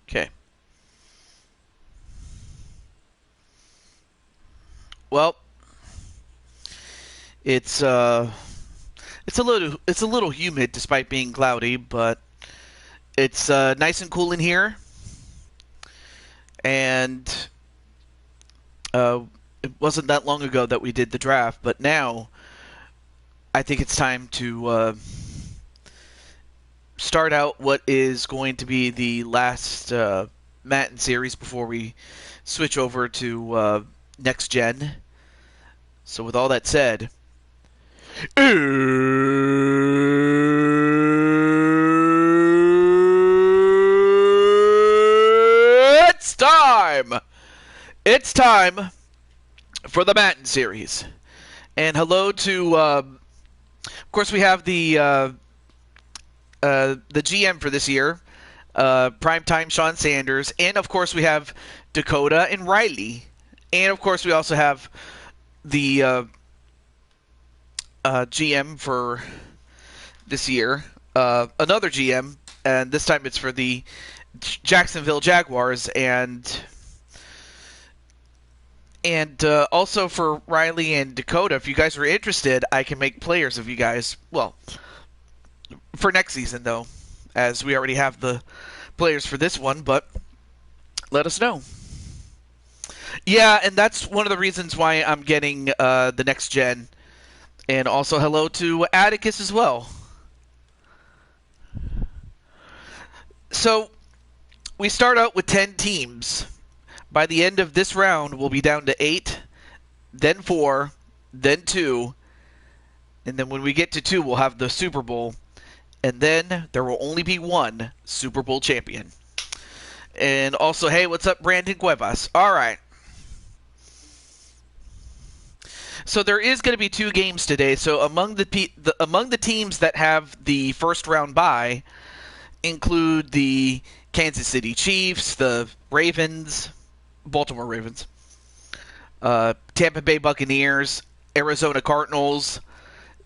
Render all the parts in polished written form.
Okay. Well, it's it's a little humid despite being cloudy, but it's nice and cool in here, and uh, it wasn't that long ago that we did the draft, but now I think it's time to start out what is going to be the last Madden series before we switch over to next gen. So with all that said, it's time! It's time for the Madden series. And hello to, of course, we have the GM for this year, Primetime Sean Sanders, and of course we have Dakota and Riley, and of course we also have the GM for this year, another GM, and this time it's for the Jacksonville Jaguars, and also for Riley and Dakota. If you guys are interested, I can make players of you guys. Well, for next season though, as we already have the players for this one, but let us know. Yeah, and that's one of the reasons why I'm getting the next gen. And also hello to Atticus as well. So we start out with 10 teams. By the end of this round, we'll be down to 8, then 4, then 2, and then when we get to 2, we'll have the Super Bowl, and then there will only be one Super Bowl champion. And also, hey, what's up, Brandon Cuevas? All right. So there is going to be 2 games today. So among the teams that have the first round bye include the Kansas City Chiefs, the Ravens, Baltimore Ravens, Tampa Bay Buccaneers, Arizona Cardinals,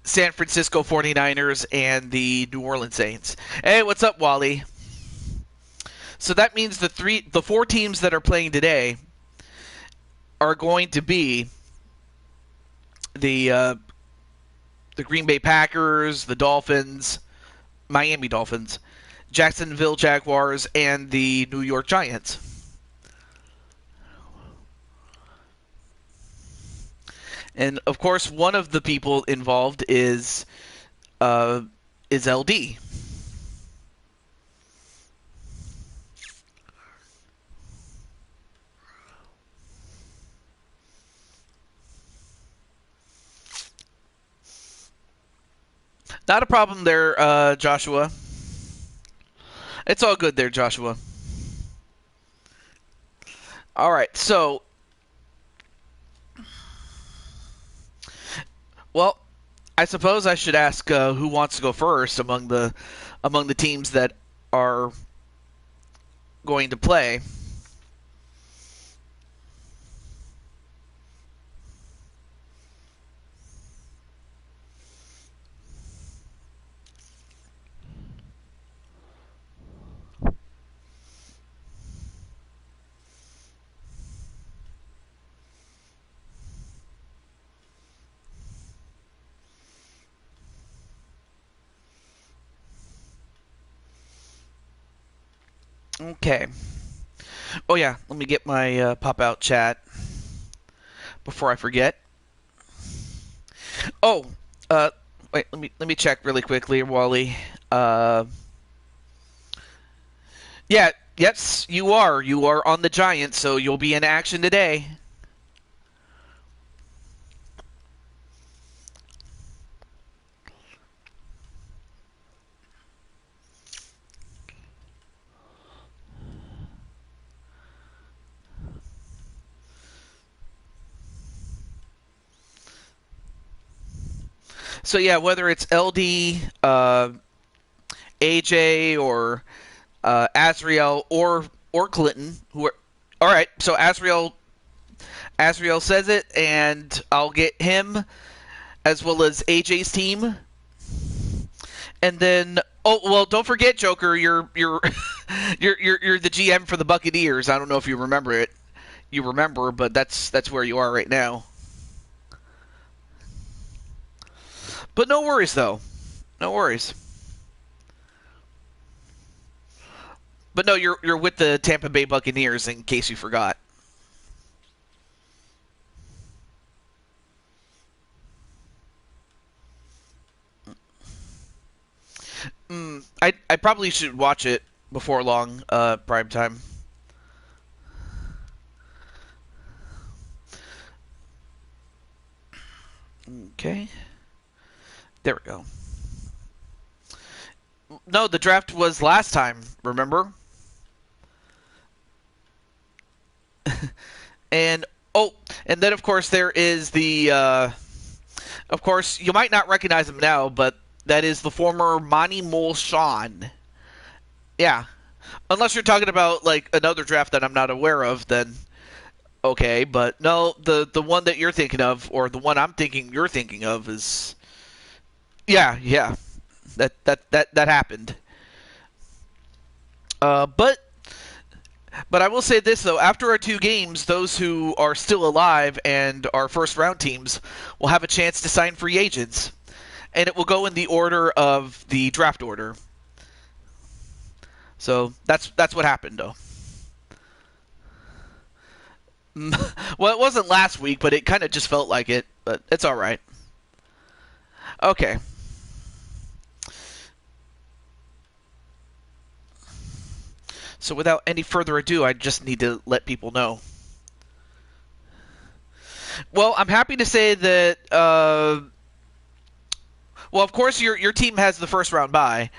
San Francisco 49ers, and the New Orleans Saints. Hey, what's up, Wally? So that means the 4 teams that are playing today are going to be the Green Bay Packers, the Dolphins, Miami Dolphins, Jacksonville Jaguars, and the New York Giants. And of course, one of the people involved is LD. Not a problem there, Joshua. It's all good there, Joshua. All right, so, well, I suppose I should ask who wants to go first among the teams that are going to play. Okay. Oh yeah, let me get my pop-out chat before I forget. Oh, wait, let me check really quickly, Wally. Yeah, yes, you are. You are on the Giants, so you'll be in action today. So yeah, whether it's LD, AJ, or Azriel, or Clinton, who are all right. So Azriel says it, and I'll get him as well as AJ's team, and then Oh well, don't forget, Joker. You're you're the GM for the Buccaneers. I don't know if you remember it. You remember, but that's where you are right now. But no worries though. No worries. But no, you're with the Tampa Bay Buccaneers in case you forgot. I probably should watch it before long, prime time. Okay. There we go. No, the draft was last time, remember? And oh, and then of course there is the of course you might not recognize him now, but that is the former Monty Mole Sean. Yeah. Unless you're talking about like another draft that I'm not aware of, then okay, but no, the one that you're thinking of, or the one I'm thinking you're thinking of, is yeah. That happened. But I will say this though: after our two games, those who are still alive and our first round teams will have a chance to sign free agents, and it will go in the order of the draft order. So that's what happened though. Well, it wasn't last week, but it kind of just felt like it. But it's all right. Okay. So without any further ado, I just need to let people know. Well, I'm happy to say that. Well, of course, your team has the first round bye.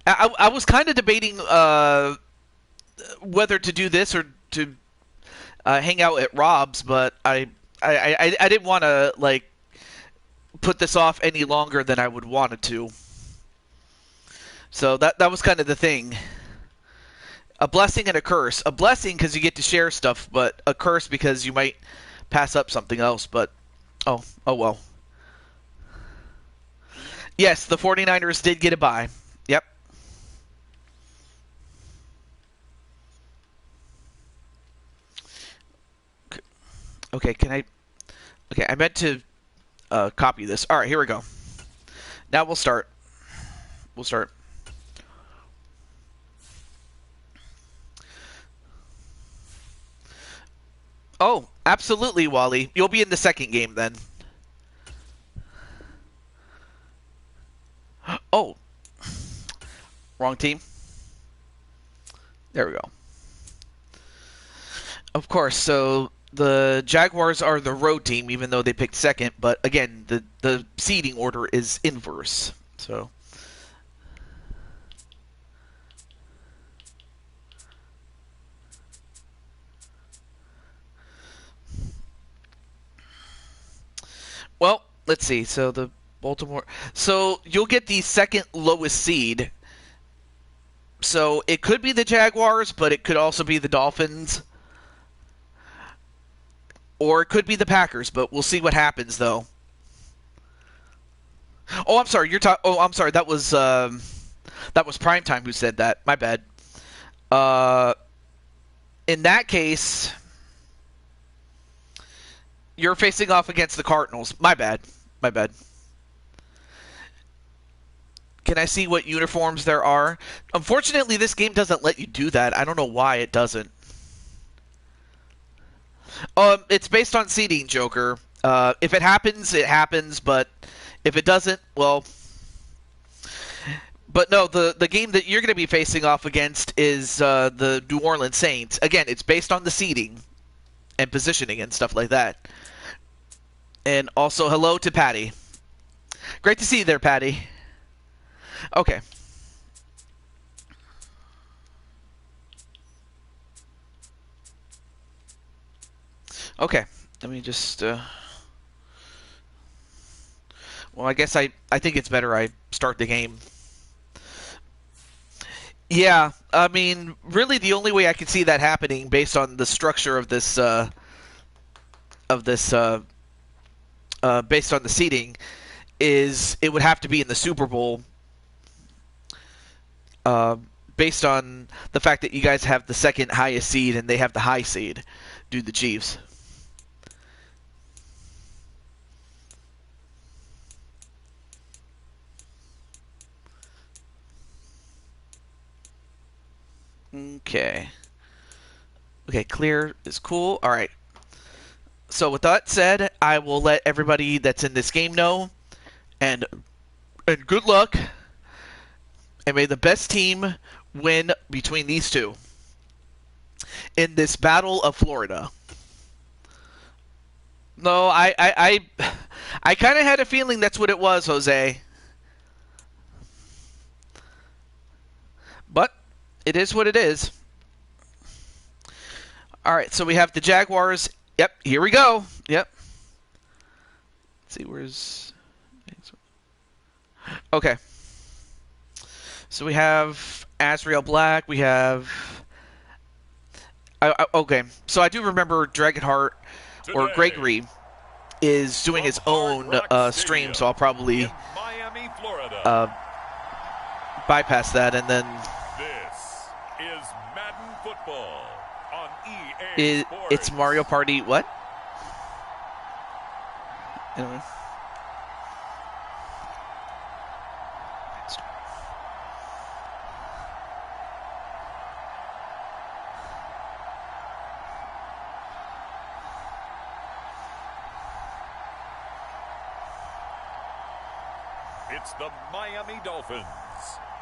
I was kind of debating whether to do this or to hang out at Rob's, but I didn't want to like put this off any longer than I would want it to. So that was kind of the thing. A blessing and a curse. A blessing because you get to share stuff, but a curse because you might pass up something else. But oh well. Yes, the 49ers did get a bye. Yep. Okay, can I... Okay, I meant to copy this. All right, here we go. Now we'll start. We'll start. Oh, absolutely, Wally. You'll be in the second game then. Oh, wrong team. There we go. Of course, so the Jaguars are the road team, even though they picked second. But again, the seeding order is inverse. So. Well, let's see. So the Baltimore. So you'll get the second lowest seed. So it could be the Jaguars, but it could also be the Dolphins. Or it could be the Packers, but we'll see what happens, though. Oh, I'm sorry. Oh, I'm sorry. That was Primetime who said that. My bad. In that case, you're facing off against the Cardinals. My bad. My bad. Can I see what uniforms there are? Unfortunately, this game doesn't let you do that. I don't know why it doesn't. It's based on seeding, Joker. If it happens, it happens. But if it doesn't, well. But no, the game that you're going to be facing off against is the New Orleans Saints. Again, it's based on the seeding and positioning and stuff like that. And also, hello to Patty. Great to see you there, Patty. Okay. Okay. Let me just... Well, I guess I think it's better I start the game. Yeah, I mean, really the only way I can see that happening based on the structure of this... based on the seating, is it would have to be in the Super Bowl. based on the fact that you guys have the second highest seed and they have the high seed, do the Chiefs. Okay. Okay, clear is cool. All right. So with that said, I will let everybody that's in this game know, and good luck, and may the best team win between these two in this Battle of Florida. No, I kind of had a feeling that's what it was, Jose. But it is what it is. All right, so we have the Jaguars. Yep, here we go. Yep. Let's see, where's... Okay. So we have Azrael Black. We have... okay, so I do remember Dragonheart or Gregory is doing his own stream, so I'll probably bypass that, and then... This is Madden Football on EA Sports. It's Mario Party, what? Anyway. It's the Miami Dolphins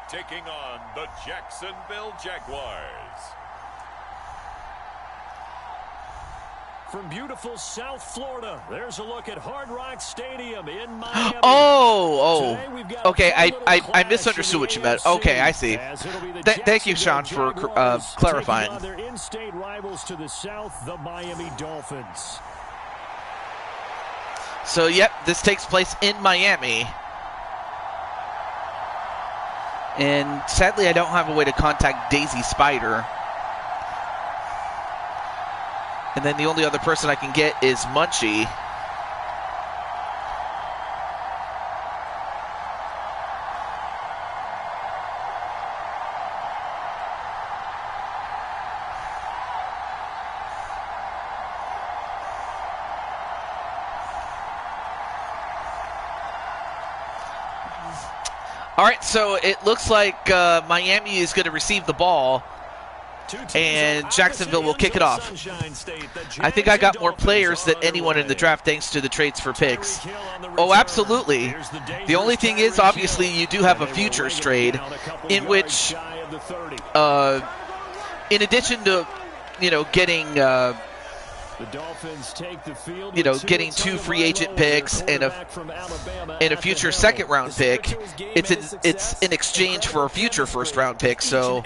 taking on the Jacksonville Jaguars. From beautiful South Florida, there's a look at Hard Rock Stadium in Miami. Okay, I misunderstood what you meant. Okay, I see. Thank you, Sean, for clarifying. Their in-state rivals to the south, the Miami Dolphins. So, yep, this takes place in Miami. And sadly, I don't have a way to contact Daisy Spider. And then the only other person I can get is Munchie. All right, so it looks like Miami is going to receive the ball, and Jacksonville will kick it off. I think I got more players than anyone in the draft thanks to the trades for picks. Oh, absolutely. The only thing is, obviously, you do have a futures trade in which, in addition to, getting... The Dolphins take the field getting 2 free agent picks and a future second round pick. It's in exchange for a future first round pick. So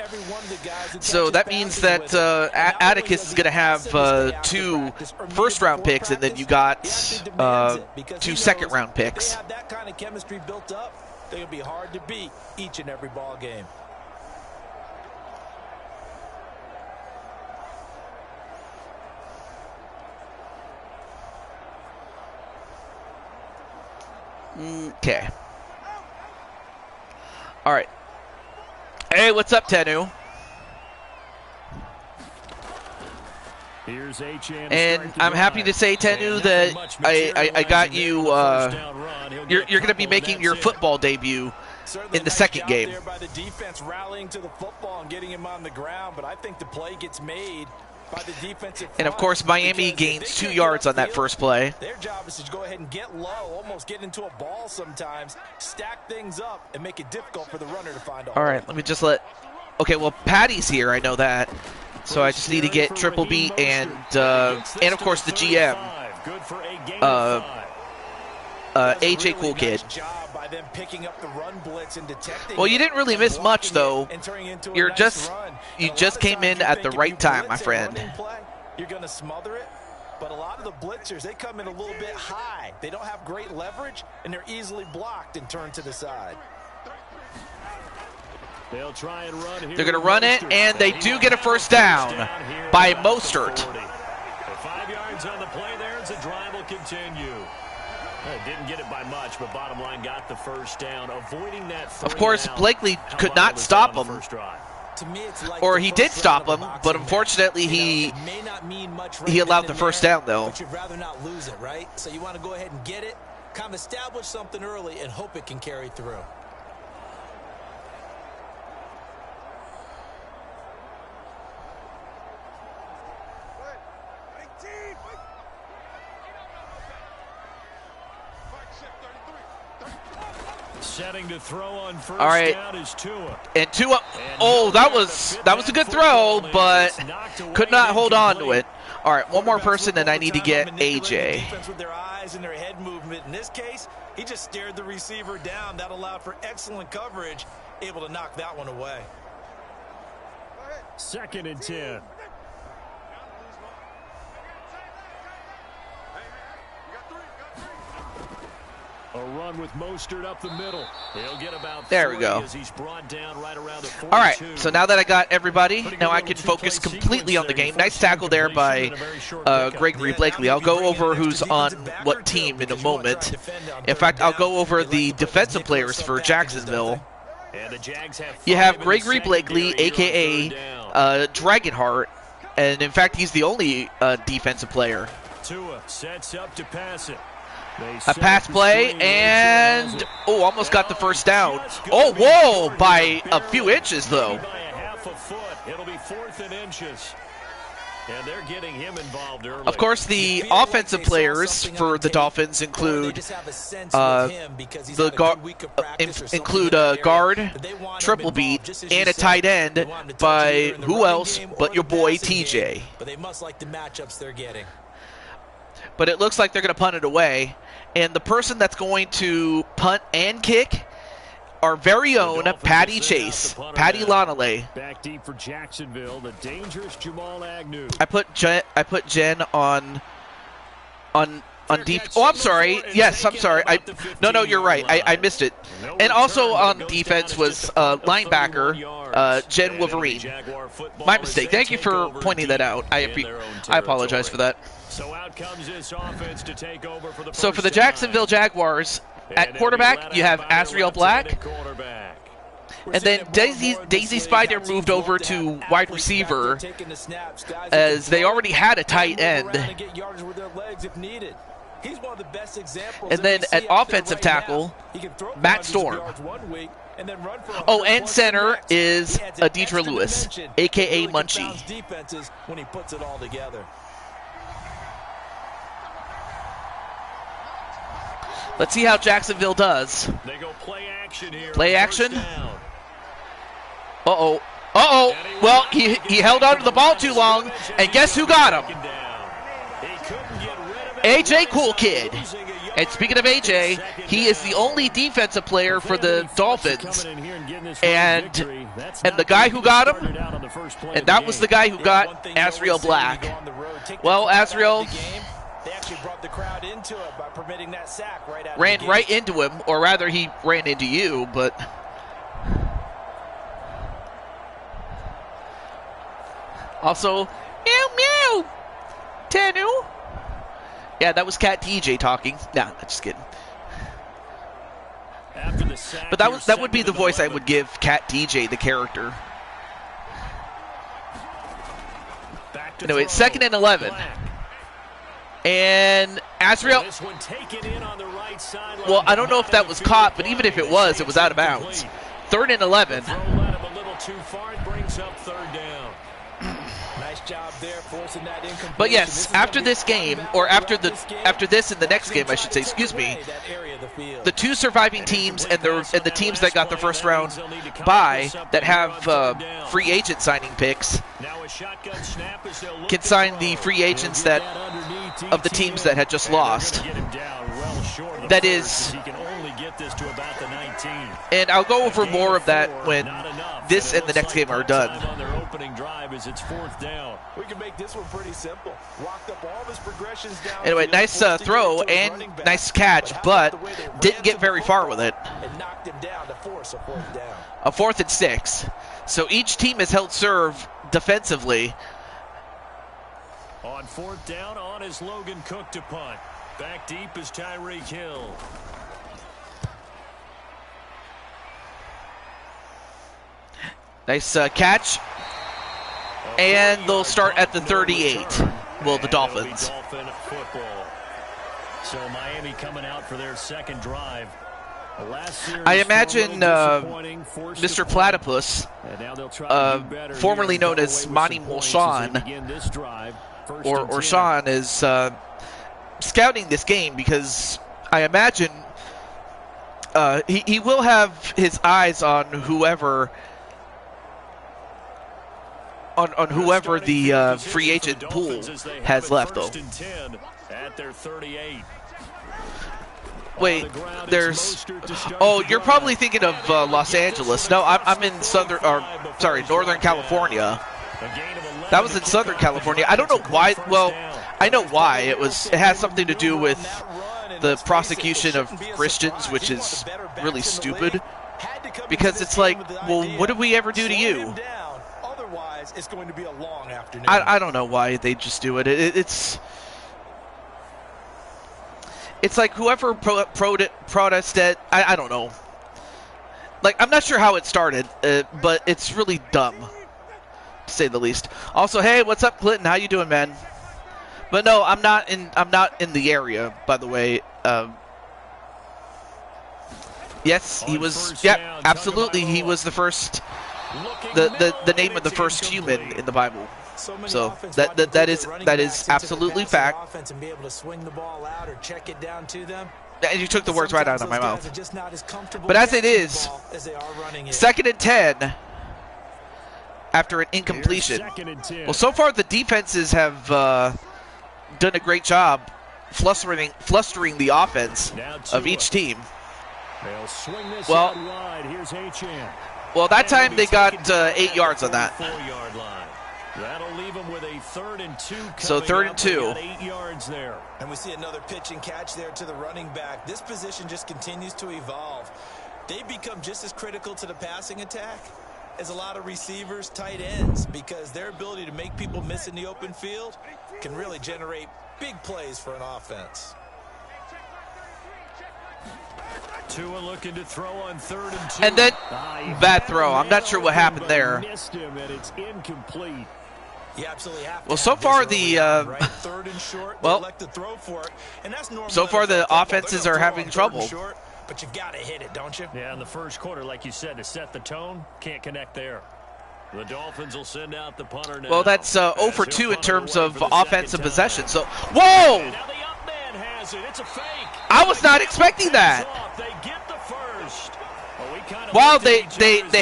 that means that Atticus is going to have 2 first round picks, and then you got 2 second round picks. That kind of chemistry built up, they're going to be hard to beat each and every ball game. Okay. All right. Hey, what's up, Tenu? And I'm happy to say, Tenu, that I got you. You're going to be making your football debut in the second game. By the defense rallying to the football and getting him on the ground, but I think the play gets made by the defensive. And of course, Miami gains 2 yards on that first play. Their job is to go ahead and get low, almost get into a ball sometimes, stack things up, and make it difficult for the runner to find a hole. All right, let me just let... Okay, well, Patty's here, I know that. So I just need to get Triple B and of course, the GM, AJ Cool Kid. Well, you didn't really miss much, though. You just came in at the right time, my friend. You're going to smother it, but a lot of the blitzers, they come in a little bit high. They don't have great leverage, and they're easily blocked and turned to the side. They'll try and run here. They're going to run it, and they do get a first down by Mostert. 5 yards on the play there as the drive will continue. Didn't get it by much, but bottom line got the first down, avoiding that. Of course, Blakely could not stop him. To me, it's like Or he did stop him, but unfortunately he allowed the first down, though. But you'd rather not lose it, right? So you want to go ahead and get it, kind of establish something early, and hope it can carry through. Setting to throw on first All right. down is Tua. And Tua, oh, that was a good throw, but could not hold on to it. All right, one more person, and I need to get AJ. With their eyes and their head movement. In this case, he just stared the receiver down. That allowed for excellent coverage, able to knock that one away. 2nd and 10. A run with Mostert up the middle. He'll get about there we go. As he's brought down right around the 42. All right, so now that I got everybody, now I can focus completely on the game. Nice tackle there by Gregory Blakely. I'll go over who's on what team in a moment. In fact, I'll go over the defensive players for Jacksonville. You have Gregory Blakely, a.k.a. Dragonheart, and in fact, he's the only defensive player. Tua sets up to pass it. A pass play, and oh, almost got the first down. Oh, whoa, by a few inches, though. By a half a foot. It'll be 4th and inches. And they're getting him involved early. Of course, the offensive players for the Dolphins include guard, triple beat, and a tight end by who else but your boy TJ. But they must like the matchups they're getting. But it looks like they're going to punt it away. And the person that's going to punt and kick, our very own Patty Chase, Patty Loneley. Back deep for Jacksonville, the dangerous Jamal Agnew. I put Jen on deep. Oh, I'm sorry. Yes, I'm sorry. No, you're right. I missed it. And also on defense was linebacker Jen Wolverine. My mistake. Thank you for pointing that out. I apologize for that. So out comes this offense to take over for the So for the Jacksonville Jaguars, at quarterback, you have Asriel Black. And then Daisy Spider moved over to wide receiver as they already had a tight end. And then at offensive tackle, Matt Storm. Oh, and center is Deidre Lewis, a.k.a. Munchie. Let's see how Jacksonville does. They go play action here. Play action. Uh-oh. Uh-oh. Well, he held on to the ball too long, and guess who got him? AJ Cool Kid. And speaking of AJ, he is the only defensive player for the Dolphins. And the guy who got him, and that was the guy who got Asriel Black. Well, Asriel ran right into him, or rather he ran into you, but also meow meow Tanu. Yeah, that was Cat TJ talking. Nah, just kidding. But that would be the voice I would give Cat TJ, the character. Anyway, 2nd and 11. And Asriel, well, I don't know if that was caught, but even if it was out of bounds. 3rd and 11. Nice job there, forcing that incomplete. But yes, after this game, or after this and the next game, I should say, excuse me, the two surviving teams and the teams that got the first round bye that have free agent signing picks can sign the free agents that of the teams that had just lost. That is, and I'll go over more of that when this and the next game are done. It's 4th down. We can make this one pretty simple. Walked up all his progressions down. Anyway, nice throw and nice catch, but didn't get very far with it. And knocked him down to force a 4th down. A 4th and 6. So each team has held serve defensively. On 4th down, on is Logan Cook to punt. Back deep is Tyreek Hill. Nice catch. And they'll start at the 38. Well, the Dolphins. Dolphin football. So Miami coming out for their second drive. I imagine Mr. Platypus, formerly known as Monty Mulshawn, or Sean, is scouting this game because I imagine he will have his eyes on whoever the free agent pool has left, though. At their 38. Wait, there's... Oh, you're probably thinking of Los Angeles. No, I'm in Northern California. That was in Southern California. I don't know why. Well, I know why. It has something to do with the prosecution of Christians, which is really stupid. Because it's like, well, what did we ever do to you? It's going to be a long afternoon. I don't know why they just do it. It's like whoever protested. I don't know. Like, I'm not sure how it started, but it's really dumb, to say the least. Also, hey, what's up, Clinton? How you doing, man? But no, I'm not in the area, by the way. Yes, he was. Yeah, absolutely, he was the first. The name of the first human in the Bible. So that is absolutely fact. And you took the words right out of my mouth. But as it is, 2nd and 10 after an incompletion. Well, so far the defenses have done a great job flustering the offense of each team. Well, that time they got 8 yards on that. That'll leave them with a 3rd and 2. So 3rd and 2. 8 yards there. And we see another pitch and catch there to the running back. This position just continues to evolve. They become just as critical to the passing attack as a lot of receivers, tight ends, because their ability to make people miss in the open field can really generate big plays for an offense. Tua looking to throw on 3rd and 2. And then bad throw. I'm not sure what happened there. Missed him, and it's incomplete. You absolutely have to well, so far the right? 3rd and short, well, to throw for it, and that's so far the offenses are having trouble. Short, but you got to hit it, don't you? Yeah, in the first quarter, like you said, to set the tone, can't connect there. The Dolphins will send out the punter now. Well, that's 0 for 2 in terms of offensive possession. So, whoa! Now the up man has it. It's a fake. I was not expecting that. They get the first. Wow, they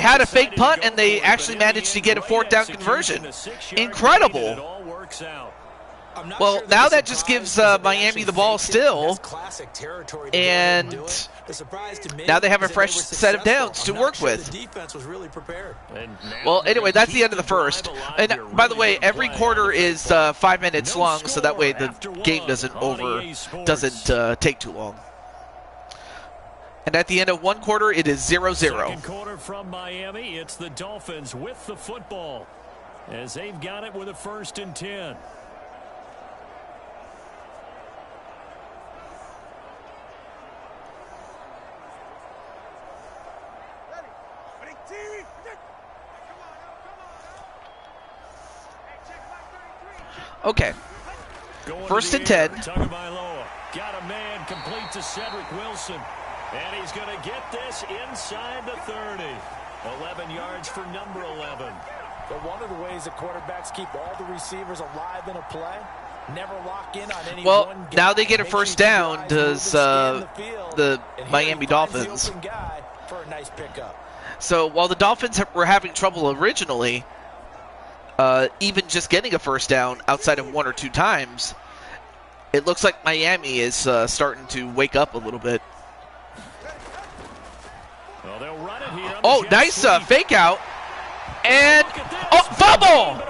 had a fake punt and they actually managed to get a 4th down conversion. Incredible. Well, now that just gives Miami the ball still, and now they have a fresh set of downs to work with. Well, anyway, that's the end of the first. And by the way, every quarter is 5 minutes long, so that way the game doesn't take too long. And at the end of one quarter, it is 0-0. Second quarter from Miami, it's the Dolphins with the football as they've got it with a 1st and 10. Okay. 1st and 10. Got a man complete to Cedric Wilson. And he's going to get this inside the 30. 11 yards for number 11. But one of the ways that quarterbacks keep all the receivers alive in a play, never lock in on any one guy. Now they get a 1st down, does the Miami Dolphins. For a nice pickup. So while the Dolphins were having trouble originally, even just getting a 1st down outside of 1 or 2 times, it looks like Miami is starting to wake up a little bit. Well, they'll run it here. Oh, nice fake out. And, fumble!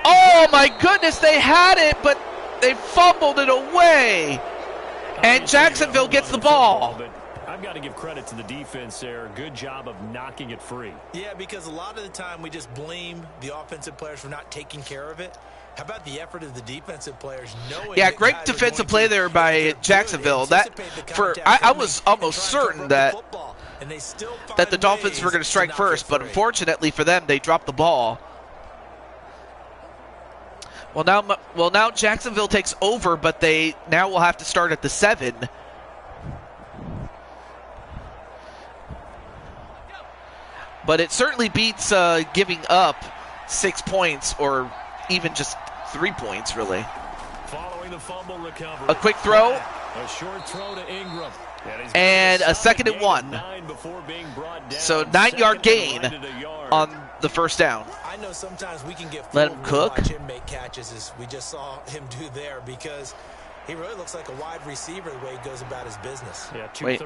Oh, my goodness, they had it, but they fumbled it away. And Jacksonville gets the ball. I've got to give credit to the defense there. Good job of knocking it free. Yeah, because a lot of the time we just blame the offensive players for not taking care of it. How about the effort of the defensive players? Yeah, great defensive play there by Jacksonville. I was almost certain that the Dolphins were going to strike first, but unfortunately for them, they dropped the ball. Well, now Jacksonville takes over, but they now will have to start at the 7. But it certainly beats giving up 6 points or even just 3 points, really. Following the fumble recovery. A quick throw. A short throw to Ingram. And a 2nd and 1. So 9-yard gain on the first down. I know sometimes we can get let him cook. Watch him make catches as we just saw him do there because he really looks like a wide receiver the way he goes about his business. Yeah, wait,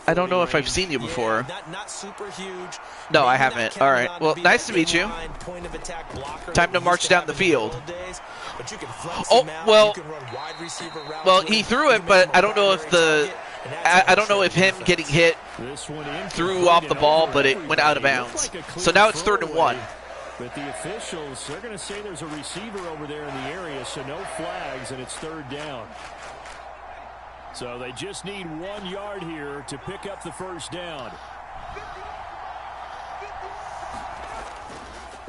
I don't know if I've seen you before. Yeah, not super huge. No, I haven't. All right. Well, nice to meet you. Time to march down the field. Oh, well, he threw it, but I don't know if I don't know if him getting hit threw off the ball, but it went out of bounds. So now it's 3rd and 1. But the officials, they're going to say there's a receiver over there in the area, so no flags, and it's 3rd down. So they just need 1 yard here to pick up the first down.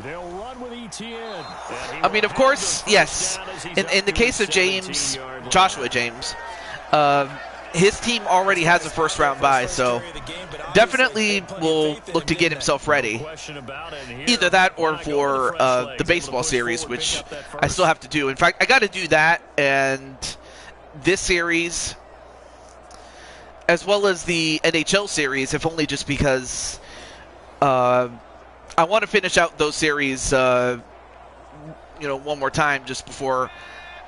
They'll run with ETN. I mean, of course, yes. In the case of Joshua James, his team already has a first-round bye, so definitely will look to get himself ready. Either that or for the baseball series, which I still have to do. In fact, I got to do that and this series, as well as the NHL series, if only just because I want to finish out those series, one more time just before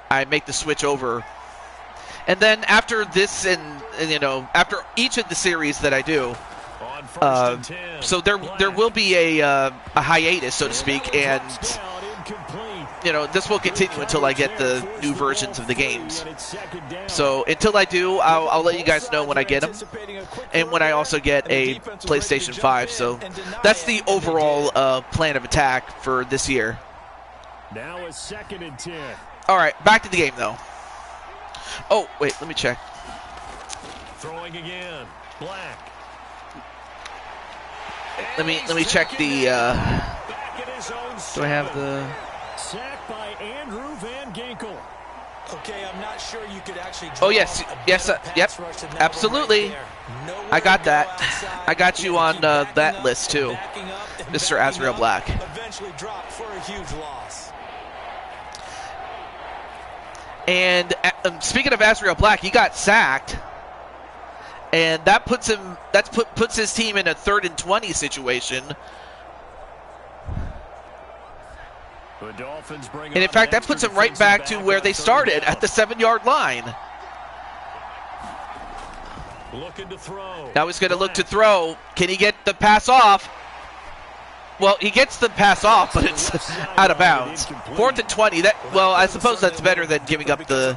I make the switch over. And then after this, and after each of the series that I do, so there will be a hiatus, so to speak, and this will continue until I get the new versions of the games. So until I do, I'll let you guys know when I get them, and when I also get a PlayStation 5. So that's the overall plan of attack for this year. Now a 2nd and 10. All right, back to the game though. Oh, wait, let me check. Throwing again. Black. Let me check the do I have the sack by Andrew Van Ginkel. Okay, I'm not sure you could actually Oh yes, yep. Absolutely. I got that. I got you on that list too. Mr. Azrael Black. Eventually dropped for a huge loss. And speaking of Azrael Black, he got sacked, and that puts his team in a 3rd and 20 situation. And in fact, that puts him right back to where they started at the 7-yard line. Looking to throw. Now he's going to look to throw. Can he get the pass off? Well, he gets the pass off, but it's out of bounds. 4th and 20. I suppose that's better than giving up the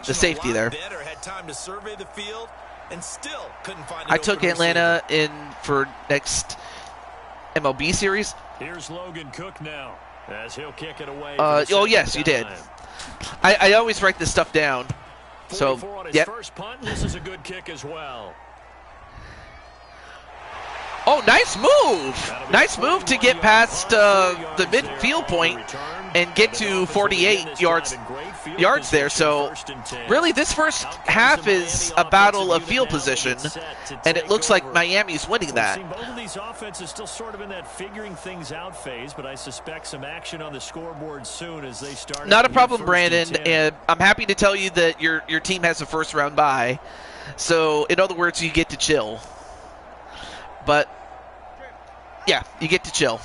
safety there. I took Atlanta in for next MLB series. Here's Logan Cook now, as he'll kick it away. Oh yes, you did. I always write this stuff down. So yep. First punt. This is a good kick as well. Oh, nice move! Nice move to get past the midfield point and get to 48 yards there. So really, this first half is a battle of field position, and it looks like Miami's winning that. Both of these offenses still sort of in that figuring things out phase, but I suspect some action on the scoreboard soon as they start. Not a problem, Brandon. And I'm happy to tell you that your team has a first-round bye. So in other words, you get to chill. But yeah, you get to chill.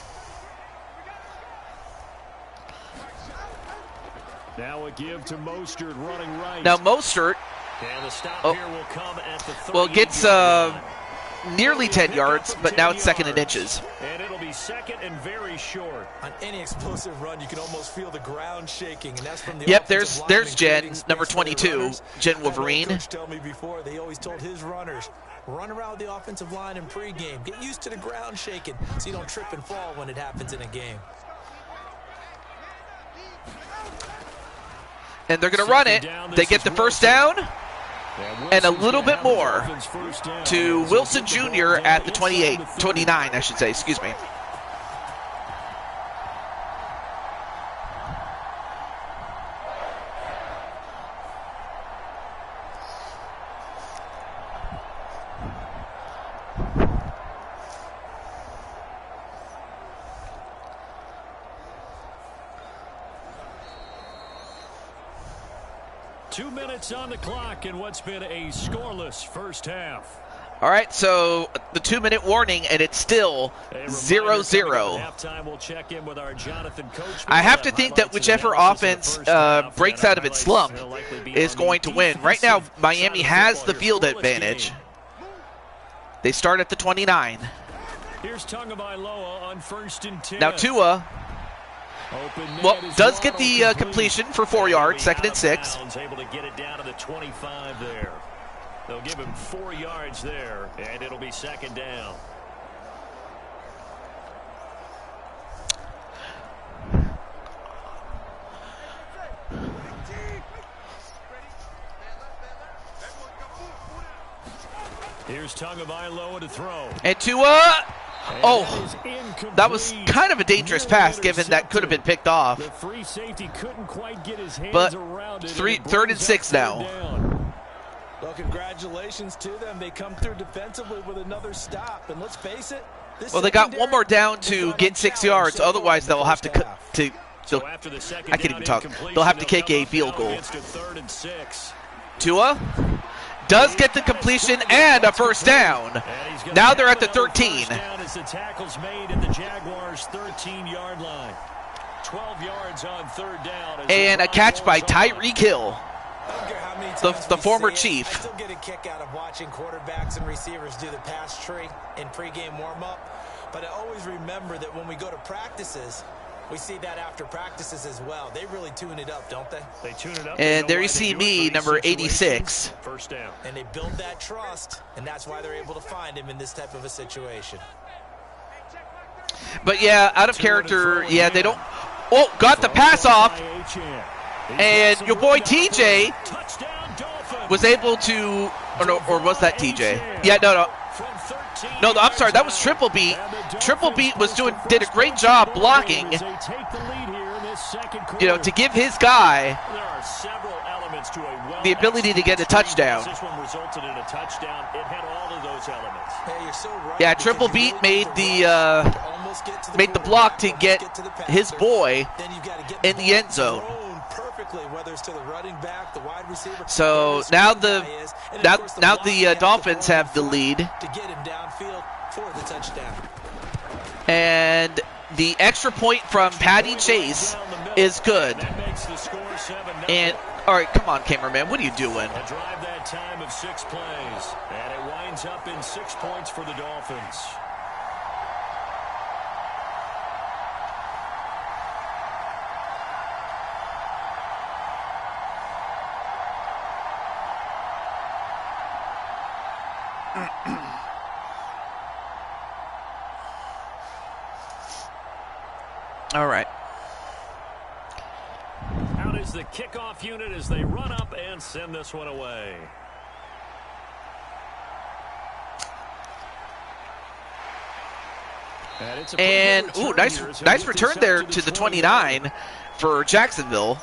Now a give to Mostert running right. Now Mostert and the stop here will come at the gets nearly 10 yards, but now it's 2nd and inches. And it'll be 2nd and very short. On any explosive run, you can almost feel the ground shaking, and that's from the Yep, offensive there's lineman Jen, creating number space for the 22, runners. Jen Wolverine. Coach told me before, they always told his runners, run around the offensive line in pregame. Get used to the ground shaking so you don't trip and fall when it happens in a game. And they're going to run it. They get the first down and a little bit more to Wilson Jr. at the 29, I should say, excuse me. On the clock in what's been a scoreless first half. All right, so the 2-minute warning, and it's still 0-0. We'll check in with our Jonathan Coach. I have to think that whichever offense breaks out of its slump is going to win. Right now, Miami has the field advantage. They start at the 29. Here's Tagovailoa on 1st and 10. Now Tua, well, does get the completion for 4 yards, 2nd and 6. Able to get it down to the 25 there. They'll give him 4 yards there, and it'll be 2nd down. Here's Tagovailoa to throw. And Tua, oh, that was kind of a dangerous pass given that could have been picked off. The free safety couldn't quite get his hands But around it. 3rd and 6 now. Well, congratulations to them. They come through defensively with another stop. And let's face it, this Well, they got one more down to get 6 yards. Otherwise, they'll have to I can't even talk. They'll have to kick a field goal. Tua does get the completion and a first down. Now they're at the 13. As the tackle's made at the Jaguars' 13-yard line. 12 yards on 3rd down. And a catch by Tyreek Hill, the former Chief. I still get a kick out of watching quarterbacks and receivers do the pass tree in pregame warm-up. But I always remember that when we go to practices, we see that after practices as well. They really tune it up, don't they? They tune it up. And there you see me, number 86. First down. And they build that trust, and that's why they're able to find him in this type of a situation. But yeah, out of character, yeah, they don't. Oh, got the pass off. And your boy TJ was able to, or was that TJ? Yeah, no, I'm sorry, that was Triple Beat. Triple Beat did a great job blocking, to give his guy the ability to get a touchdown. This one resulted in a touchdown. It had all of those elements. Hey, you're so right. Yeah, Triple Beat made the block to get his boy in the end zone. So now the Dolphins have the lead, to get him downfield for the touchdown. and the extra point from Patty Chase is good. And all right, come on, cameraman, what are you doing? A drive that time of 6 plays, and it winds up in 6 points for the Dolphins. All right. Out is the kickoff unit as they run up and send this one away. And ooh, nice return there to the 29 for Jacksonville.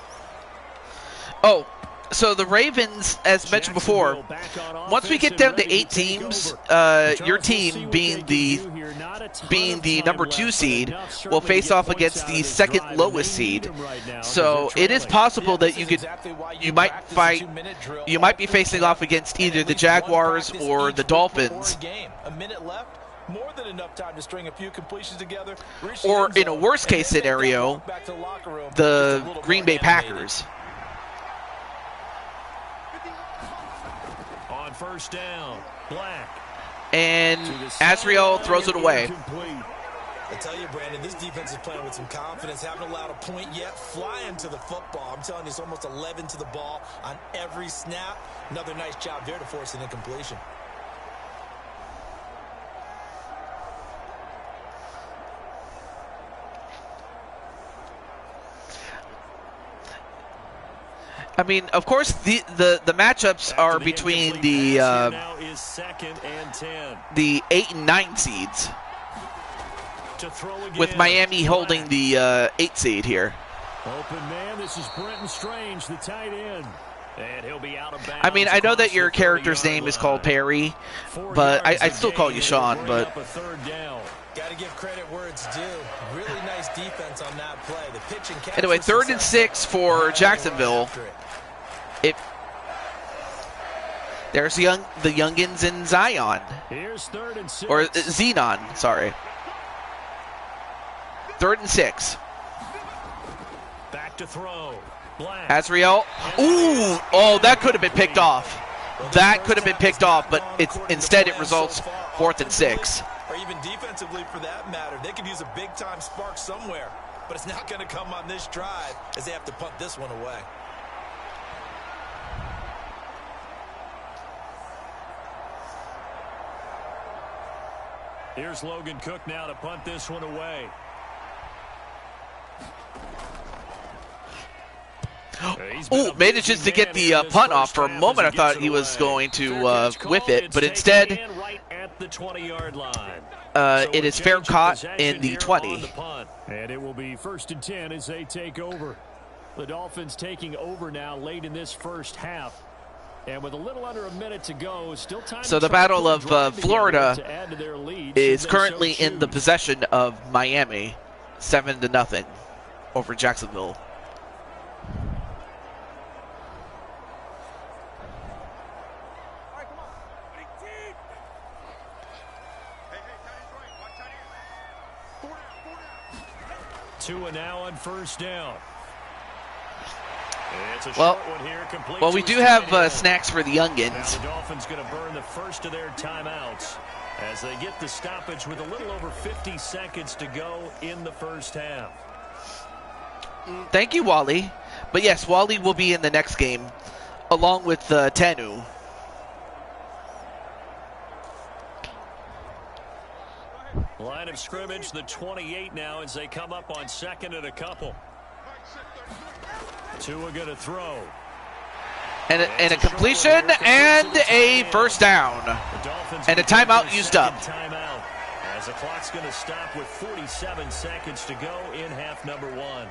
Oh, so the Ravens, as mentioned before, once we get down to 8 teams, your team being the number 2 seed will face off against the second lowest seed. So it is possible that you might be facing off against either the Jaguars or the Dolphins. A minute left. More than enough time to string a few completions together. Or in a worst case scenario, the Green Bay Packers. On first down, Black. And Azriel throws it away. I tell you, Brandon, this defense is playing with some confidence. Haven't allowed a point yet. Flying to the football. I'm telling you, it's almost 11 to the ball on every snap. Another nice job there to force an incompletion. I mean, of course, the matchups are between the 8 and 9 seeds, with Miami holding the 8 seed here. Open man, this is Brenton Strange, the tight end. And he'll be out of bounds. I mean, I know that your character's name is called Perry, but I still call you Sean. But got to give credit where it's due. Really nice defense on that play. The pitch and catch. Anyway, 3rd and 6 for Jacksonville. There's the youngins in Zion. Here's 3rd and 6. Or Xenon, sorry. 3rd and 6. Back to throw. Azriel. Ooh! Oh, that could have been picked off. That could have been picked off, but instead it results 4th and 6. Or even defensively for that matter. They could use a big-time spark somewhere, but it's not going to come on this drive as they have to punt this one away. Here's Logan Cook now to punt this one away. Oh, manages to get the punt off. For a moment, I thought he was going to whip it, but instead, it is fair caught in the 20. And it will be 1st and 10 as they take over. The Dolphins taking over now late in this first half. And with a little under a minute to go, still time. So the Battle of Florida is currently in the possession of Miami, 7-0 over Jacksonville. Tua now on 1st down. Well, we do have snacks for the youngins. Now the Dolphins going to burn the first of their timeouts as they get the stoppage with a little over 50 seconds to go in the first half. Thank you, Wally. But yes, Wally will be in the next game, along with Tanu. Line of scrimmage, the 28 now as they come up on 2nd and a couple. Tua going to throw. And a completion and a first down. And a timeout used up. Timeout as the clock's going to stop with 47 seconds to go in half number 1.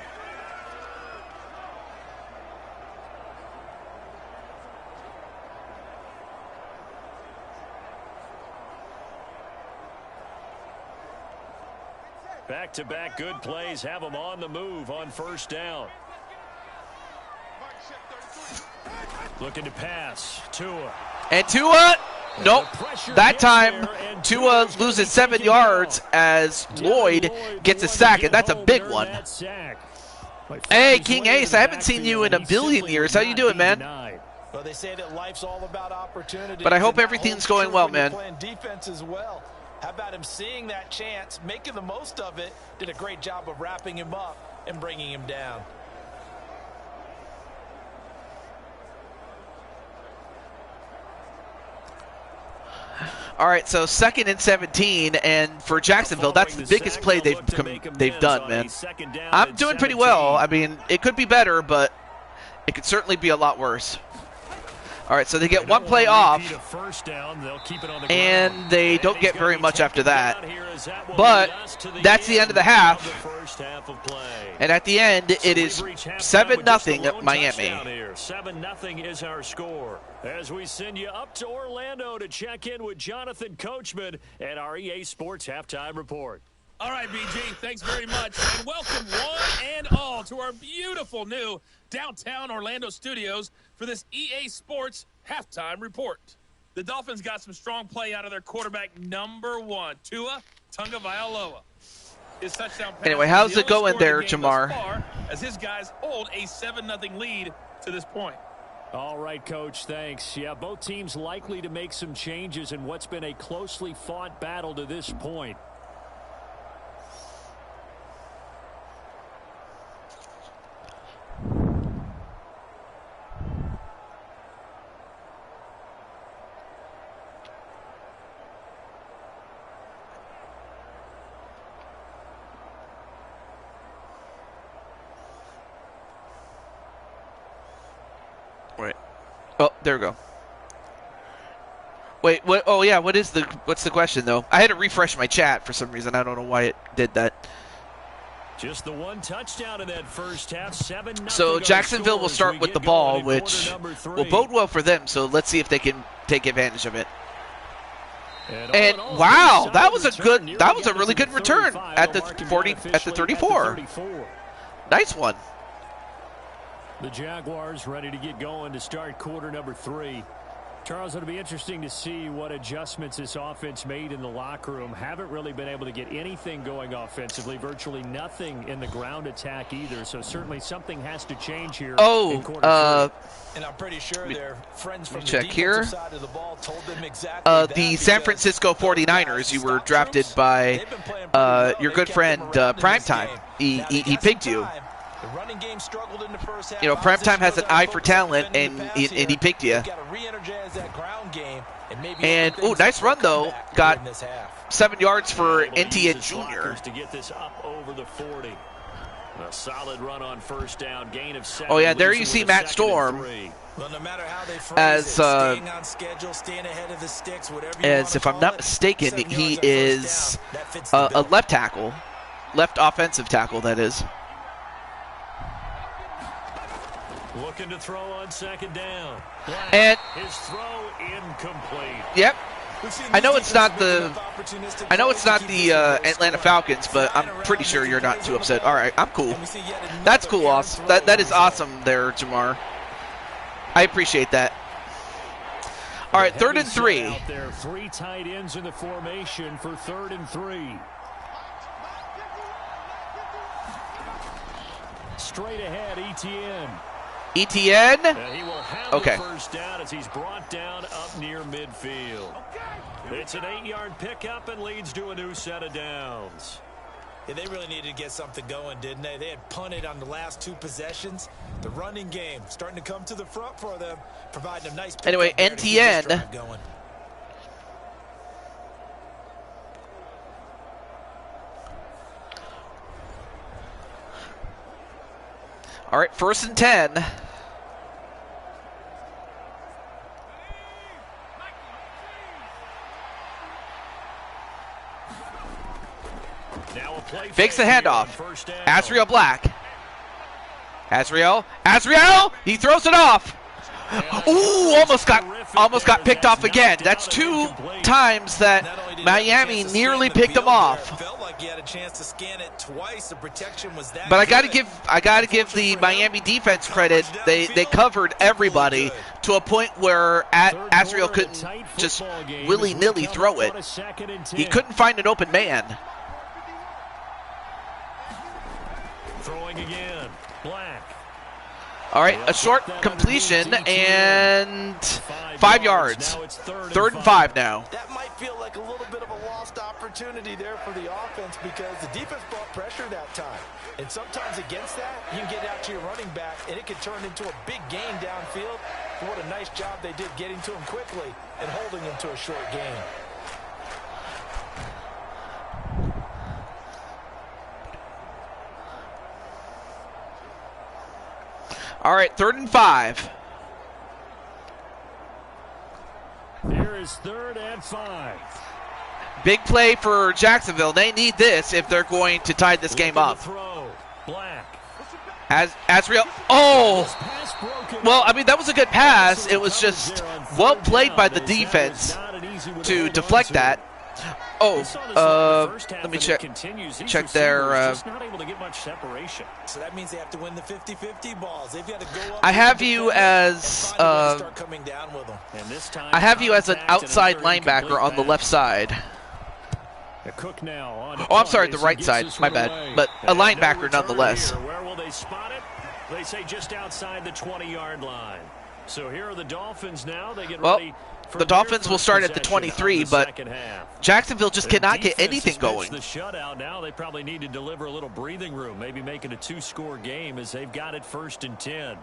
Back-to-back good plays have them on the move on 1st down. Looking to pass. Tua. And Tua, nope. That time, Tua loses 7 yards as Lloyd gets a sack, and that's a big one. Hey, King Ace, I haven't seen you in a billion years. How you doing, man? Well, they say that life's all about opportunity. But I hope everything's going well, man. Playing defense as well. How about him seeing that chance, making the most of it, did a great job of wrapping him up and bringing him down. All right, so 2nd and 17, and for Jacksonville, that's the biggest play they've done, man. I'm doing pretty well. I mean, it could be better, but it could certainly be a lot worse. All right, so they get 1 play off, and they don't get very much after that. But that's the end of the half, and at the end, it is 7-0 Miami. 7-0 is our score as we send you up to Orlando to check in with Jonathan Coachman at our EA Sports Halftime Report. All right, BG, thanks very much, and welcome one and all to our beautiful new downtown Orlando studios for this EA Sports Halftime Report. The Dolphins got some strong play out of their quarterback number 1, Tua Tagovailoa. His touchdown pass. Anyway, how's it going there, Jamar? As his guys hold a 7-0 lead to this point. All right, Coach, thanks. Yeah, both teams likely to make some changes in what's been a closely fought battle to this point. Wait. Oh, there we go. Wait, what? Oh, yeah. What's the question though? I had to refresh my chat for some reason. I don't know why it did that. Just the one touchdown in that first half. 7-0. So Jacksonville will start with the ball, which will bode well for them. So let's see if they can take advantage of it. And wow, that was a really good return at the 34. Nice one. The Jaguars ready to get going to start quarter number 3. Charles, it'll be interesting to see what adjustments this offense made in the locker room. Haven't really been able to get anything going offensively, virtually nothing in the ground attack either. So certainly something has to change here. Oh, and I'm pretty sure their friends from the check here. Side of the ball told them exactly the San Francisco 49ers. You were drafted by your good friend Primetime. He picked you. The running game struggled in the first half. You know, Primetime has an eye for talent, and he picked you. And oh, nice run though. Got 7 yards for NTA Junior. To get this up over the 40. A solid run on first down, gain of 7. Oh yeah, there you see Matt Storm. Well, no matter how they as staying on schedule, staying ahead of the sticks, whatever you as if I'm not mistaken, he is a left tackle, left offensive tackle. That is. Looking to throw on second down. And his throw incomplete. Yep. I know it's not the Atlanta Falcons, but I'm pretty sure you're not too upset. All right, I'm cool. That's cool, awesome. That is awesome there, Jamar. I appreciate that. All right, 3rd and 3. Out there, 3 tight ends in the formation for 3rd and 3. Straight ahead, Etienne. Etienne. He will have okay. The first down as he's brought down up near midfield. It's an 8-yard pickup and leads to a new set of downs. Yeah, they really needed to get something going, didn't they? They had punted on the last 2 possessions. The running game starting to come to the front for them, providing a nice pickup. Anyway, Etienne. All right, 1st and 10. Fakes the handoff. Asriel Black. Asriel. He throws it off. Ooh, almost got picked off again. That's 2 times that Miami nearly picked him off. But I gotta give the Miami defense credit. They covered everybody to a point where Asriel couldn't just willy-nilly throw it. He couldn't find an open man. Throwing again, Black. All right, a short completion and 5 yards. 3rd and 5 now. That might feel like a little bit of a lost opportunity there for the offense because the defense brought pressure that time. And sometimes against that, you can get out to your running back, and it can turn into a big gain downfield. But what a nice job they did getting to him quickly and holding him to a short gain. All right, 3rd and 5. Here is 3rd and 5. Big play for Jacksonville. They need this if they're going to tie this game up. Asriel. Oh! Well, I mean, that was a good pass. It was just well played by the defense to deflect that. Oh, let me check their. So that means they have to win the 50-50 balls. They've got to go up. I have you as I have you as an outside linebacker on the left side. Oh, I'm sorry, the right side. My bad. But a linebacker nonetheless. Where will they spot it? They say just outside the 20-yard line. So here are the Dolphins now. They get Well, ready for the Dolphins will start at the possession 23, of the but second half. Jacksonville just Their cannot get defense anything has going. pitched the shutout now. They probably need to deliver a little breathing room, maybe make it a 2-score game as they've got it 1st and 10.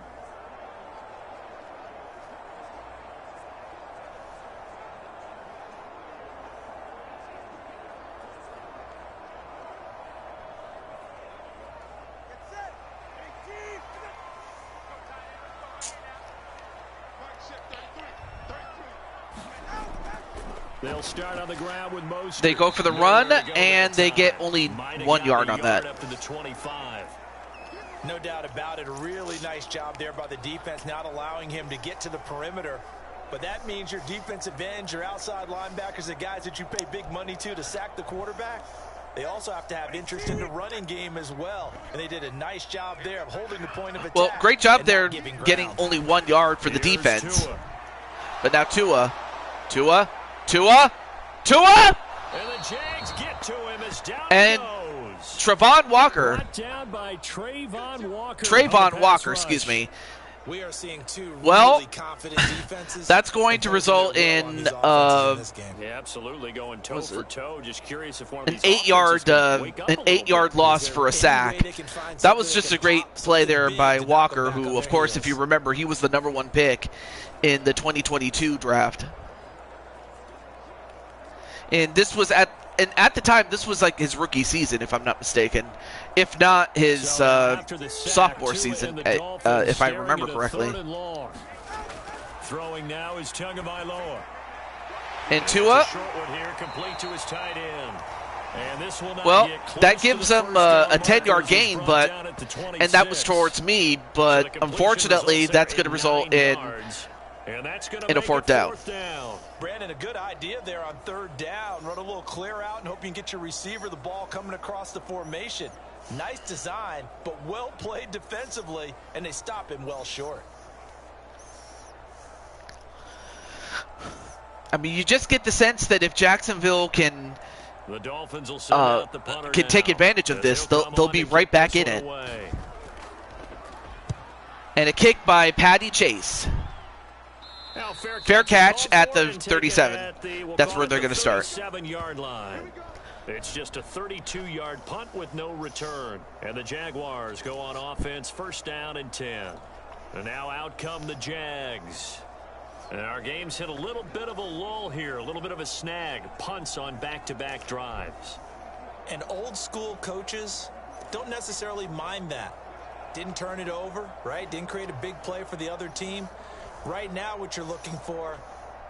They'll start on the ground with most. They go for the run, and they get only 1 yard on that. Up to the 25. No doubt about it. A really nice job there by the defense, not allowing him to get to the perimeter. But that means your defensive ends, your outside linebackers, the guys that you pay big money to sack the quarterback, they also have to have interest in the running game as well. And they did a nice job there of holding the point of attack. Well, great job and there not giving getting ground. only 1 yard for the Here's defense. Tua. But now Tua. And the Jags get to him as down And he goes. Trayvon Walker. Brought down by Trayvon Walker. Trayvon Walker, excuse me. We are seeing two Well, really confident defenses. that's going to result in Yeah, absolutely going toe for toe. Just curious if one of an these 8-yard offenses can wake up a little 8-yard bit. loss for a sack. That was just a great play there by Walker, who, of course, if you remember, he was the #1 pick in the 2022 draft. And this was at the time, this was like his rookie season, if I'm not mistaken. If not his sophomore season, if I remember correctly. Throwing now is Tagovailoa. And Tua, Short one here, complete to his tight end. And this will not well, get close that to gives the them first down a 10-yard marker as he's gain, brought but down at the 26. and that was towards me, So the but completion unfortunately, results that's there going to result 9 in yards. And that's gonna in a make it fourth down. Brandon, a good idea there on 3rd down. Run a little clear out and hope you can get your receiver the ball coming across the formation. Nice design, but well played defensively, and they stop him well short. I mean, you just get the sense that if Jacksonville can The Dolphins will send out the punter can take now, advantage of as this, he'll come they'll on be and right kick back this in one it. away. And a kick by Patty Chase. Now, Fair catch called at for the and taken 37. at the- we'll That's call where it they're the going to start. 37-yard line. It's just a 32-yard punt with no return. And the Jaguars go on offense, 1st down and 10. And now out come the Jags. And our game's hit a little bit of a lull here, a little bit of a snag. Punts on back-to-back drives. And old school coaches don't necessarily mind that. Didn't turn it over, right? Didn't create a big play for the other team. Right now what you're looking for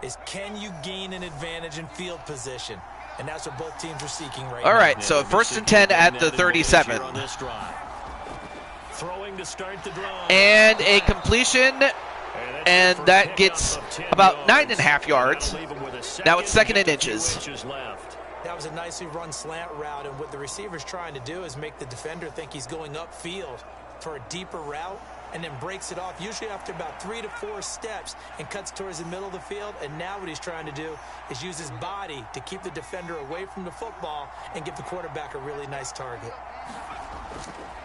is, can you gain an advantage in field position? And that's what both teams are seeking right now. All right, so 1st and 10 at the 37. On this drive. Throwing to start the drive. And a completion, and that gets about 9.5 yards. Now it's 2nd and inches. That was a nicely run slant route, and what the receiver's trying to do is make the defender think he's going upfield for a deeper route, and then breaks it off, usually after about 3 to 4 steps, and cuts towards the middle of the field. And now what he's trying to do is use his body to keep the defender away from the football and give the quarterback a really nice target.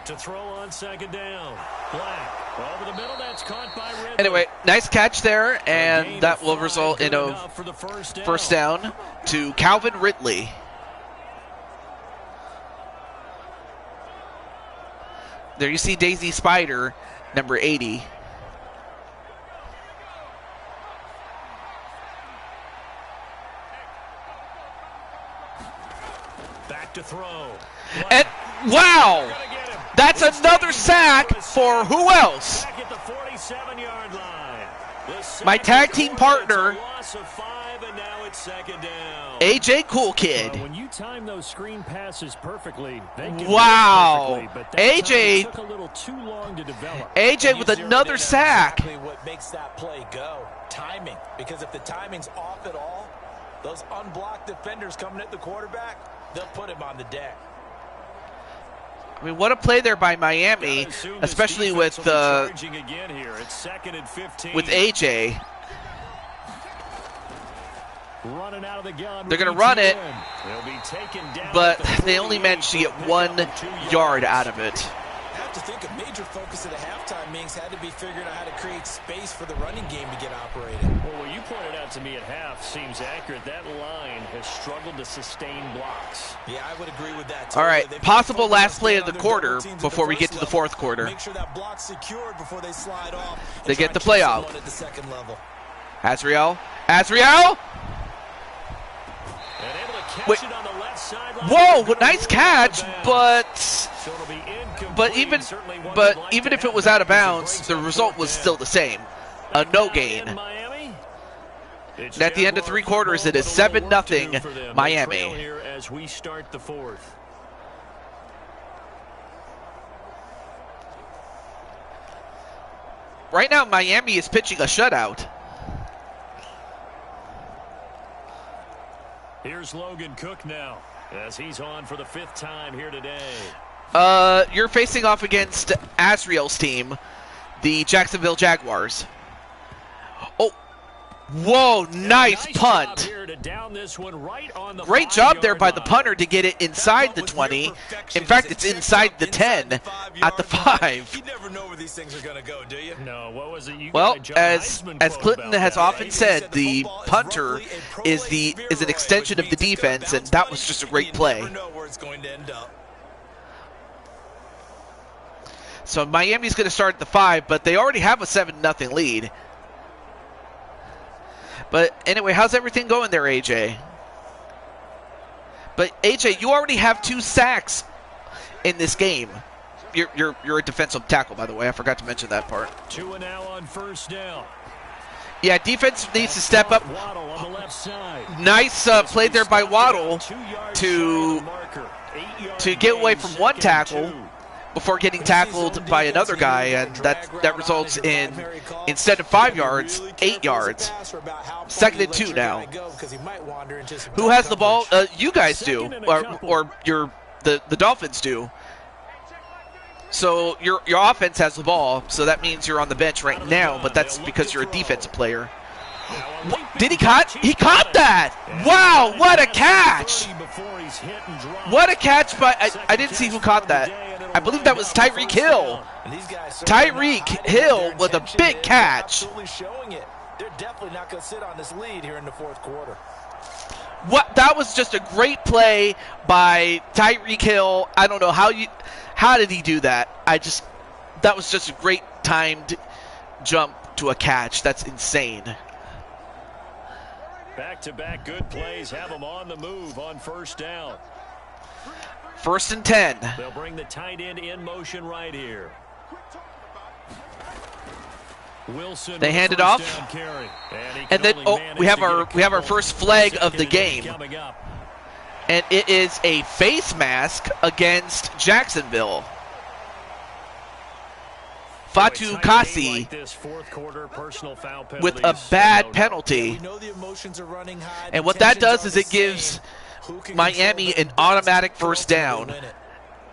To throw on 2nd down. Black over the middle, that's caught by Ridley. Anyway, nice catch there, and that will result in a first down to Calvin Ridley. There you see Daisy Spider, number 80. Back to throw. And wow! That's another sack for who else? Back at the 47-yard line. My tag team partner, Loss of 5, and now it's 2nd down. AJ Cool Kid. When you time those screen passes perfectly, they can Wow. perfectly, but that AJ time took a little too long to develop. AJ with another sack. Exactly what makes that play go. Timing. Because if the timing's off at all, those unblocked defenders coming at the quarterback, they'll put him on the deck. I mean, what a play there by Miami, especially with charging again here. It's 2nd and 15. with AJ. Running out of the gun. They're going to run it, They'll be taken down but at the they only 48 managed to get for a 1 pickup of 2 yard yards. out of it. have to think a major focus of the halftime meetings had to be figuring out how to create space for the running game to get operating. Well, what you pointed out to me at half seems accurate. That line has struggled to sustain blocks. Yeah, I would agree with that, too. All right, possible last play of the quarter before we get to the fourth quarter. Make sure that block's secured before they slide off. They get the play out. At the second level. Azriel. And able to catch Wait. it on the left sideline. Whoa, nice catch, but even if it was out of bounds, the result was still the same. A no gain. And at the end of three quarters, it is 7-0 Miami. Here as we start the fourth. Right now, Miami is pitching a shutout. Here's Logan Cook now, as he's on for the 5th time here today. You're facing off against Azriel's team, the Jacksonville Jaguars. Oh, whoa, nice punt. Great job there by the punter to get it inside the 20. In fact, it's inside the 10 at the 5. You never know where these things are going to go, do you? No, what was it? Well, as Clinton has often said, the punter is an extension of the defense, and that was just a great play. So Miami's going to start at the 5, but they already have a 7-0 lead. But anyway, how's everything going there, AJ? But AJ, you already have 2 sacks in this game. You're a defensive tackle, by the way. I forgot to mention that part. 2 and now on first down. Yeah, defense needs to step up. Waddle on the left side. Nice play there by Waddle to get away from one tackle before getting tackled by another guy, and that results in, instead of 5 yards, 8 yards. 2nd and 2 now. Who has the ball? You guys do, or the Dolphins do. So your offense has the ball, so that means you're on the bench right now, but that's because you're a defensive player. Did he caught? He caught that! Wow, what a catch! What a catch by, I didn't see who caught that. I believe that was Tyreek Hill. Tyreek Hill with a big catch. They're definitely not going to sit on this lead here in the fourth quarter. What? That was just a great play by Tyreek Hill. I don't know how did he do that? That was just a great timed jump to a catch. That's insane. Back-to-back good plays have them on the move on first down. 1st and 10. They'll bring the tight end in motion right here. Wilson, they hand it off, and then we have our first flag of the game, and it is a face mask against Jacksonville. Fatu Kasi with a bad penalty, and what that does is it gives Miami an automatic first down,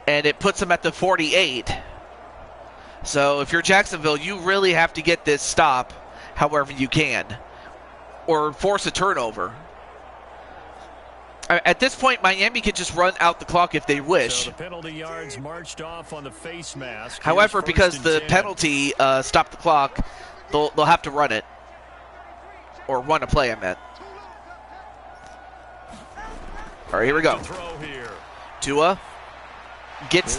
and it puts them at the 48. So if you're Jacksonville, you really have to get this stop however you can, or force a turnover. At this point, Miami can just run out the clock if they wish. So the penalty yards marched off on the face mask. However, because the penalty stopped the clock, they'll have to run it, or run a play, I meant. All right, here we go. Tua gets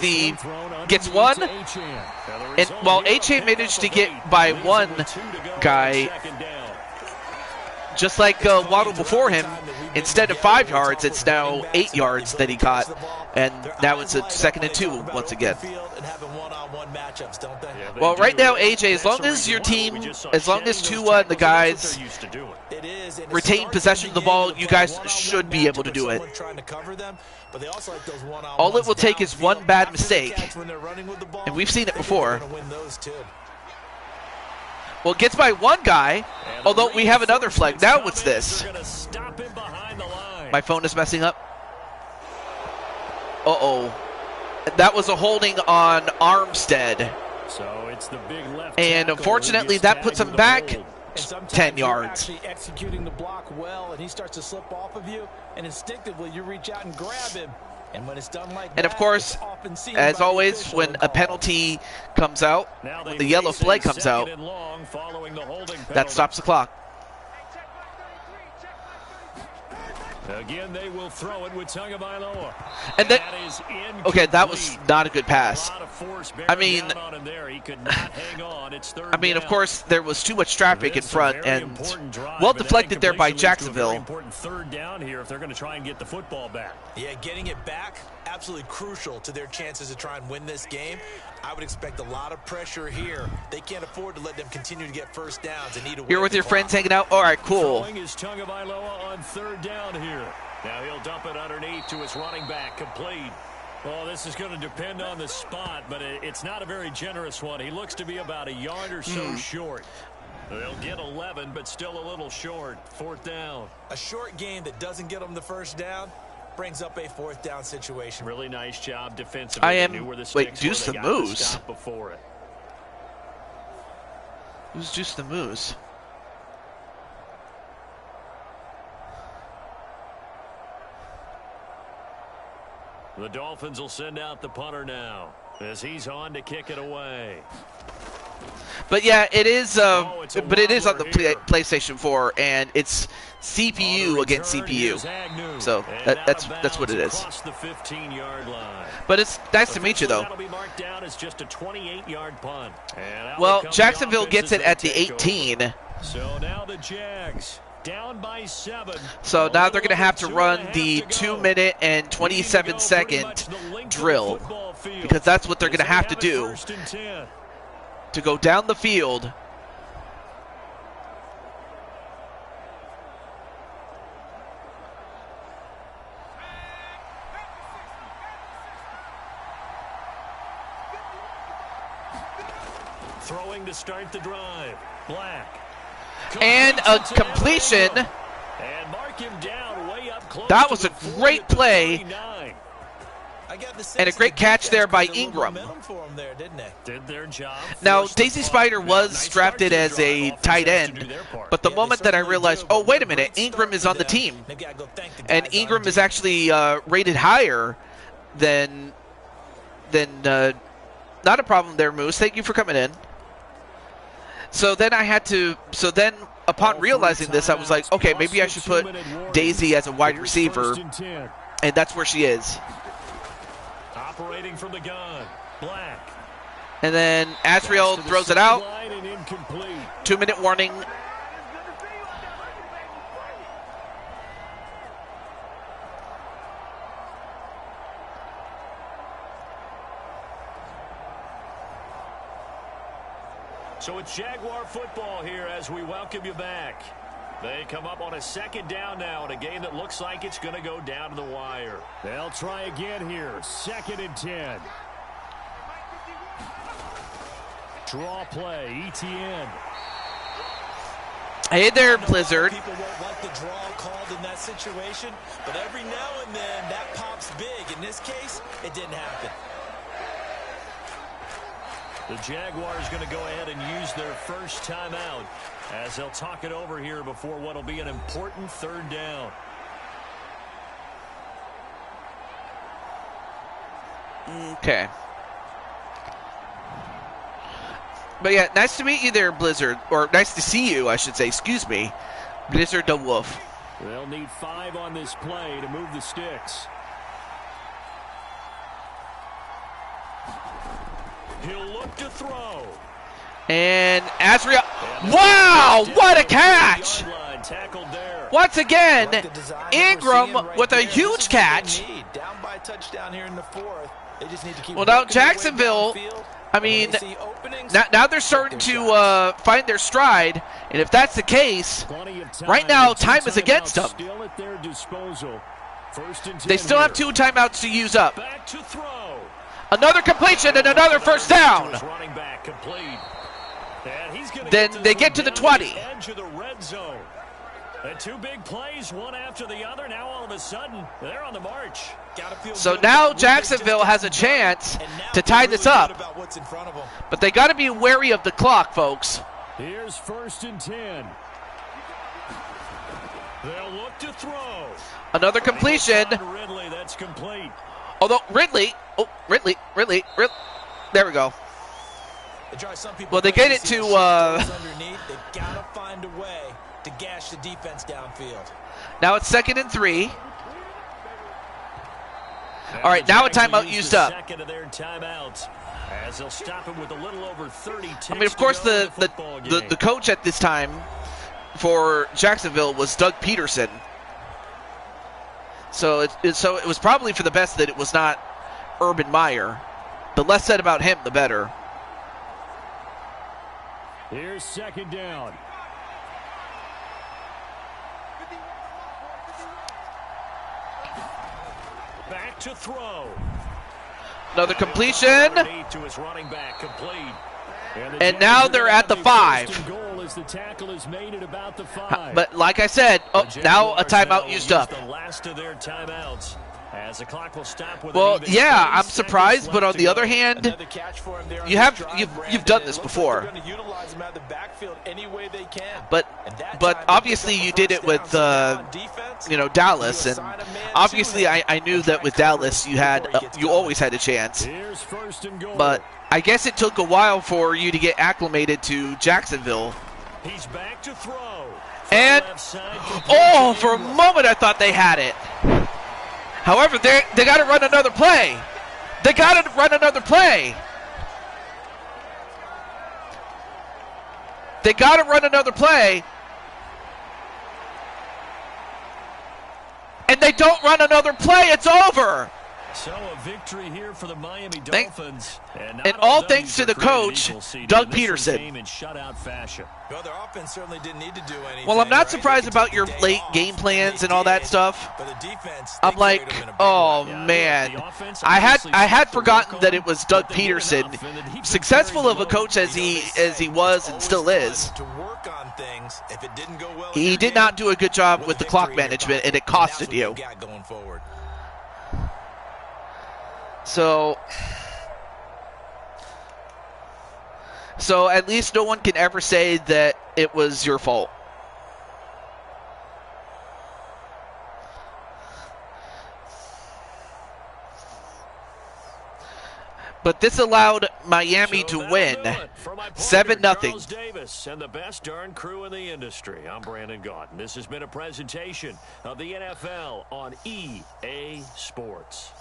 one, and while Achane managed to get by one guy, just like Waddle before him, instead of 5 yards, it's now 8 yards that he caught, and now it's a 2nd and 2 once again. Well, right now, AJ, as long as your team, as long as Tua and the guys retain possession of the ball, you guys should be able to do it. All it will take is one bad mistake, and we've seen it before. Well, it gets by one guy, although we have another flag. Now what's this? My phone is messing up. Uh-oh. That was a holding on Armstead. And unfortunately, that puts him back 10 yards. Executing the block well, and he starts to slip off of you, and instinctively you reach out and grab him. And when it's done like And that, of course, it's often seen as by the always, official when a involved. penalty comes out, Now when they the yellow face a flag comes out, second and long following the holding that penalty. stops the clock. Again, they will throw it with Tagovailoa. And then, That is okay, that was incomplete. not a good pass. A lot of force I bearing mean, down on him there. He could not hang on. It's third I mean, of down. course, there was too much traffic in This is a front, very and important drive, well and that deflected there by incompletion leads to a very Jacksonville. important third down here if they're going to try and get the football back. Yeah, getting it back, absolutely crucial to their chances to try and win this game. I would expect a lot of pressure here. They can't afford to let them continue to get first downs. They need to You're with your friends hanging out? All right, cool. Throwing is Tagovailoa on third down here. Now he'll dump it underneath to his running back, complete. Well, this is going to depend on the spot, but it's not a very generous one. He looks to be about a yard or so short. They'll get 11, but still a little short. Fourth down. A short game that doesn't get them the first down brings up a fourth down situation. Really nice job defensively. I They am. knew where the Wait, sticks were. Deuce They the got the Moose? stop before it. Who's Juice the Moose? The Dolphins will send out the punter now as he's on to kick it away. But yeah, it is. it's a But it is on the wobbler here. PlayStation 4, and it's CPU On the against return, CPU. here's Agnew. So And that's what it out of is. bounds across the 15-yard line. But it's nice to meet you, though. That'll be marked down as just a 28-yard punt. And out Well, will come the Jacksonville offense gets as it they at the take over. 18. So now the Jags down by 7. So A now they're going to little have to over run 2.5 the to go. 2-minute and Needing to go pretty 27-second much the length of the drill, football field because that's what they're as going to they have to it do first and 10. to go down the field. Throwing to start the drive. Black. And a completion. And mark him down way up close. That to was the a 40 great at the play. 39. I got the sense And a great the catch defense there by created a little Ingram. momentum for 'em there, didn't they? Did their job. Now, Forced the Daisy punt. Spider was Nice drafted start to as the a drive. tight Offense has to end, do their part. but the Yeah, moment they that I certainly realized, do, oh, but wait a great minute, start Ingram is for on the them. team. They've got to go thank the And guys on Ingram is deep. actually rated higher than not a problem there, Moose. Thank you for coming in. So then upon realizing this, I was like, okay, maybe I should put Daisy as a wide receiver, First and 10. and that's where she is. Operating from the gun. Black. And then Asriel To the throws it out. sideline and incomplete. 2-minute warning. So it's Jaguar football here as we welcome you back. They come up on a second down now in a game that looks like it's going to go down to the wire. They'll try again here. 2nd and 10. Draw play. ETN. Hey there, I know a lot of Blizzard. People won't like the draw called in that situation, but every now and then that pops big. In this case, it didn't happen. The Jaguars going to go ahead and use their first timeout as they'll talk it over here before what will be an important third down. Okay. But yeah, nice to meet you there, Blizzard. Or nice to see you, I should say. Excuse me. Blizzard the Wolf. They'll need 5 on this play to move the sticks. He'll look to throw. And Asriel. Wow! What a catch! Yard line tackled there. Once again, Like the design that we're Ingram seeing right with there. a This is huge what they catch. need. Down by a touchdown here in the 4th. They just need to keep Well, now working their way Jacksonville, downfield. I And when mean, they see openings, now they're starting take their to shots. find their stride. And if that's the case, Plenty of time. right now, The two time is against timeouts them. Still at their disposal. 1st and 10 they still have here. 2 timeouts to use up. Back to throw. Another completion and another first down. His running back complete. And he's gonna Then they the get to the down 20. edge of the red zone. And 2 big plays, one after the other. Now all of a sudden, they're on the march. Gotta feel So good now about what they just Jacksonville got has a done, chance and now to feel tie really this up. good about what's in front of them. But they got to be wary of the clock, folks. Here's 1st and 10. They'll look to throw. Another completion. Ridley, that's complete. Although Ridley, Ridley. There we go. Well, they get it to. Underneath. They gotta find a way to gash the defense downfield. Now it's 2nd and 3. All right, now a timeout used up. Second of their timeouts, as they'll stop him with a little over 30 ticks. I mean, of course, the coach at this time for Jacksonville was Doug Peterson. So it was probably for the best that it was not Urban Meyer. The less said about him, the better. Here's 2nd down. Back to throw. Another completion. To his running back, complete. And now they're at the 5. Goal as the tackle is made at about the 5. But like I said, now a timeout used up. The last of their timeouts. As the clock will stop with well, yeah, I'm surprised, but on the other hand, you've done this before. But obviously you did it with Dallas, and obviously I knew that with Dallas you always had a chance. But I guess it took a while for you to get acclimated to Jacksonville. He's back to throw. And for a moment I thought they had it. However, they got to run another play. They got to run another play. They got to run another play. And they don't run another play. It's over. So a victory here for the Miami Dolphins. And all thanks to the coach, Doug Peterson. In shutout fashion. Well, their offense certainly didn't need to do anything. Well, I'm not surprised about your late game plans and all that stuff. But the defense, I'm like, oh man, I had forgotten that it was Doug Peterson, successful of a coach as he was and still is. To work on things, if it didn't go well, He did not do a good job with the clock management, and it costed you. Going forward. So at least no one can ever say that it was your fault. But this allowed Miami to win 7-0. Davis and the best darn crew in the industry. I'm Brandon Gaudin. This has been a presentation of the NFL on EA Sports.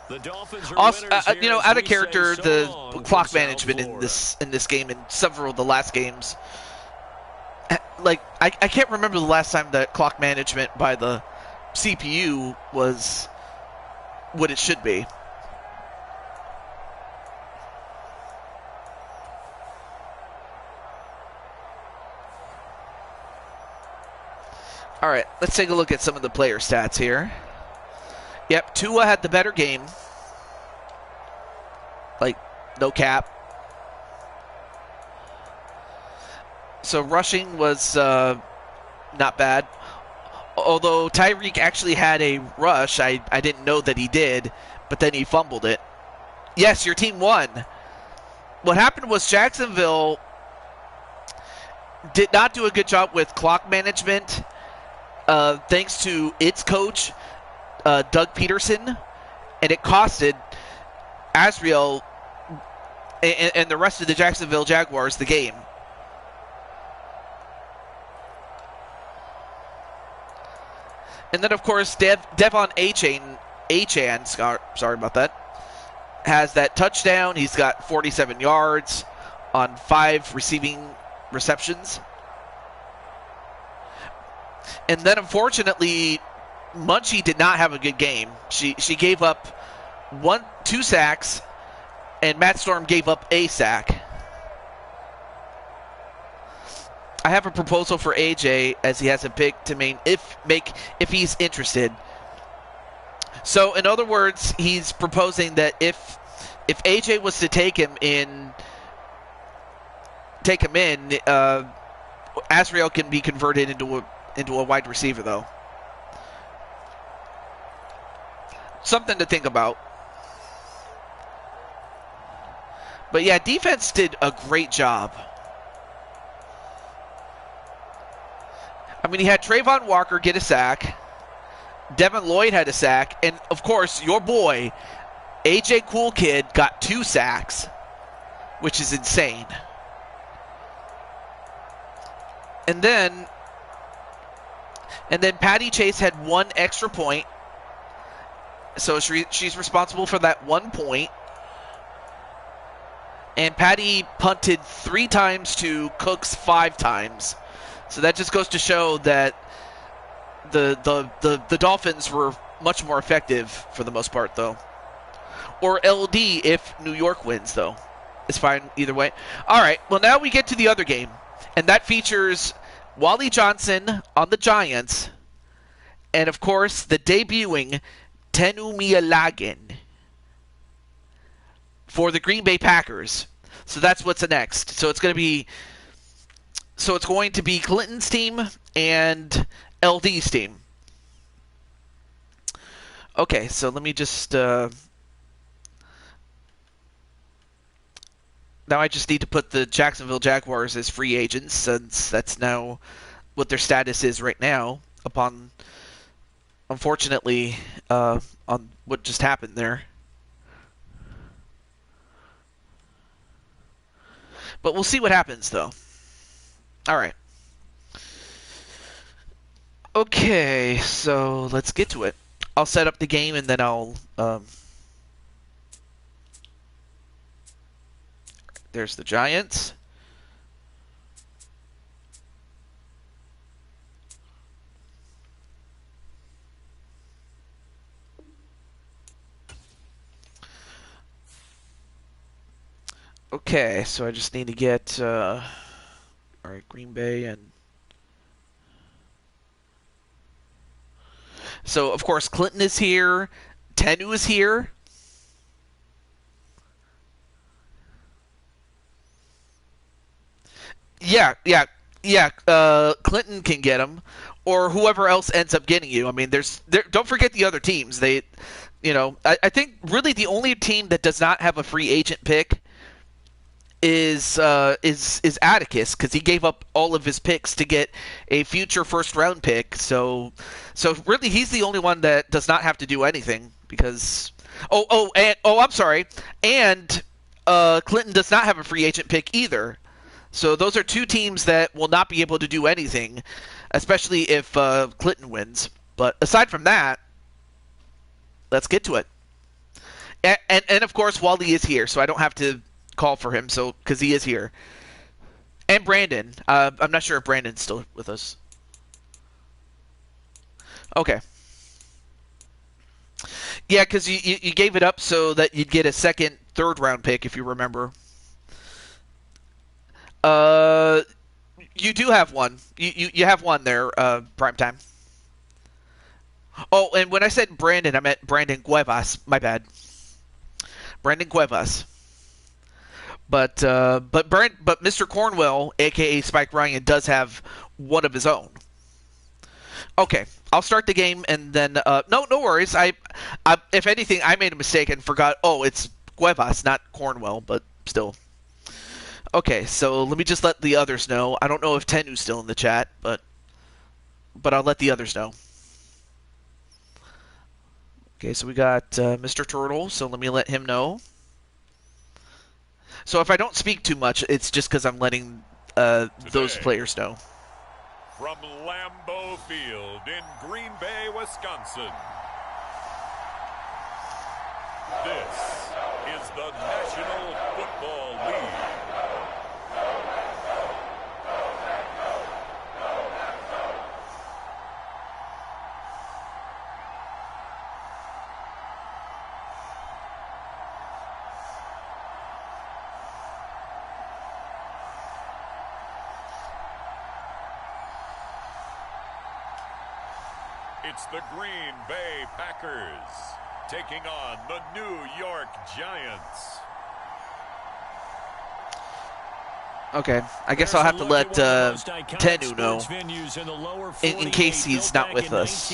The Dolphins are also, winners out of character, the clock management in this game and several of the last games. Like I can't remember the last time that clock management by the CPU was what it should be. All right, let's take a look at some of the player stats here. Yep, Tua had the better game. Like, no cap. So rushing was not bad. Although Tyreek actually had a rush. I didn't know that he did, but then he fumbled it. Yes, your team won. What happened was Jacksonville did not do a good job with clock management, thanks to its coach, Doug Peterson, and it costed Azriel and the rest of the Jacksonville Jaguars the game. And then, of course, Devon Achane, sorry about that, has that touchdown. He's got 47 yards on 5 receiving receptions. And then, unfortunately, Munchie did not have a good game. She gave up 2 sacks, and Matt Storm gave up a sack. I have a proposal for AJ, as he has a pick to if he's interested. So, in other words, he's proposing that if AJ was to take him in, Azriel can be converted into a wide receiver, though. Something to think about. But yeah, defense did a great job. I mean, he had Trayvon Walker get a sack. Devin Lloyd had a sack, and of course, your boy, AJ Cool Kid, got 2 sacks, which is insane. And then Patty Chase had 1 extra point, so she's responsible for that 1 point. And Patty punted 3 times to Cooks 5 times. So that just goes to show that the Dolphins were much more effective for the most part, though. Or LD if New York wins, though. It's fine either way. All right, well, now we get to the other game. And that features Wally Johnson on the Giants. And, of course, the debuting Tenu Mialagan for the Green Bay Packers. So that's what's next. So it's going to be Clinton's team and LD's team. Okay, so let me just now I just need to put the Jacksonville Jaguars as free agents, since that's now what their status is right now, upon, unfortunately, on what just happened there. But we'll see what happens, though. All right. Okay, so let's get to it. I'll set up the game, and then I'll... There's the Giants. Okay, so I just need to get, all right, Green Bay and... So, of course, Clinton is here. Tenu is here. Yeah. Clinton can get him, or whoever else ends up getting you. I mean, don't forget the other teams. I think really the only team that does not have a free agent pick is Atticus, because he gave up all of his picks to get a future first round pick. So really he's the only one that does not have to do anything, because I'm sorry. And Clinton does not have a free agent pick either. So those are 2 teams that will not be able to do anything, especially if Clinton wins. But aside from that, let's get to it. And of course, Wally is here, so I don't have to call for him, so because he is here. And Brandon. I'm not sure if Brandon's still with us. Okay. Yeah, because you gave it up so that you'd get a second, third round pick, if you remember. You do have one. You have one there, Primetime. Oh, and when I said Brandon, I meant Brandon Cuevas. My bad. Brandon Cuevas. But Mr. Cornwell, aka Spike Ryan, does have one of his own. Okay, I'll start the game, and then no worries. I if anything, I made a mistake and forgot. Oh, it's Cuevas, not Cornwell, but still. Okay, so let me just let the others know. I don't know if Tenu's still in the chat, but I'll let the others know. Okay, so we got Mr. Turtle, so let me let him know. So if I don't speak too much, it's just because I'm letting those players know. From Lambeau Field in Green Bay, Wisconsin, this is the National Football League. It's the Green Bay Packers taking on the New York Giants. Okay, I guess I'll have to let Tenu know in case he's not with us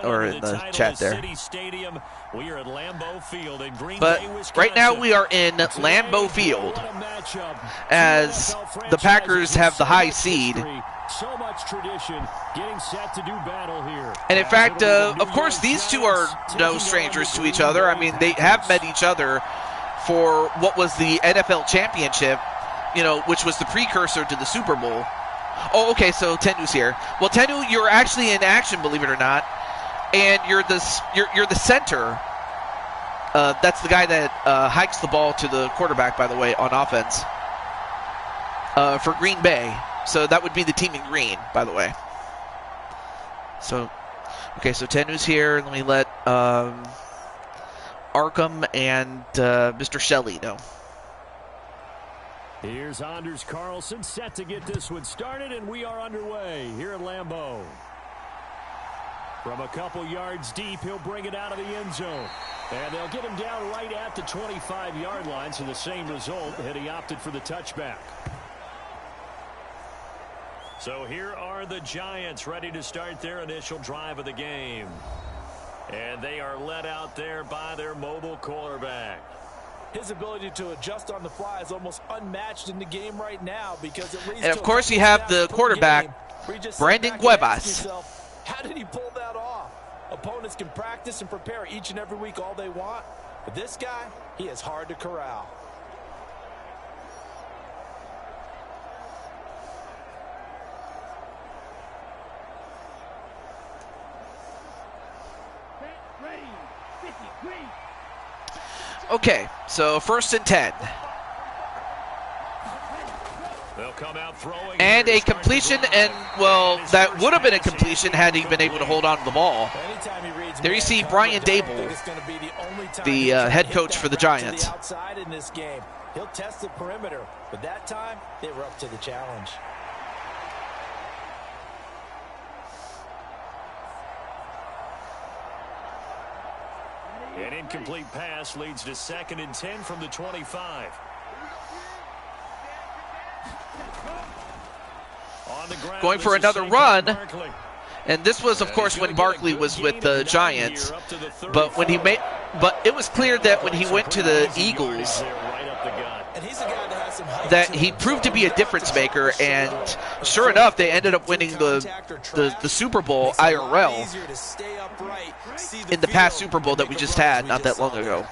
or in the chat there. But right now we are in Lambeau Field as the Packers have the high seed So much tradition getting set to do battle here. And in fact, of course, these two are no strangers to each other. I mean, they have met each other for what was the NFL championship, you know, which was the precursor to the Super Bowl. Oh, okay, so Tenu's here. Well, Tenu, you're actually in action, believe it or not, and you're the center. That's the guy that hikes the ball to the quarterback, by the way, on offense for Green Bay. So that would be the team in green, by the way. So, okay, so Tenu's here. Let me let Arkham and Mr. Shelley know. Here's Anders Carlson set to get this one started, and we are underway here at Lambeau. From a couple yards deep, he'll bring it out of the end zone. And they'll get him down right at the 25-yard line, so the same result had he opted for the touchback. So here are the Giants ready to start their initial drive of the game. And they are led out there by their mobile quarterback. His ability to adjust on the fly is almost unmatched in the game right now because it leads and of course you have the quarterback, Brandon Cuevas. How did he pull that off? Opponents can practice and prepare each and every week all they want, but this guy, he is hard to corral. Okay, so 1st and 10. They'll come out throwing and a completion, and, well, that would have been a completion had he been able to hold on to the ball. There you see Brian Dable, the head coach for the Giants. He'll test the perimeter, but that time they were up to the challenge. An incomplete pass leads to 2nd and 10 from the 25. On the ground, going for another run. And this was, of course, when Barkley was with the Giants. But when it was clear that when he went to the Eagles, that he proved to be a difference maker. And sure enough, they ended up winning the Super Bowl IRL in the past Super Bowl that we just had not that long ago.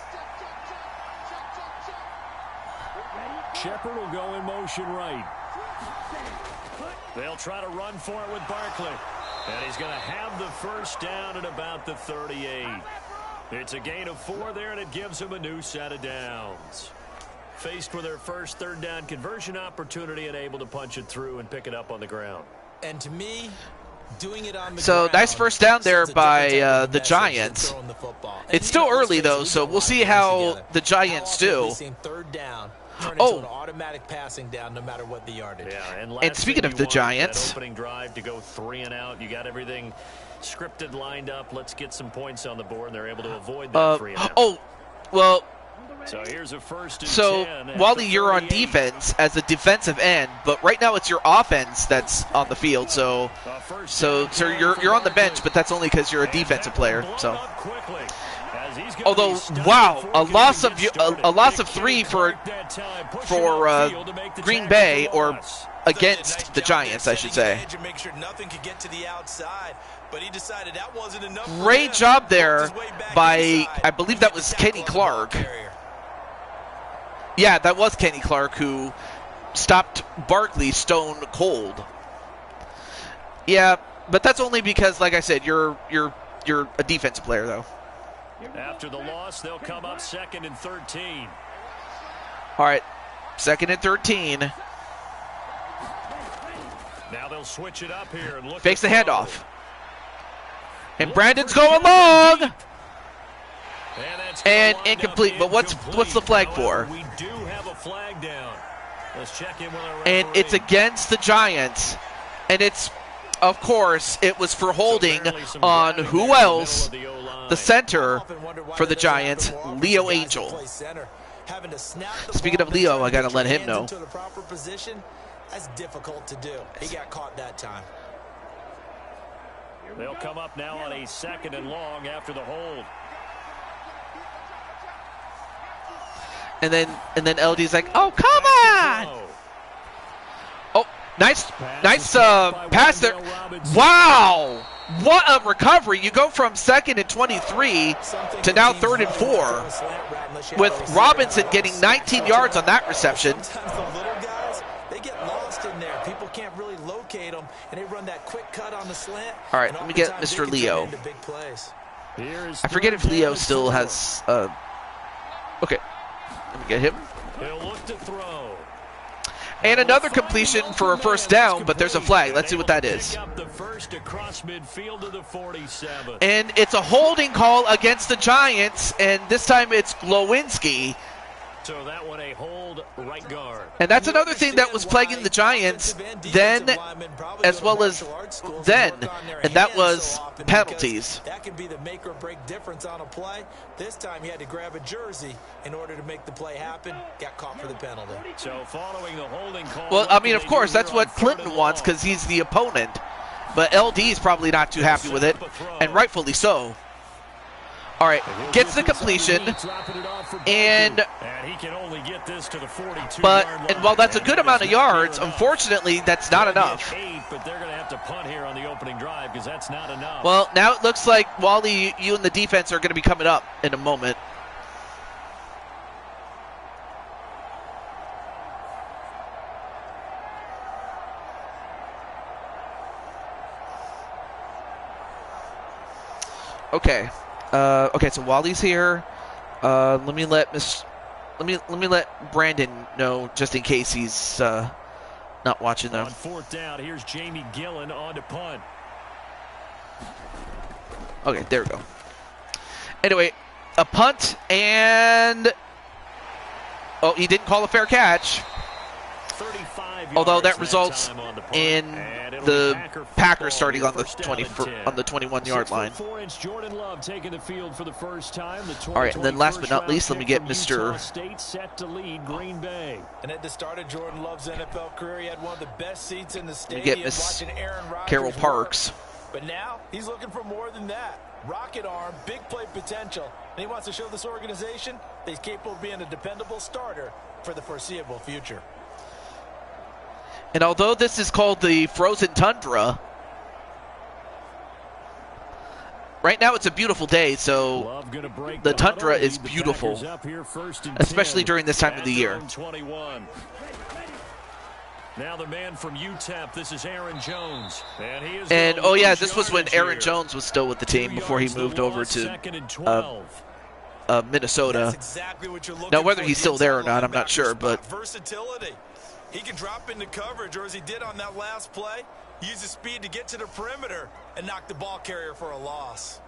Shepard will go in motion right. They'll try to run for it with Barkley. And he's going to have the first down at about the 38. It's a gain of 4 there, and it gives him a new set of downs. Faced with their first 3rd down conversion opportunity and able to punch it through and pick it up on the ground. And to me, doing it on the so ground, nice first down there by the Giants. It's still early, though, so we'll see how the Giants do. Oh, an automatic passing down no matter what the yardage. Yeah, and speaking of the Giants, opening drive to go 3 and out. You got everything scripted, lined up. Let's get some points on the board, and they're able to avoid that 3 and out. Oh, well. So here's a 1st and so 10 Wally, you're on defense as a defensive end, but right now it's your offense that's on the field. So you're on the bench, but that's only because you're a defensive player. So. Although, wow, a loss of 3 for Green Bay, or against the Giants, I should say. Great job there by, I believe that was Kenny Clark. Yeah, that was Kenny Clark who stopped Barkley stone cold. Yeah, but that's only because, like I said, you're a defensive player, though. After the loss, they'll come up 2nd and 13. All right, 2nd and 13. Now they'll switch it up here and look. Fakes the handoff. And Brandon's going long. And incomplete. But what's the flag for? We do have a flag down. Let's check in with our and referee. It's against the Giants. And it's, of course, it was for holding on who else? The center for the Giants, Leo Angel. Speaking of Leo, I got to let him know. That's difficult to do. He got caught that time. They'll come up now on a 2nd and long after the hold. And then LD's like, oh, come on! Oh, Nice pass there. Wow. What a recovery. You go from 2nd and 23 to now 3rd and 4 with Robinson getting 19 yards on that reception. Sometimes the little guys, they get lost in there. People can't really locate them, and they run that quick cut on the slant. All right, let me get Mr. Leo. I forget if Leo still has... okay, let me get him. He'll look to throw. And another completion for a first down, but there's a flag. Let's see what that is. And it's a holding call against the Giants, and this time it's Glowinski. So that one a hold right guard. And that's another thing that was plaguing the Giants then as well as then, and that was penalties. That can be the make or break difference on a play. This time he had to grab a jersey in order to make the play happen. Got caught for the penalty. So following the holding call. Well, I mean, of course, that's what Clinton wants because he's the opponent. But LD is probably not too happy with it, and rightfully so. All right, gets the completion, and while that's a good amount of yards, unfortunately, that's not enough. But they're going to have to punt here on the opening drive because that's not enough. Well, now it looks like Wally, you and the defense are going to be coming up in a moment. Okay. Okay, so Wally's here. Let me let Brandon know just in case he's not watching them. On 4th down, here's Jamie Gillen on to punt. Okay, there we go. Anyway, a punt and he didn't call a fair catch. Although that results in the Packers starting on the 21-yard line. All right, and then last but not least, let me get Mr. And at the start of Jordan Love's NFL career, he had one of the best seats in the stadium. Get Miss Carol Parks. But now he's looking for more than that. Rocket arm, big play potential, and he wants to show this organization that he's capable of being a dependable starter for the foreseeable future. And although this is called the frozen tundra, right now it's a beautiful day, so the tundra is beautiful, especially during this time of the year. Now the man from UTEP, this is Aaron Jones. And oh yeah, this was when Aaron Jones was still with the team before he moved over to Minnesota. Now whether he's still there or not, I'm not sure, but versatility. He can drop into coverage, or as he did on that last play, use his speed to get to the perimeter and knock the ball carrier for a loss.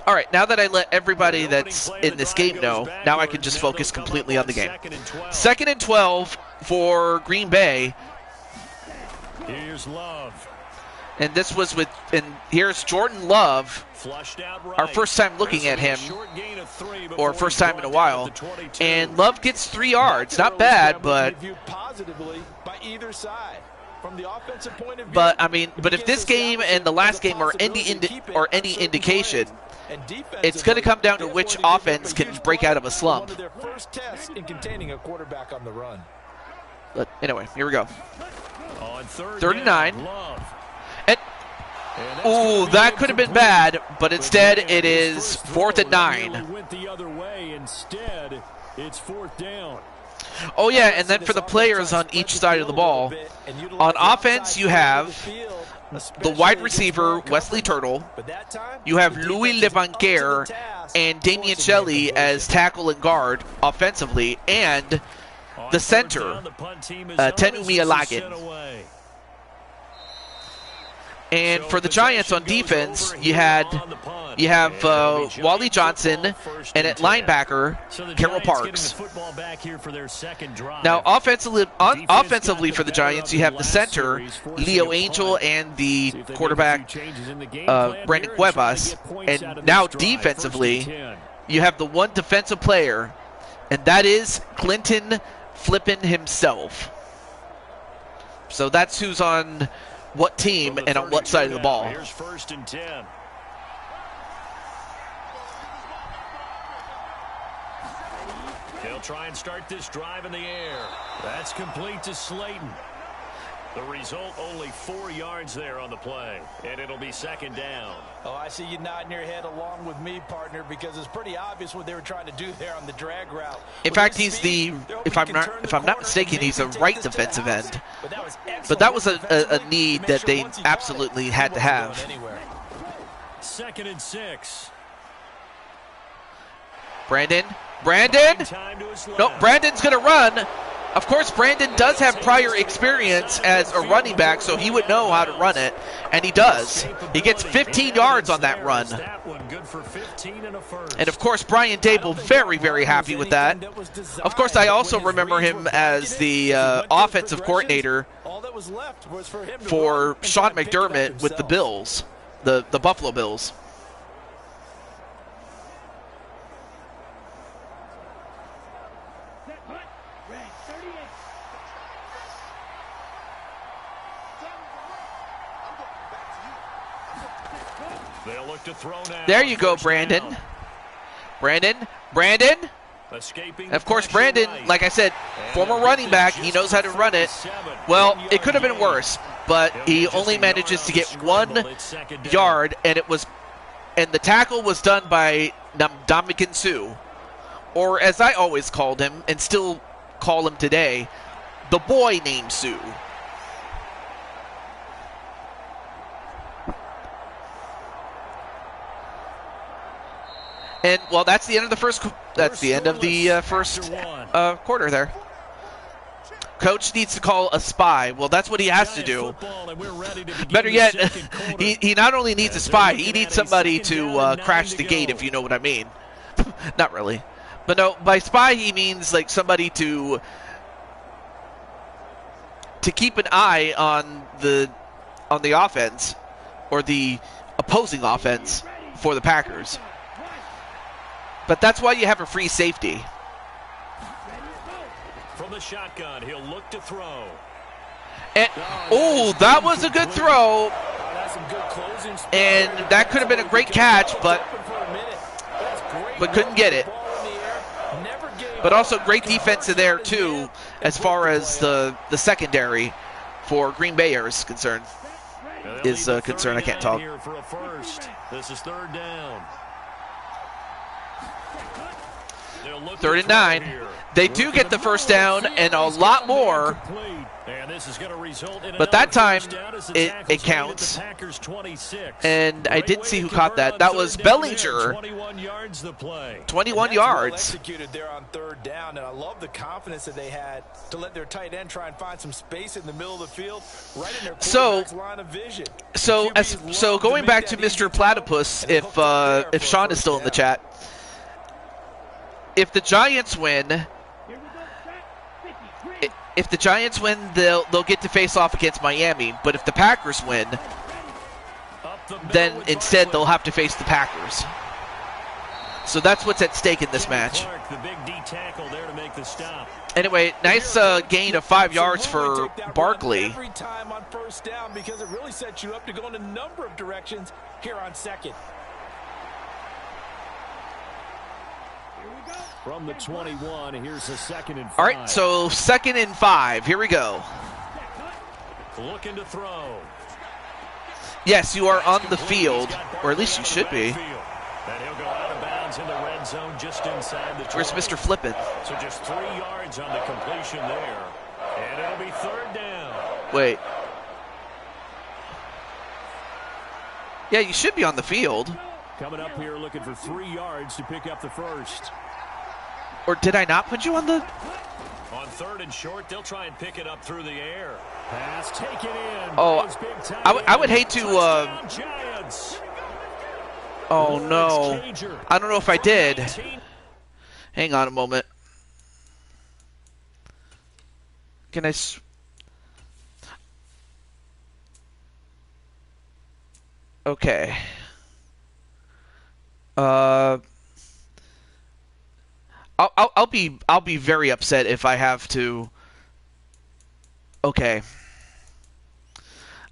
all right, now that I let everybody that's in this game know, now I can just focus completely on the game. 2nd and 12 for Green Bay. Here's Love. And this was and here's Jordan Love, our first time looking at him, or first time in a while. And Love gets 3 yards. Not bad, but I mean, but if this game and the last game are any indication, it's going to come down to which offense can break out of a slump. But anyway, here we go. 39. And ooh, that could have been bad, but instead it is 4th and 9. Went the other way. Instead, it's 4th down. Oh yeah, and then for the players on each side of the ball, on offense you have the wide receiver Wesley Turtle, you have Louis Levanquer and Damian Shelley as tackle and guard offensively, and the center, Tenumi Alagin. And for the Giants on defense, you have Wally Johnson, and at linebacker, Carol Parks. Now, offensively for the Giants, you have the center, Leo Angel, and the quarterback, Brandon Cuevas. And now defensively, you have the one defensive player, and that is Clinton Flippin himself. So that's who's on what team and on what side of the ball. Here's 1st and 10. They'll try and start this drive in the air. That's complete to Slayton. The result, only 4 yards there on the play, and it'll be 2nd down. Oh, I see you nodding your head along with me, partner, because it's pretty obvious what they were trying to do there on the drag route. In fact, he's the, if I'm not mistaken, he's a right defensive end. But that was a need that they absolutely had to have. 2nd and 6. Brandon. No, Brandon's going to run. Of course, Brandon does have prior experience as a running back, so he would know how to run it, and he does. He gets 15 yards on that run. And, of course, Brian Dable very, very happy with that. Of course, I also remember him as the offensive coordinator for Sean McDermott with the Bills, the Buffalo Bills. There you go, Brandon. Brandon. Of course, Brandon, like I said, former running back, he knows how to run it. Well, it could have been worse, but he only manages to get 1 yard, and the tackle was done by Ndamukong Suh, or as I always called him, and still call him today, the boy named Sue. And well, that's the end of the first. That's the end of the first quarter there. Coach needs to call a spy. Well, that's what he has to do. Better yet, he not only needs a spy, he needs somebody to crash the gate, if you know what I mean. Not really, but no. By spy, he means like somebody to keep an eye on the offense or the opposing offense for the Packers. But that's why you have a free safety. From the shotgun, he'll look to throw. And that was a good throw. And that could have been a great catch, but couldn't get it. But also great defense in there too, as far as the secondary for Green Bay is concerned. I can't talk. This is 3rd down. 3rd and 9. They do get the first down and a lot more. But that time, it counts. And I didn't see who caught that. That was Bellinger. 21 yards. Executed there on 3rd down, and I love the confidence that they had to let their tight end try and find some space in the middle of the field, right in their quarterback's line of vision. So going back to Mr. Platypus, if Sean is still in the chat, if the Giants win, they'll get to face off against Miami. But if the Packers win, then instead they'll have to face the Packers. So that's what's at stake in this match. Anyway, nice gain of 5 yards for Barkley. Every time on 1st down, because it really sets you up to go in a number of directions here on 2nd. From the 21, here's a 2nd and 5. All right, so 2nd and 5. Here we go. Looking to throw. Yes, you are on the field, or at least you should be. And he'll go out of bounds in the red zone just inside the 20. Where's Mr. Flippin? So just 3 yards on the completion there. And it'll be 3rd down. Wait. Yeah, you should be on the field. Coming up here looking for 3 yards to pick up the first. Or did I not put you on the... On 3rd and short, they'll try and pick it up through the air. Pass taken in. Oh, I would hate to... Oh, no. I don't know if I did. Hang on a moment. Can I... Okay. I'll be very upset if I have to. Okay.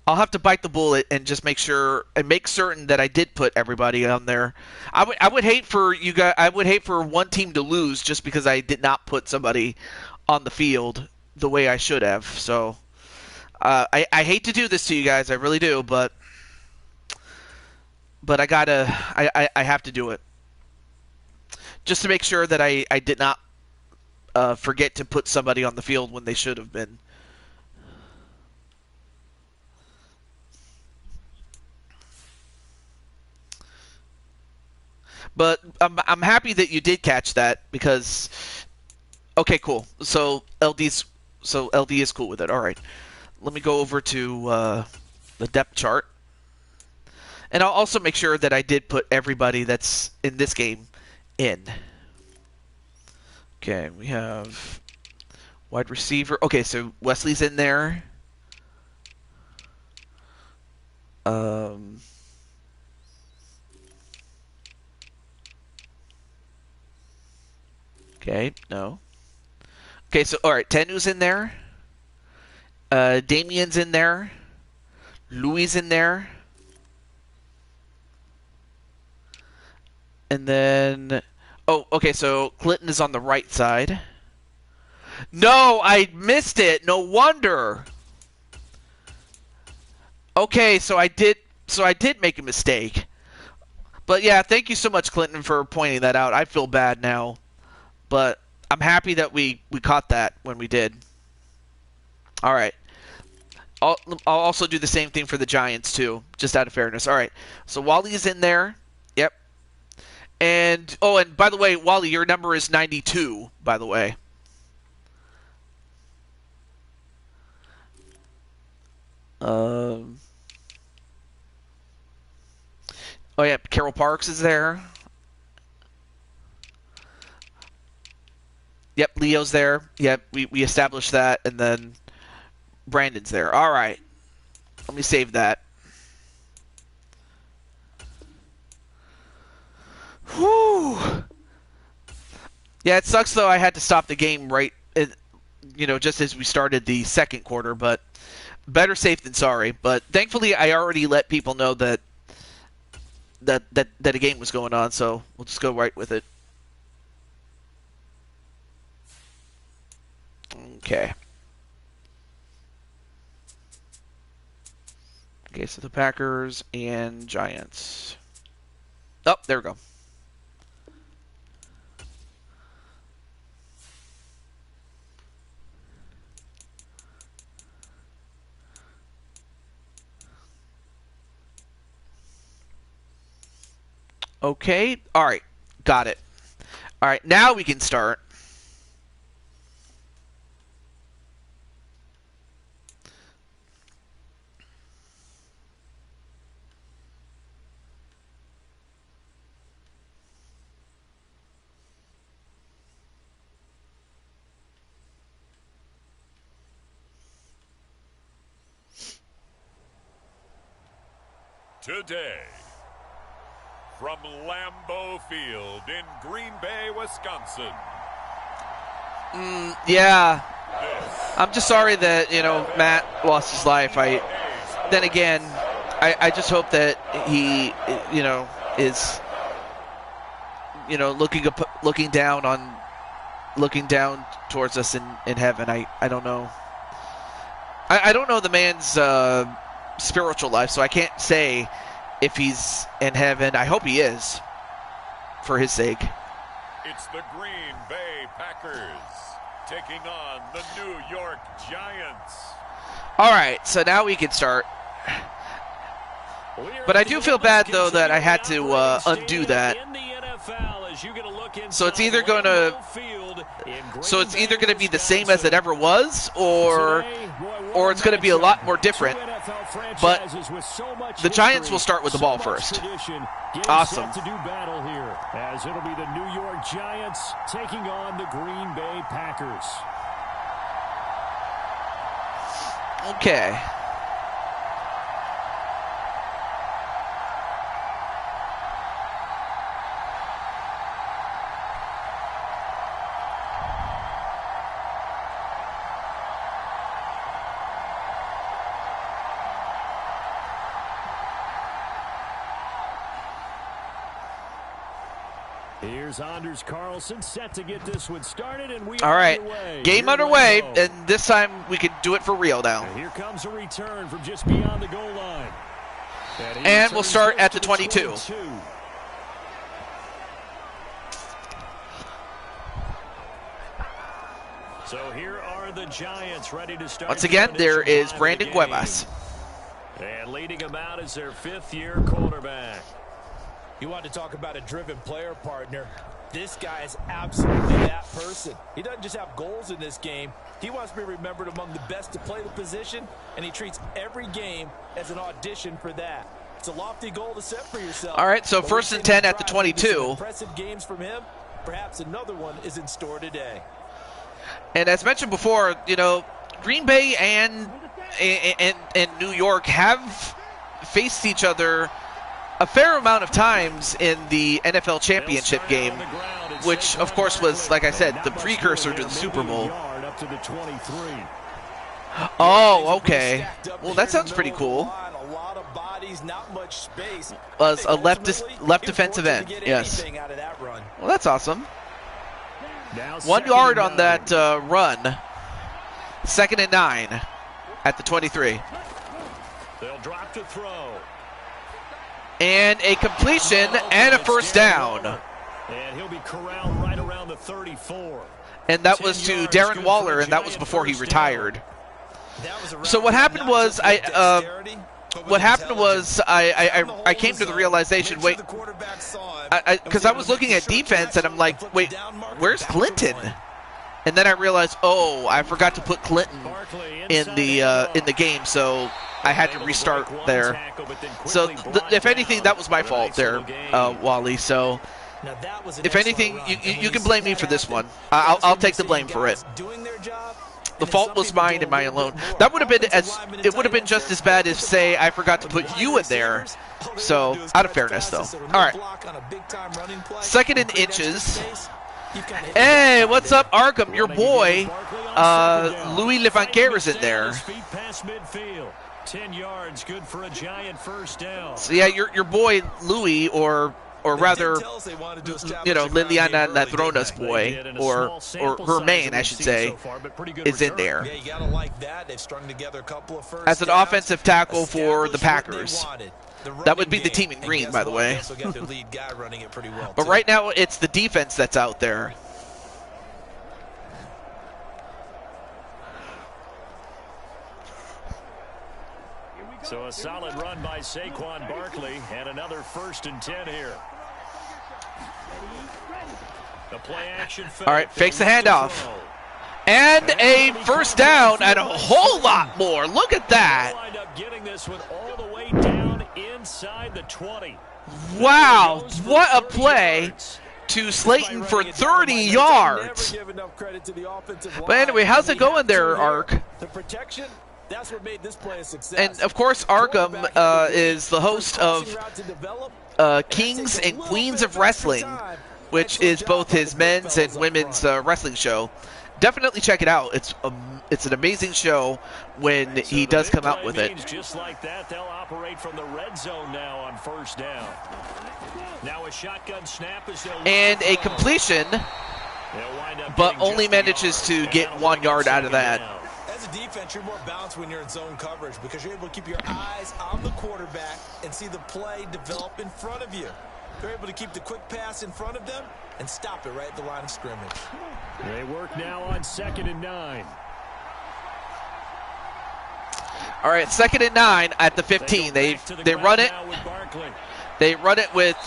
I'll have to bite the bullet and just make certain that I did put everybody on there. I would hate for you guys. I would hate for one team to lose just because I did not put somebody on the field the way I should have. So I hate to do this to you guys. I really do, but I have to do it just to make sure that I did not forget to put somebody on the field when they should have been. But I'm happy that you did catch that because okay, cool. So LD is cool with it. All right. Let me go over to the depth chart. And I'll also make sure that I did put everybody that's in this game in. Okay, we have wide receiver. Okay, so Wesley's in there. Okay, no. Okay, so all right, Tenu's in there. Damien's in there. Louis in there. And then oh, okay, so Clinton is on the right side. No, I missed it. No wonder. Okay, so I did make a mistake. But yeah, thank you so much, Clinton, for pointing that out. I feel bad now. But I'm happy that we caught that when we did. All right. I'll also do the same thing for the Giants, too, just out of fairness. All right. So Wally's in there. Yep. And, oh, and by the way, Wally, your number is 92, by the way. Oh, yeah, Carol Parks is there. Yep, Leo's there. Yep, we established that, and then Brandon's there. All right. Let me save that. Whew. Yeah, it sucks, though, I had to stop the game right, just as we started the second quarter, but better safe than sorry. But thankfully, I already let people know that a game was going on, so we'll just go right with it. Okay. Okay, so the Packers and Giants. Oh, there we go. Okay, all right, got it. All right, now we can start. Today, from Lambeau Field in Green Bay, Wisconsin. Yeah. I'm just sorry that, Matt lost his life. Then again, I just hope that he, is, looking down towards us in heaven. I don't know. I don't know the man's spiritual life, so I can't say if he's in heaven. I hope he is, for his sake. It's the Green Bay Packers taking on the New York Giants. All right, so now we can start. But I do feel bad, though, that I had to undo that. So it's either going to be the same as it ever was, or it's going to be a lot more different. But the Giants will start with the ball first. Awesome. To do battle here, as it'll be the New York Giants taking on the Green Bay Packers. Okay. Here's Anders Carlson set to get this one started, and we All are right, underway. game Here underway, we go. and this time we can do it for real now. And here comes a return from just beyond the goal line. And we'll start at the 22. So here are the Giants ready to start. Once again, there is Brandon Cuevas. And leading him out is their fifth-year quarterback. You want to talk about a driven player, partner. This guy is absolutely that person. He doesn't just have goals in this game. He wants to be remembered among the best to play the position, and he treats every game as an audition for that. It's a lofty goal to set for yourself. All right, so first and 10 at the 22. Impressive games from him. Perhaps another one is in store today. And as mentioned before, you know, Green Bay and New York have faced each other a fair amount of times in the NFL championship game, which of course was, like I said, the precursor to the Super Bowl. Oh, okay. Well, that sounds pretty cool. Was a left defensive end, yes. Well, that's awesome. 1 yard on that run. 2nd and 9 at the 23. They'll drop to throw. And a completion and a first down. And he'll be corralled right around the 34. And that was to Darren Waller, and that was before he retired. So what happened was I came to the realization, wait, because I was looking at defense and I'm like, wait, where's Clinton? And then I realized, oh, I forgot to put Clinton in the game, so I had to restart there. So if anything, that was my fault there, Wally. So if anything, you can blame me for this one. I'll take the blame for it. The fault was mine and mine alone. That would have been just as bad as, say, I forgot to put you in there. So out of fairness, though. All right. 2nd and inches. Hey, what's up, Arkham? Your boy, Louis Levanquer is in there. 10 yards, good for a Giant first down. So yeah, your boy Louis, or rather, you know, Liliana Ladrona's boy, or her main, I should say, is in there as an offensive tackle for the Packers. That would be the team in green, by the way. But right now, it's the defense that's out there. So a solid run by Saquon Barkley, and another 1st and 10 here. The play action. All right, fakes the handoff. And a first down and a whole lot more. Look at that. Wind up getting this one all the way down inside the 20. Wow, what a play to Slayton for 30 yards. But anyway, how's it going there, Ark? The protection, that's what made this play a success. And of course, Arkham is the host of Kings and Queens of Wrestling, which is both his men's and women's wrestling show. Definitely check it out. It's an amazing show when he does come out with it. Just like that, they'll operate from the red zone now on 1st down. Now a shotgun snap as and a completion, but only manages to get 1 yard out of that. As a defense, you're more balanced when you're in zone coverage because you're able to keep your eyes on the quarterback and see the play develop in front of you. They're able to keep the quick pass in front of them and stop it right at the line of scrimmage. They work now on 2nd and 9. All right, 2nd and 9 at the 15. They run it. They run it with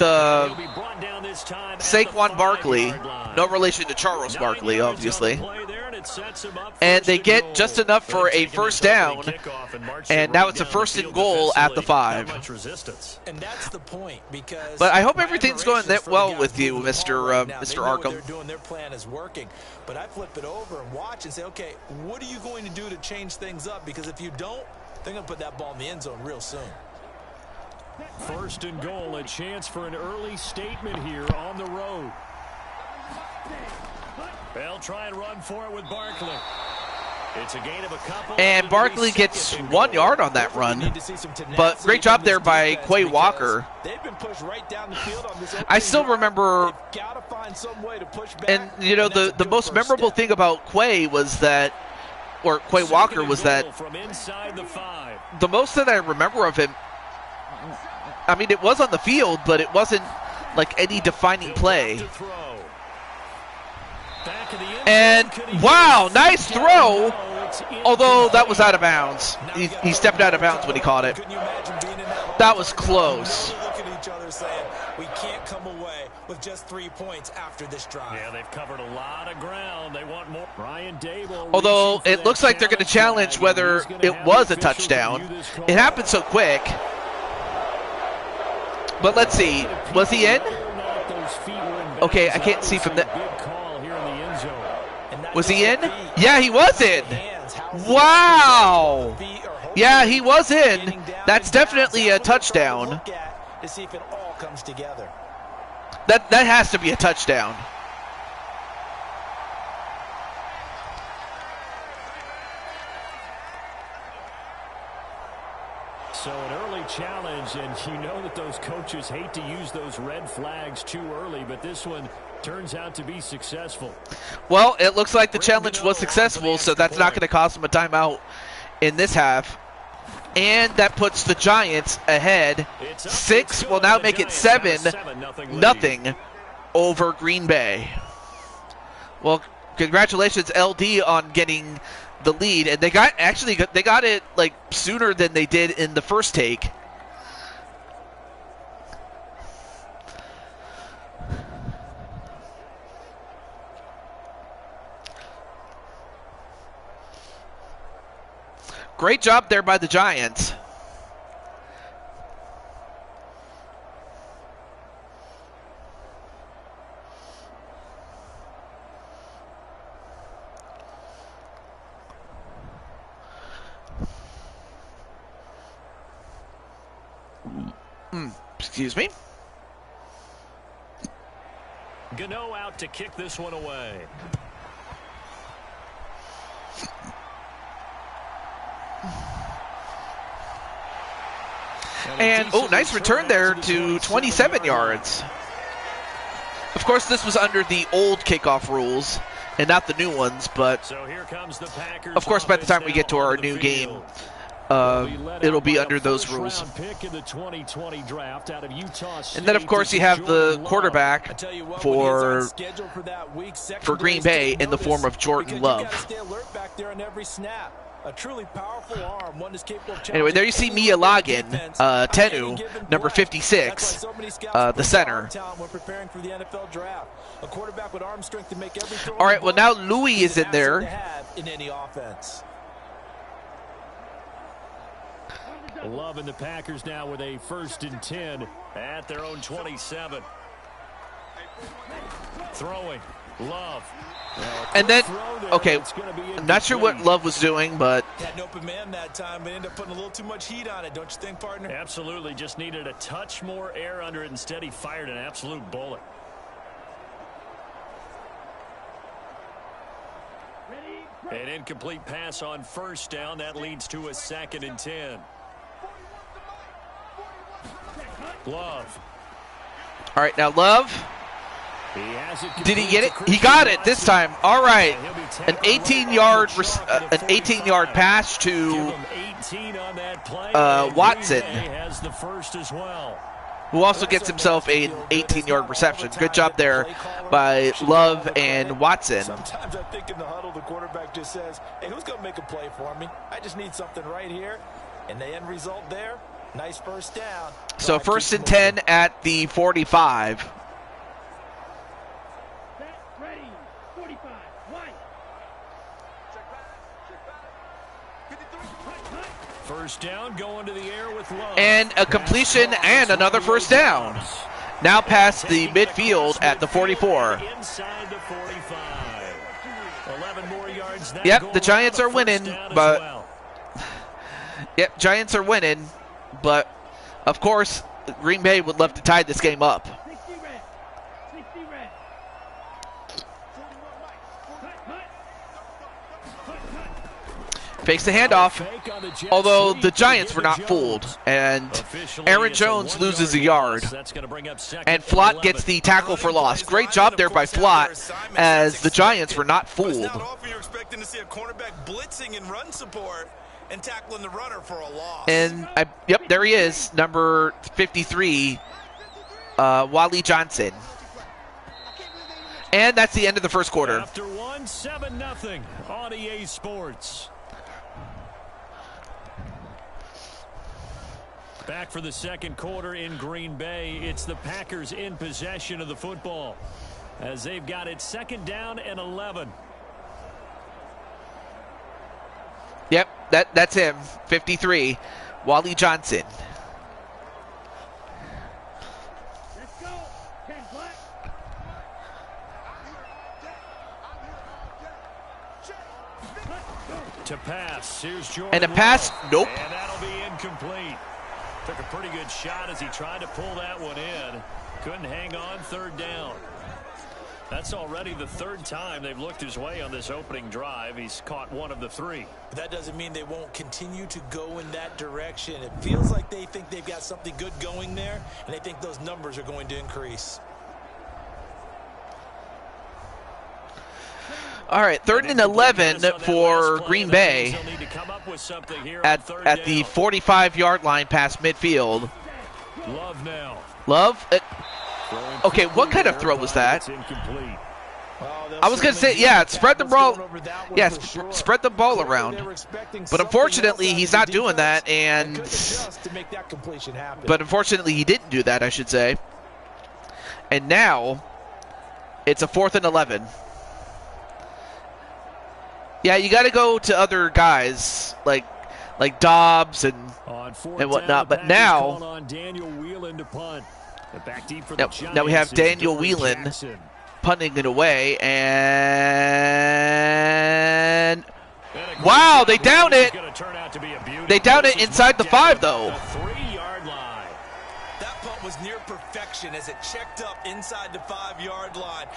Saquon Barkley, no relation to Charles Barkley, obviously. And they get just enough for a first down, and now it's a 1st and goal at the 5. And that's the point, because but I hope everything's going well with you, Mr. Arkham. They're doing their plan is working, but I flip it over and watch and say, okay, what are you going to do to change things up? Because if you don't, they're going to put that ball in the end zone real soon. 1st and goal, a chance for an early statement here on the road. They'll try and run for it with Barkley. It's a gain of a couple. And Barkley gets 1 yard on that run. But great job there by Quay Walker. I still remember, and you know, the most memorable thing about Quay was that, or Quay Walker was that, the most that I remember of him, I mean, it was on the field, but it wasn't like any defining play. And wow, nice throw, although that was out of bounds. He stepped out of bounds when he caught it. That was close. We can't come away with just 3 points after this drive. Yeah, they've covered a lot of ground. They want more. Brian Dable. Although it looks like they're going to challenge whether it was a touchdown. It happened so quick. But let's see. Was he in? Okay, I can't see from the. Was he in? Yeah, he was in. Wow. Yeah, he was in. That's definitely a touchdown. To see if it all comes together. That has to be a touchdown. So an early challenge, and you know that those coaches hate to use those red flags too early, but this one turns out to be successful. Well, it looks like the challenge was successful, so that's not going to cost them a timeout in this half. And that puts the Giants ahead. 6 will now make it 7-0 over Green Bay. Well, congratulations, LD, on getting the lead, and they got it like sooner than they did in the first take. Great job there by the Giants. Excuse me. Gano out to kick this one away. And, oh, nice return there to 27 yards. Of course, this was under the old kickoff rules and not the new ones, but of course, by the time we get to our new game, it'll be under those rules. And then, of course, you have the quarterback for Green Bay in the form of Jordan Love. A truly powerful arm, one is capable of. Anyway, there you see Mia Login, Tenu, number 56, the center. All right, well, now Louis is in there. Love and the Packers now with a 1st and 10 at their own 27. Throwing. Love. And then, okay, I'm not sure what Love was doing, but had an open man that time, but ended up putting a little too much heat on it, don't you think, partner? Absolutely, just needed a touch more air under it. Instead, he fired an absolute bullet. An incomplete pass on 1st down. That leads to a 2nd and 10. Love. All right, now Love. Did he get it? He got it this time. All right, an 18-yard pass to Watson, who also gets himself an 18-yard reception. Good job there by Love and Watson. Sometimes I think in the huddle, the quarterback just says, "Hey, who's going to make a play for me? I just need something right here." And the end result there, nice 1st down. So 1st and 10 at the 45. First down, going to the air with Love. And a completion and another 1st down. Now past the midfield at the 44. Inside the 45. 11 more yards. Yep, the Giants are winning, but yep, Giants are winning, but of course, Green Bay would love to tie this game up. Fakes the handoff, although the Giants were not fooled, and Aaron Jones loses a yard, and Flott gets the tackle for loss. Great job there by Flott, as the Giants were not fooled. It's not often you're expecting to see a cornerback blitzing and run support and tackling the runner for a loss. And, yep, there he is, number 53, Wally Johnson. And that's the end of the first quarter. After one, 7-0 on EA Sports. Back for the second quarter in Green Bay. It's the Packers in possession of the football as they've got it 2nd down and 11. Yep, that's him, 53, Wally Johnson. To pass. Here's Jordan. And a pass, nope. And that'll be incomplete. Took a pretty good shot as he tried to pull that one in. Couldn't hang on, 3rd down. That's already the 3rd time they've looked his way on this opening drive. He's caught 1 of the 3. But that doesn't mean they won't continue to go in that direction. It feels like they think they've got something good going there, and they think those numbers are going to increase. All right, 3rd and 11 for Green Bay at the 45-yard line past midfield. Love now. Love? Okay, what kind of throw was that? I was going to say, yeah, spread the ball. Yeah, spread the ball around. But unfortunately, he's not doing that, and but unfortunately, he didn't do that, I should say. And now it's a 4th and 11. Yeah, you got to go to other guys like Dobbs and whatnot. But now, now we have Daniel Whelan punting it away, and wow, they down it. They down it inside the 5, though. Was near perfection as it checked up inside the 5-yard line.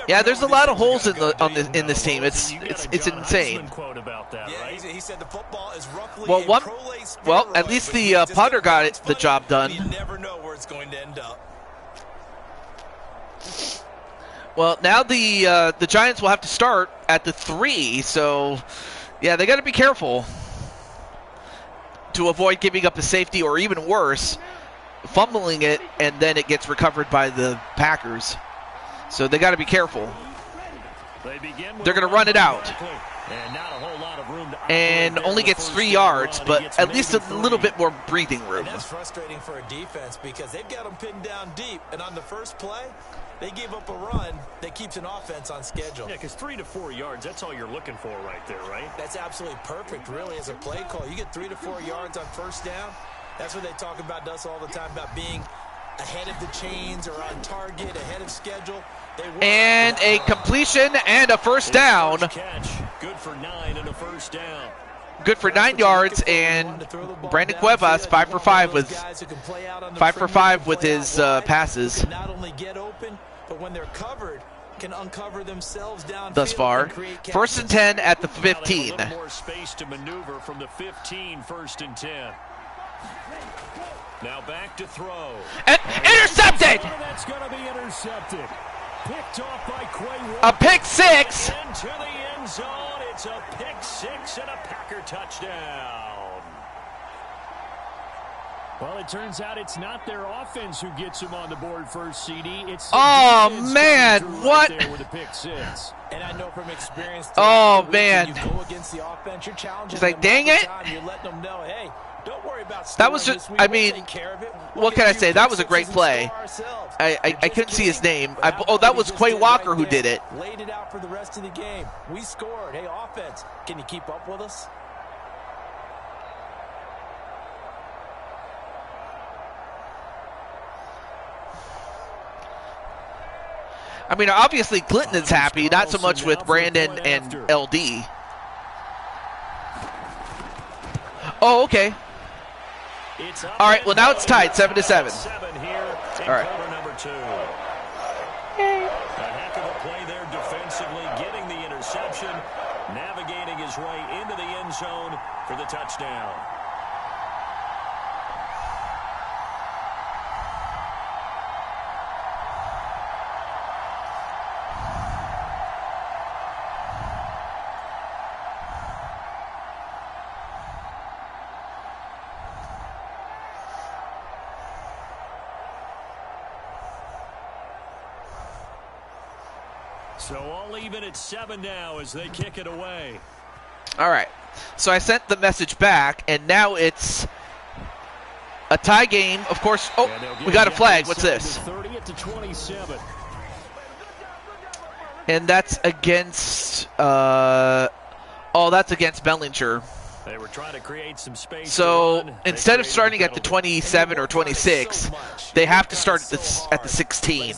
Yeah, there's a lot of holes in this team. It's insane. He said the football is roughly well, at least the punter got the job done. You never know where it's going to end up. Well, now the Giants will have to start at the 3, so yeah, they got to be careful to avoid giving up a safety, or even worse, fumbling it, and then it gets recovered by the Packers. So they got to be careful. They're going to run it out. And only gets 3 yards, but at least a little bit more breathing room. And that's frustrating for a defense because they've got them pinned down deep, and on the first play, they gave up a run that keeps an offense on schedule. Yeah, because 3 to 4 yards, that's all you're looking for right there, right? That's absolutely perfect, really, as a play call. You get 3 to 4 yards on first down. That's what they talk about to us all the time, about being ahead of the chains or on target, ahead of schedule. And a completion and a first down. Good for 9 and a first down. Good for 9 yards, and Brandon Cuevas 5 for 5 with his passes. Not only get open, but when they're covered, can uncover themselves down thus far. 1st and 10 at the 15. A little more space to maneuver from the 15, 1st and 10. Now back to throw. Intercepted! That's going to be intercepted. Picked off by Quay Walker. A pick 6. Into the end zone. It's a pick 6 and a Packer touchdown. Well, it turns out it's not their offense who gets them on the board first, CD. It's man, what? There with a pick 6. And I know from experience. Oh, man. You go against the offense, you're challenging. It's like, dang it. You're letting them know, hey, don't worry about that was just, I mean, what can I say? That was a great play. I couldn't see his name. That was Quay Walker who did it. Laid it out for the rest of the game. We scored. Hey, offense, can you keep up with us? I mean, obviously Clinton is happy, not so much with Brandon and LD. Oh, okay. All right, well, now it's tied, 7-7. All right. A heck of a play there defensively, getting the interception. navigating his way into the end zone for the touchdown. So all even at 7 now as they kick it away. All right. So I sent the message back, and now it's a tie game. Of course. Oh, we got a flag. What's this? 30-27. And that's against. That's against Bellinger. They were trying to create some space. So instead of starting at the 27 or 26, they have to start at the 16.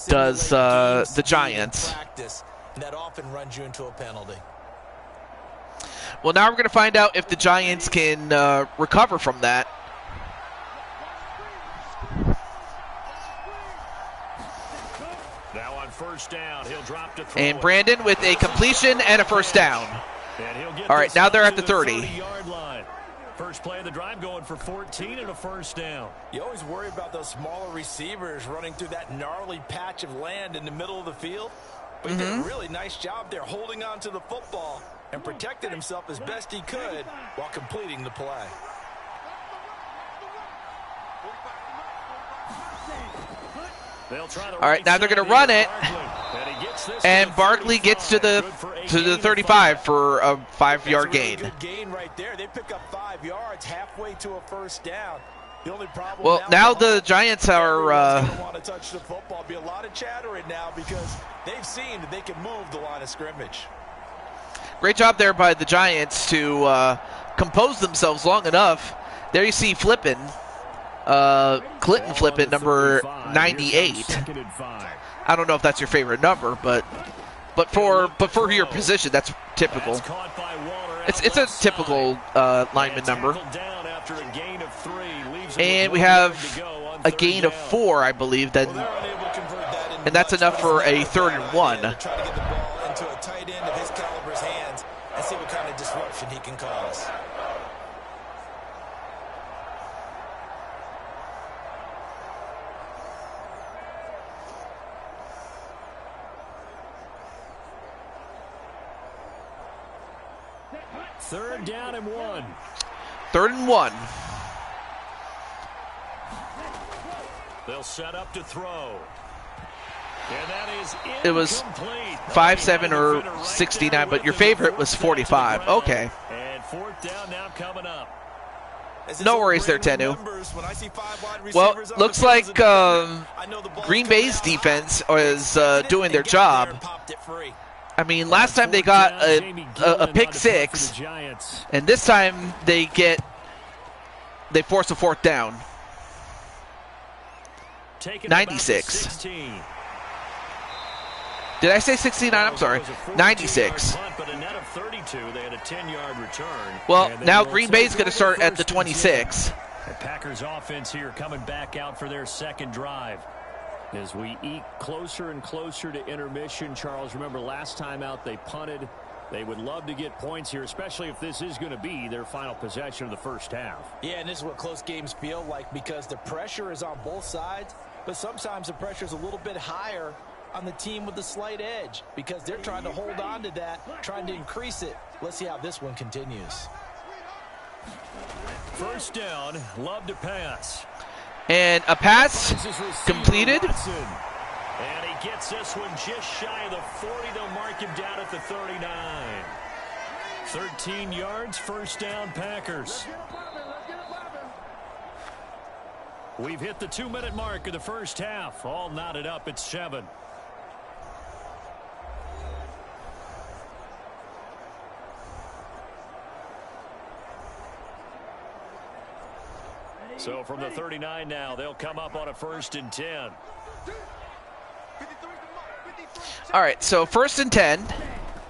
Does the Giants? That often runs you into a penalty. Well, now we're going to find out if the Giants can recover from that. Now on first down, he'll drop to throw. And Brandon with a completion and a first down. All right, now they're at the 30. 30-yard line. First play of the drive going for 14 and a first down. You always worry about those smaller receivers running through that gnarly patch of land in the middle of the field. But he did a really nice job there holding on to the football and protected himself as best he could while completing the play. All right, now they're going to run it. And Barkley gets to the 35 for a 5-yard gain. Good gain right there. They pick up 5 yards halfway to a first down. The only problem well, now the Giants are want to touch the football. Be a lot of chattering now because they've seen that they can move the line of scrimmage. Great job there by the Giants to compose themselves long enough. There you see Flippin, Clinton Flippin, number 98. I don't know if that's your favorite number, but for your position, that's typical. It's a typical lineman number. And we have a gain of 4, I believe, then, and that's enough for a 3rd and 1. Try to get the ball into a tight end of his caliber's hands and see what kind of disruption he can cause. Third down and 1. 3rd and 1. They'll set up to throw. And that is it was 5-7 or 69, but your favorite was 45. Okay. And 4th down now coming up. No worries there, Tenu. Well, looks like Green Bay's defense is doing their job. I mean, last time they got a pick 6, and this time they force a 4th down. 96. Did I say 69? I'm sorry. 96. Well, now Green Bay's going to start at the 26. The Packers offense here coming back out for their second drive. As we eke closer and closer to intermission, Charles, remember last time out they punted. They would love to get points here, especially if this is going to be their final possession of the first half. Yeah, and this is what close games feel like because the pressure is on both sides, but sometimes the pressure is a little bit higher on the team with the slight edge because they're trying to hold on to that, trying to increase it. Let's see how this one continues. First down, Love to pass. And a pass completed. And he gets this one just shy of the 40. They'll mark him down at the 39. 13 yards, first down, Packers. We've hit the 2-minute mark of the first half. All knotted up at 7. So from the 39 now, they'll come up on a 1st and 10. All right, so 1st and 10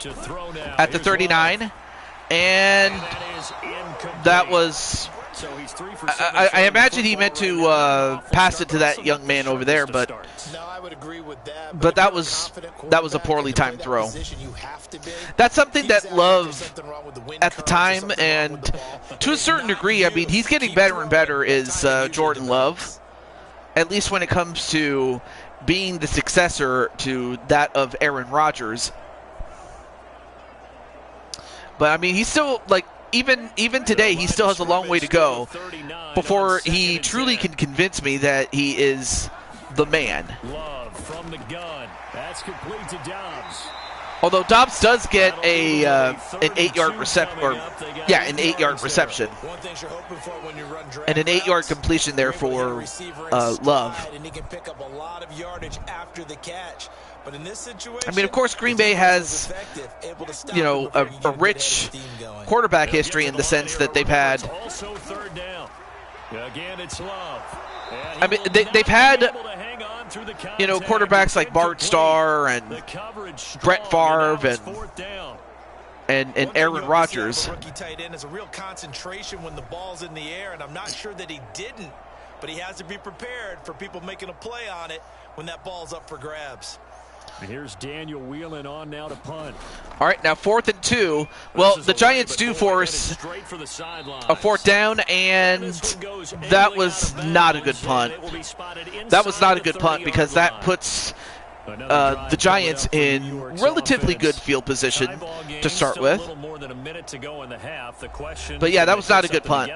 To throw now. at the 39. And that was So he's 3 for 7 I imagine he meant to pass it to that young man over there, but No, I would agree with that. but that was a poorly timed throw. That's something that Love at the time, and to a certain degree, I mean, he's getting better and better, is Jordan Love, at least when it comes to being the successor to that of Aaron Rodgers. But I mean, he's still, like, even today, he still has a long way to go before he truly can convince me that he is the man. Love from the gun. That's complete to Dobbs. Although Dobbs does get a an 8-yard reception, an 8-yard reception, and an 8-yard completion there for Love. And he can pick up a lot of yardage after the catch. But in this situation, I mean, of course, Green Bay has, you know, a rich quarterback history in the sense that they've had. Also third down. Again, it's Love. I mean, they've had, you know, quarterbacks like Bart Starr and Brett Favre and Aaron Rodgers. The rookie tight end has a real concentration when the ball's in the air, and I'm not sure that he didn't, but he has to be prepared for people making a play on it when that ball's up for grabs. Here's Daniel wheeling on now to punt. All right, now 4th and 2. Well, the Giants do force a 4th down, and that was not a good punt. That was not a good punt because that puts the Giants in relatively good field position to start with. But yeah, that was not a good punt,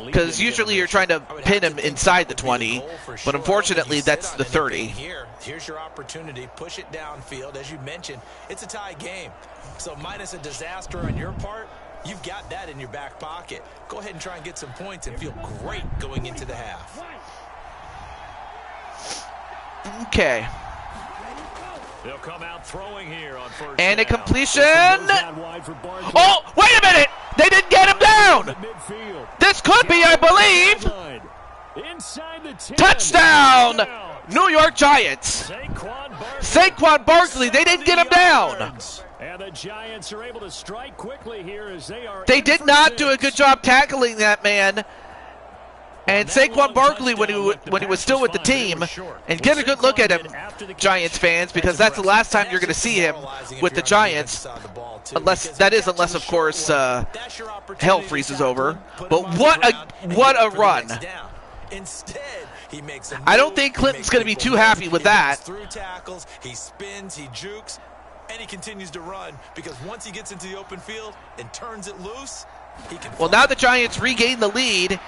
because usually you're trying to pin him inside the 20, but unfortunately that's the 30. Here's your opportunity. Push it downfield. As you mentioned, it's a tie game. So minus a disaster on your part, you've got that in your back pocket. Go ahead and try and get some points and feel great going into the half. Okay. They'll come out throwing here on first And a down. completion. Oh, wait a minute! They didn't get him down! This could be, I believe, touchdown! New York Giants. Saquon Barkley, they didn't get him down. And the Giants are able to strike quickly here as they did not do a good job tackling that man. And Saquon Barkley, when he was still with the team, and get a good look at him, Giants fans, because that's the last time you're going to see him with the Giants, unless of course hell freezes over. But what a run! I don't think Clinton's going to be too happy with that. Through tackles, he spins, he jukes, and he continues to run, because once he gets into the open field and turns it loose, he can. Well, now the Giants regain the lead,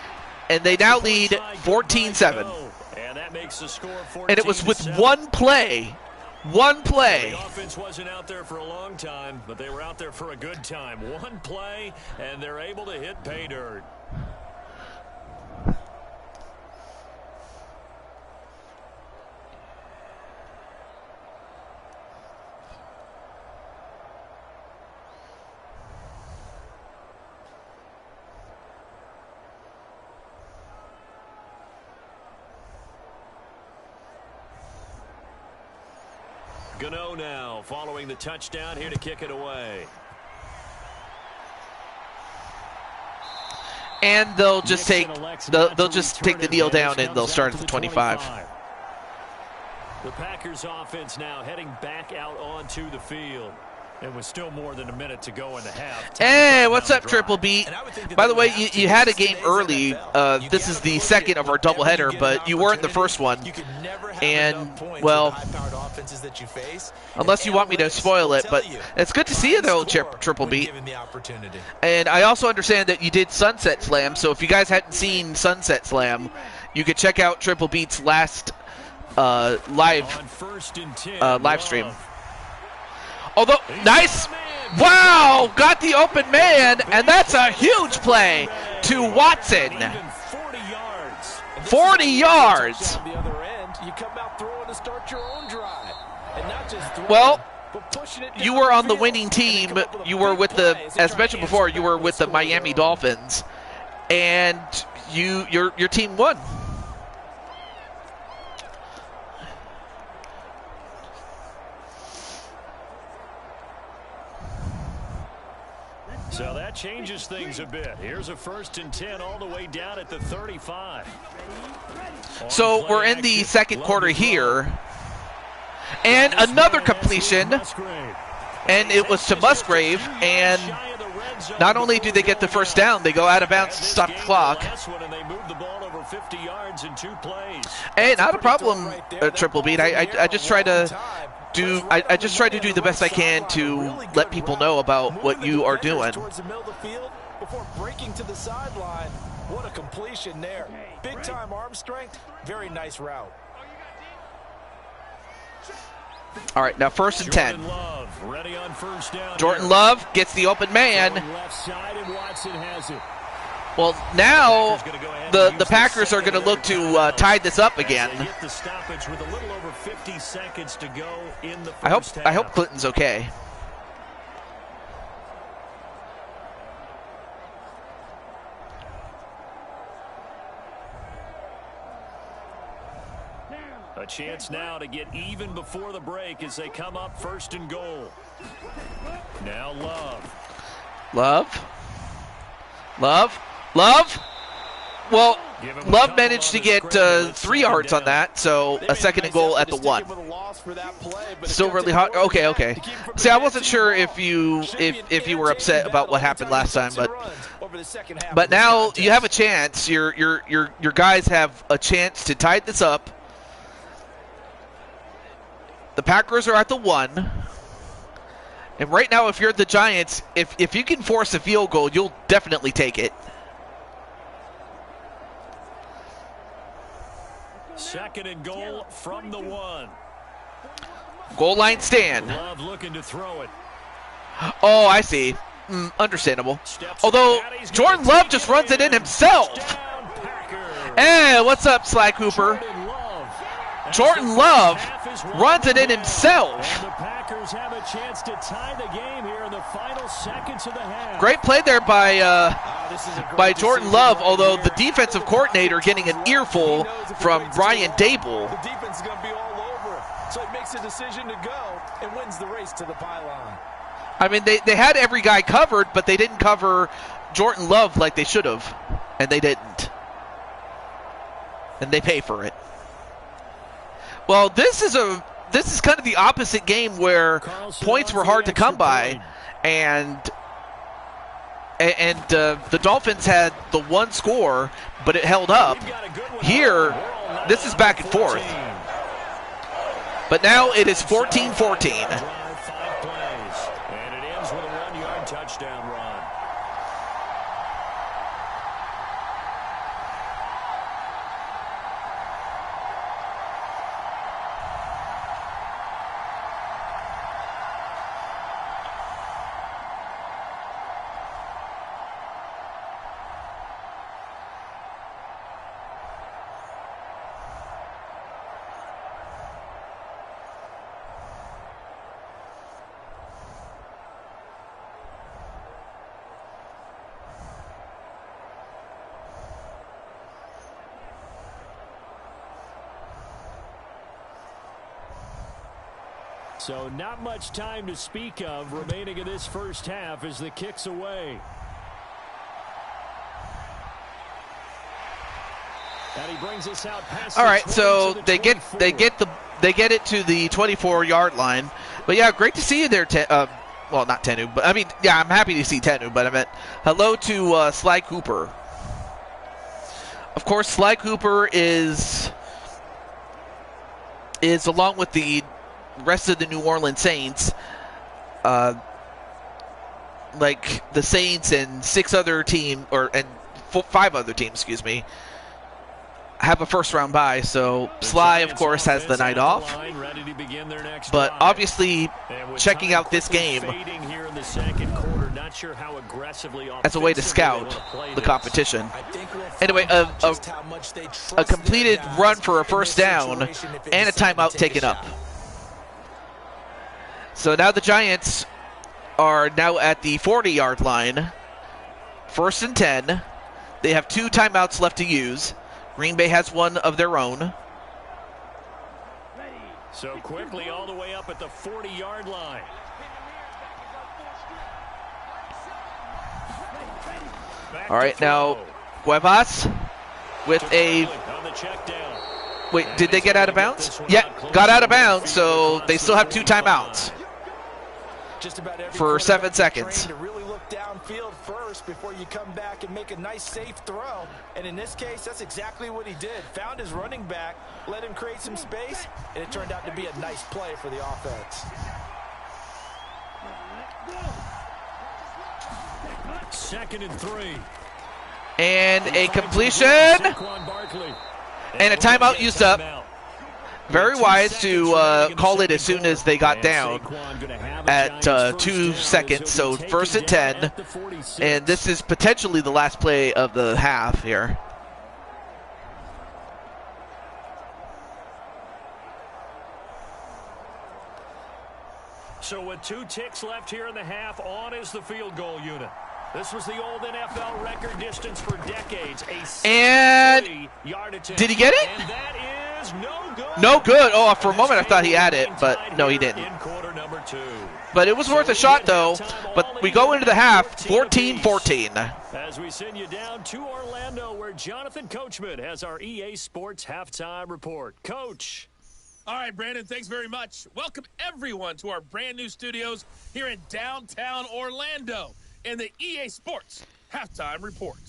and they now lead 14-7. And that makes the score 14-7. And it was with one play. One play. The offense wasn't out there for a long time, but they were out there for a good time. One play, and they're able to hit pay dirt. Gano now following the touchdown here to kick it away. And they'll just take the kneel down and they'll start at the 25. The Packers offense now heading back out onto the field. And with still more than a minute to go in the half. Hey, what's up, Triple B? By the way, you had a game early. This is the second of our doubleheader, but you weren't the first one. And, well, unless you want me to spoil it, but it's good to see you, though, Triple B. And I also understand that you did Sunset Slam, so if you guys hadn't seen Sunset Slam, you could check out Triple Beat's last live stream. Although, nice, wow, got the open man, and that's a huge play to Watson. 40 yards. Well, you were on the winning team. You were with the, as mentioned before, you were with the Miami Dolphins, and your team won. So that that changes things a bit. Here's a 1st and 10 all the way down at the 35. So we're in the second quarter here. And another completion. And it was to Musgrave. And not only do they get the first down, they go out of bounds to stop the clock. Hey, not a problem, Triple Beat. I just try to do the best I can to let people know about what you are doing. Before breaking to the sideline, what a completion there. Big time arm strength, very nice route. All right, now 1st and 10. Love, ready on first down. Jordan Love gets the open man. Left side, and Watson has it. Well, now the Packers are going to look to tie this up again. I hope Clinton's okay. A chance now to get even before the break as they come up 1st and goal. Now Love. Well, Love managed to get 3 yards on that, so a 2nd and goal at the 1. Still really hot. Okay. See, I wasn't sure if you were upset about what happened last time, but now you have a chance. Your guys have a chance to tie this up. The Packers are at the 1. And right now, if you're the Giants, if you can force a field goal, you'll definitely take it. 2nd and goal from the 1. Goal line stand. Love looking to throw it. Oh, I see. Understandable. Although, Jordan Love just runs it in himself. Hey, what's up, Sly Cooper? Jordan Love runs it in himself. And the Packers have a chance to tie the game here in the final seconds of the half. Great play there by Jordan Love, although the defensive coordinator getting an earful from Brian Dable. The defense is going to be all over it, so he makes a decision to go and wins the race to the pylon. I mean, they had every guy covered, but they didn't cover Jordan Love like they should have, and they didn't. And they pay for it. Well, this is kind of the opposite game where points were hard to come by, and the Dolphins had the 1 score, but it held up. Here, this is back and forth. But now it is 14-14. And it ends with a 1-yard touchdown run. So not much time to speak of remaining in this first half as the kick's away. And he brings us out past. All right, so they get it to the 24-yard line. But yeah, great to see you there. Well, not Tenu, but I mean, yeah, I'm happy to see Tenu. But I meant hello to Sly Cooper. Of course, Sly Cooper is along with the rest of the New Orleans Saints, like the Saints and 5 other teams, excuse me, have a first-round bye. So Sly, of course, has the night off. But obviously, checking out this game as a way to scout the competition. Anyway, a completed run for a first down and a timeout taken up. So now the Giants are now at the 40-yard line. 1st and 10. They have 2 timeouts left to use. Green Bay has one of their own. So quickly all the way up at the 40-yard line. Back All right, to now throw. Cuevas with a... On the check down. Wait, did they get out of bounds? Yeah, got out of bounds, so they still have 2 timeouts Just about every for 7 quarterback is seconds. trained to really look downfield first before you come back and make a nice safe throw. And in this case, that's exactly what he did. Found his running back, let him create some space, and it turned out to be a nice play for the offense. Second and 3. And a completion. Saquon Barkley. And a timeout used up. Very wise to call it as soon as they got down at 2 seconds. So 1st and 10. And this is potentially the last play of the half here. So with 2 ticks left here in the half, on is the field goal unit. This was the old NFL record distance for decades. And did he get it? And that is no good. No good. Oh, for a moment I thought he had it, but no, he didn't. In quarter number 2. But it was worth a shot, though. But we go into the half 14-14. As we send you down to Orlando, where Jonathan Coachman has our EA Sports halftime report. Coach. All right, Brandon, thanks very much. Welcome, everyone, to our brand new studios here in downtown Orlando in the EA Sports halftime report.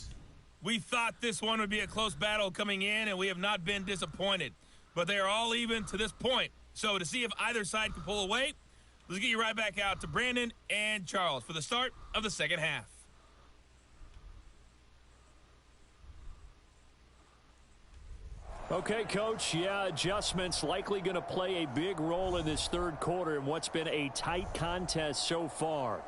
We thought this one would be a close battle coming in, and we have not been disappointed. But they are all even to this point. So to see if either side can pull away, let's get you right back out to Brandon and Charles for the start of the second half. Okay, Coach, yeah, adjustments likely going to play a big role in this third quarter in what's been a tight contest so far.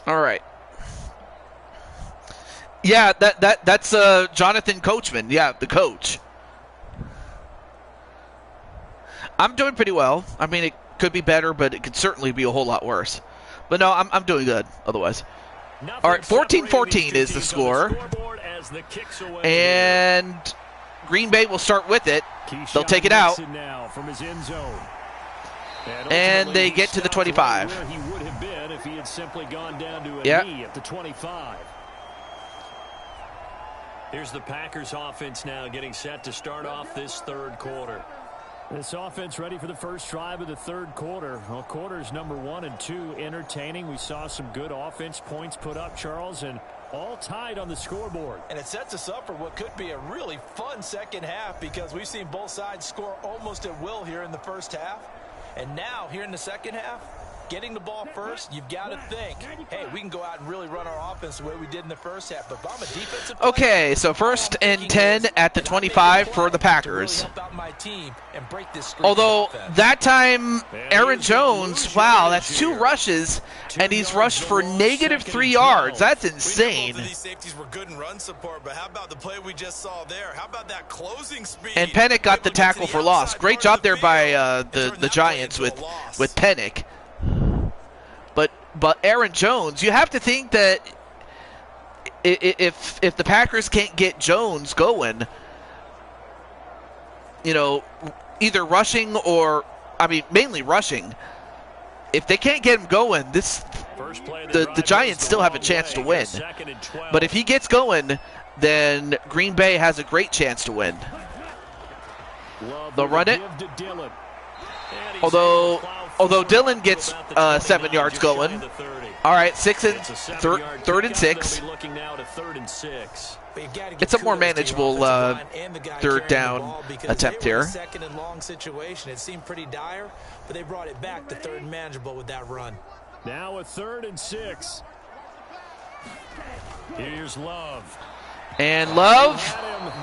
All right. Yeah, that's Jonathan Coachman. Yeah, the coach. I'm doing pretty well. I mean, it could be better, but it could certainly be a whole lot worse. But no, I'm doing good otherwise. All right, 14-14 is the score. And Green Bay will start with it. They'll take it out. And they get to the 25. Where he would have been if he had simply gone down to a knee at the 25. Here's the Packers offense now getting set to start off this third quarter. This offense ready for the first drive of the third quarter. Well, quarters number 1 and 2 entertaining. We saw some good offense points put up, Charles, and all tied on the scoreboard. And it sets us up for what could be a really fun second half because we've seen both sides score almost at will here in the first half. And now, here in the second half, getting the ball first, you've got to think, hey, we can go out and really run our offense the way we did in the first half. But if I'm a defensive player, okay, so 1st and 10 at the 25 for the Packers. Although that time, Aaron Jones, wow, that's 2 rushes, and he's rushed for -3 yards. That's insane. These safeties were good in run support, but how about the play we just saw there? How about that closing speed? And Pennick got the tackle for loss. Great job there by the Giants with Pennick. But Aaron Jones, you have to think that if the Packers can't get Jones going, you know, either rushing or, I mean, mainly rushing, if they can't get him going, the Giants still have a chance to win. But if he gets going, then Green Bay has a great chance to win. They'll run it. Although Dillon gets 7 yards going. All right, third and six. It's a more manageable third down attempt here. Second and long situation. It seemed pretty dire, but they brought it back to third and manageable with that run. Now a 3rd and 6. Here's Love. And Love,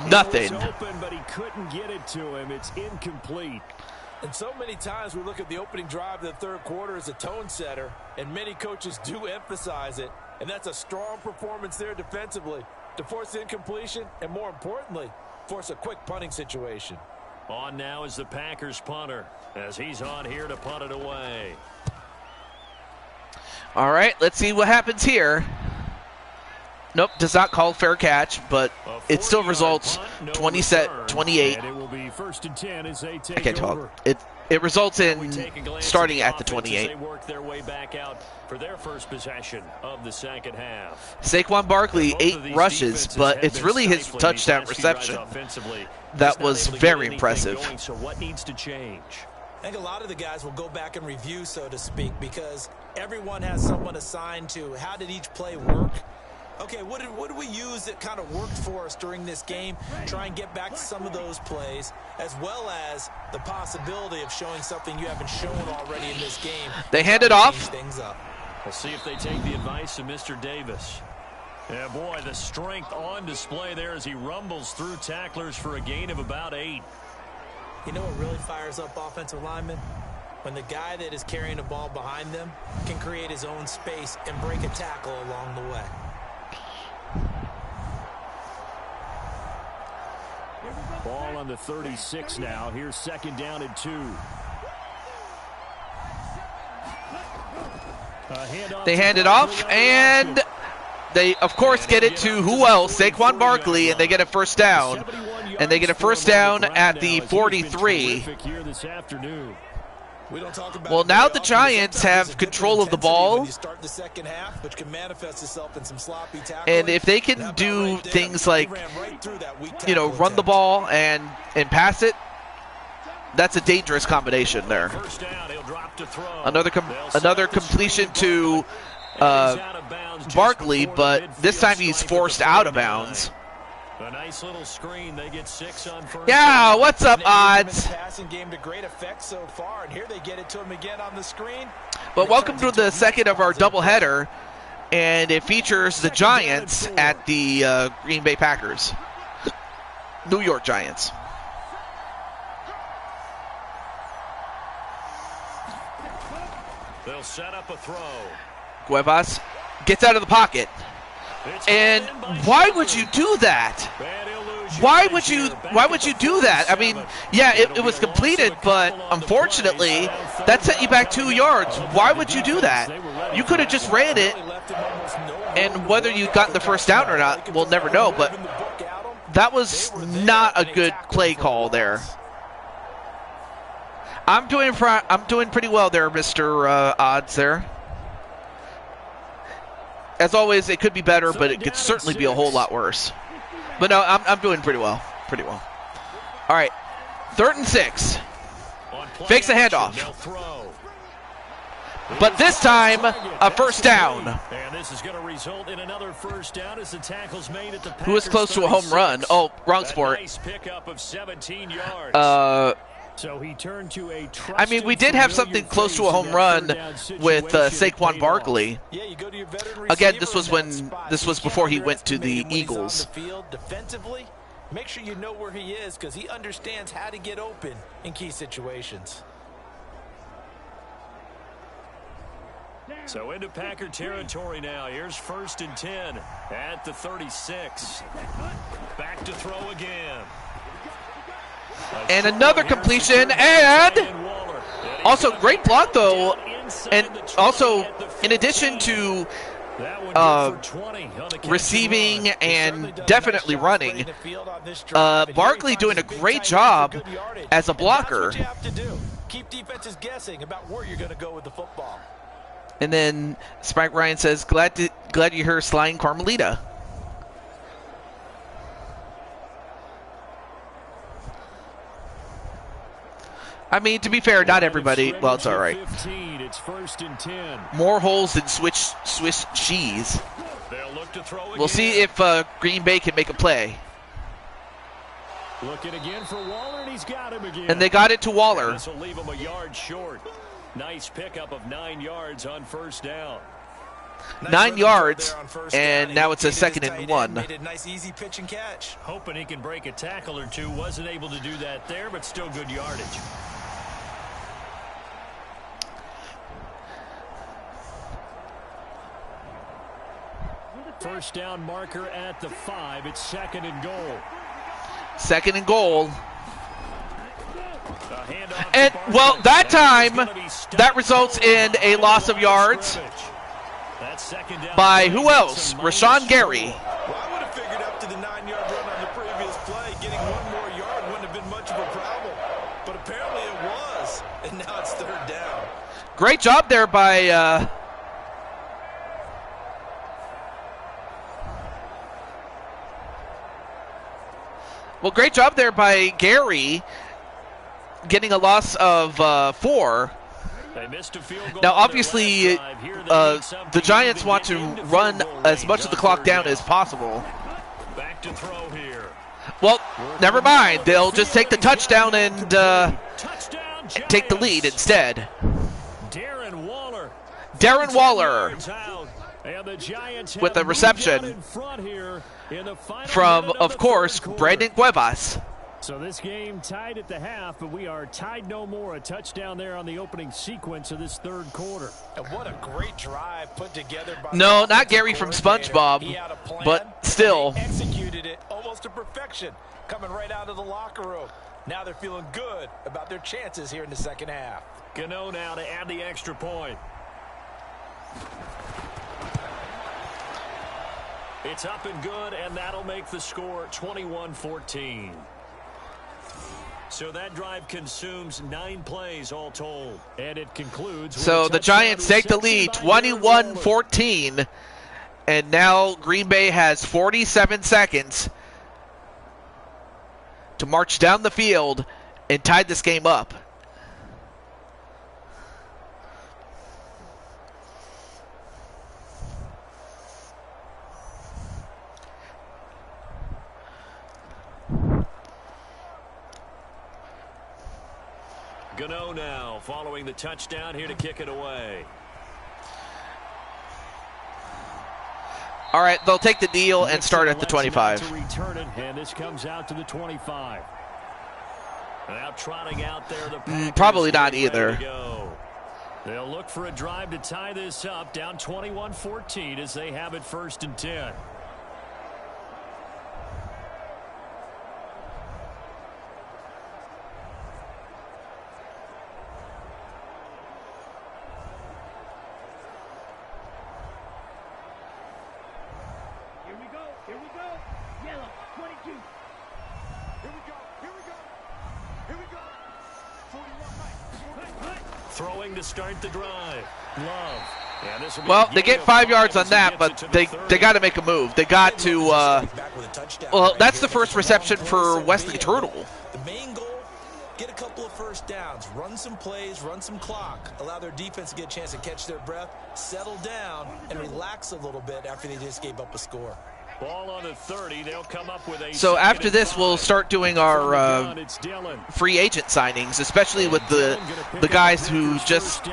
nothing. He was open, but he couldn't get it to him. It's incomplete. And so many times we look at the opening drive of the third quarter as a tone setter, and many coaches do emphasize it. And that's a strong performance there defensively to force incompletion and, more importantly, force a quick punting situation. On now is the Packers punter as he's on here to punt it away. All right, let's see what happens here. Nope, does not call fair catch, but it still results 28. And it will be 1st and 10 as they take I can't over. talk. It results in starting at the 28. They work their way back out for their first possession of the second half. Saquon Barkley, 8 rushes, but it's really his touchdown reception that was very impressive. So what needs to change? I think a lot of the guys will go back and review, so to speak, because everyone has someone assigned to how did each play work. Okay, what did we use that kind of worked for us during this game? Try and get back to some of those plays, as well as the possibility of showing something you haven't shown already in this game. They hand it off. We'll see if they take the advice of Mr. Davis. Yeah, boy, the strength on display there as he rumbles through tacklers for a gain of about 8. You know what really fires up offensive linemen? When the guy that is carrying the ball behind them can create his own space and break a tackle along the way. Ball on the 36 now. Here's 2nd down and 2. They hand it off, and they, of course, get it to who else? Saquon Barkley, and they get a first down. And they get a first down at the 43. Well, now the Giants have control of the ball. And if they can do things like, you know, run the ball and pass it, that's a dangerous combination there. Another completion to Barkley, but this time he's forced out of bounds. A nice little screen. They get 6 on first. Yeah, what's up, odds? Passing game to great effect so far, and here they get it to him again on the screen. But welcome to the second of our doubleheader, and it features the Giants at the Green Bay Packers. New York Giants. They'll set up a throw. Cuevas gets out of the pocket. And why would you do that? Why would you do that? I mean, yeah, it was completed, but unfortunately, that set you back 2 yards. Why would you do that? You could have just ran it, and whether you got the first down or not, we'll never know, but that was not a good play call there. I'm doing pretty well there, Mr. Odds there. As always, it could be better, but it could certainly be a whole lot worse. But no, I'm doing pretty well. Pretty well. All right. 3rd and 6. Fakes the handoff. But this time, a first down. And this is going to result in another first down as the tackle's made at the Packers. Who was close to a home run? Oh, wrong sport. Nice pickup of 17 yards. So he turned to a I mean, we did have something close to a home run with Saquon Barkley. Again, this was before he went to the Eagles. Defensively, make sure you know where he is because he understands how to get open in key situations. So into Packer territory now. Here's 1st and 10 at the 36. Back to throw again. And another completion, and also great block though, and also in addition to receiving and definitely running, Barkley doing a great job as a blocker. Keep defenses guessing about where you're going to go with the football. And then Spike Ryan says, glad you heard Sly and Carmelita. I mean, to be fair, not everybody. Well, it's all right. It's 1st and 10. More holes than Swiss cheese. We'll see if Green Bay can make a play. Looking again for Waller, and he's got him again. And they got it to Waller. This will leave him a yard short. Nice pickup of 9 yards on first down. 9 yards, and now it's a 2nd and 1. Made a nice easy pitch and catch. Hoping he can break a tackle or two. Wasn't able to do that there, but still good yardage. First down marker at the 5. It's 2nd and goal. 2nd and goal. And, well, that time, that results in a loss of yards. That's second down. by who else? Rashawn Gary. Well, I would have figured up to the 9-yard run on the previous play. Getting one more yard wouldn't have been much of a problem. But apparently it was. And now it's third down. Great job there by... Well, great job there by Gary, getting a loss of 4. Now, obviously, the Giants want to run as much of the clock down as possible. Back to throw here. Well, never mind. They'll just take the touchdown and take the lead instead. Darren Waller. Darren Waller with a reception from, of course, Brandon Cuevas. So this game tied at the half, but we are tied no more. A touchdown there on the opening sequence of this third quarter. And what a great drive put together by No, not Gary from SpongeBob, but still. They executed it almost to perfection, coming right out of the locker room. Now they're feeling good about their chances here in the second half. Gano now to add the extra point. It's up and good, and that'll make the score 21-14. So that drive consumes 9 plays all told. And it concludes. So the Giants take the lead 21-14. And now Green Bay has 47 seconds to march down the field and tie this game up. Gano now following the touchdown here to kick it away. All right, they'll take the deal and start at the 25. To return it, and this comes out to the 25. Now trotting out there the probably not either. They'll look for a drive to tie this up, down 21-14 as they have it 1st and 10. Throwing to start the drive. Love. Yeah, this will be well, they get 5 yards on that, but they got to make a move. They got to. Well, that's the first reception for Wesley Turtle. The main goal: get a couple of first downs, run some plays, run some clock, allow their defense to get a chance to catch their breath, settle down, and relax a little bit after they just gave up a score. Ball on the 30. They'll come up with a so after this, we'll start doing our free agent signings, especially with the guys who just,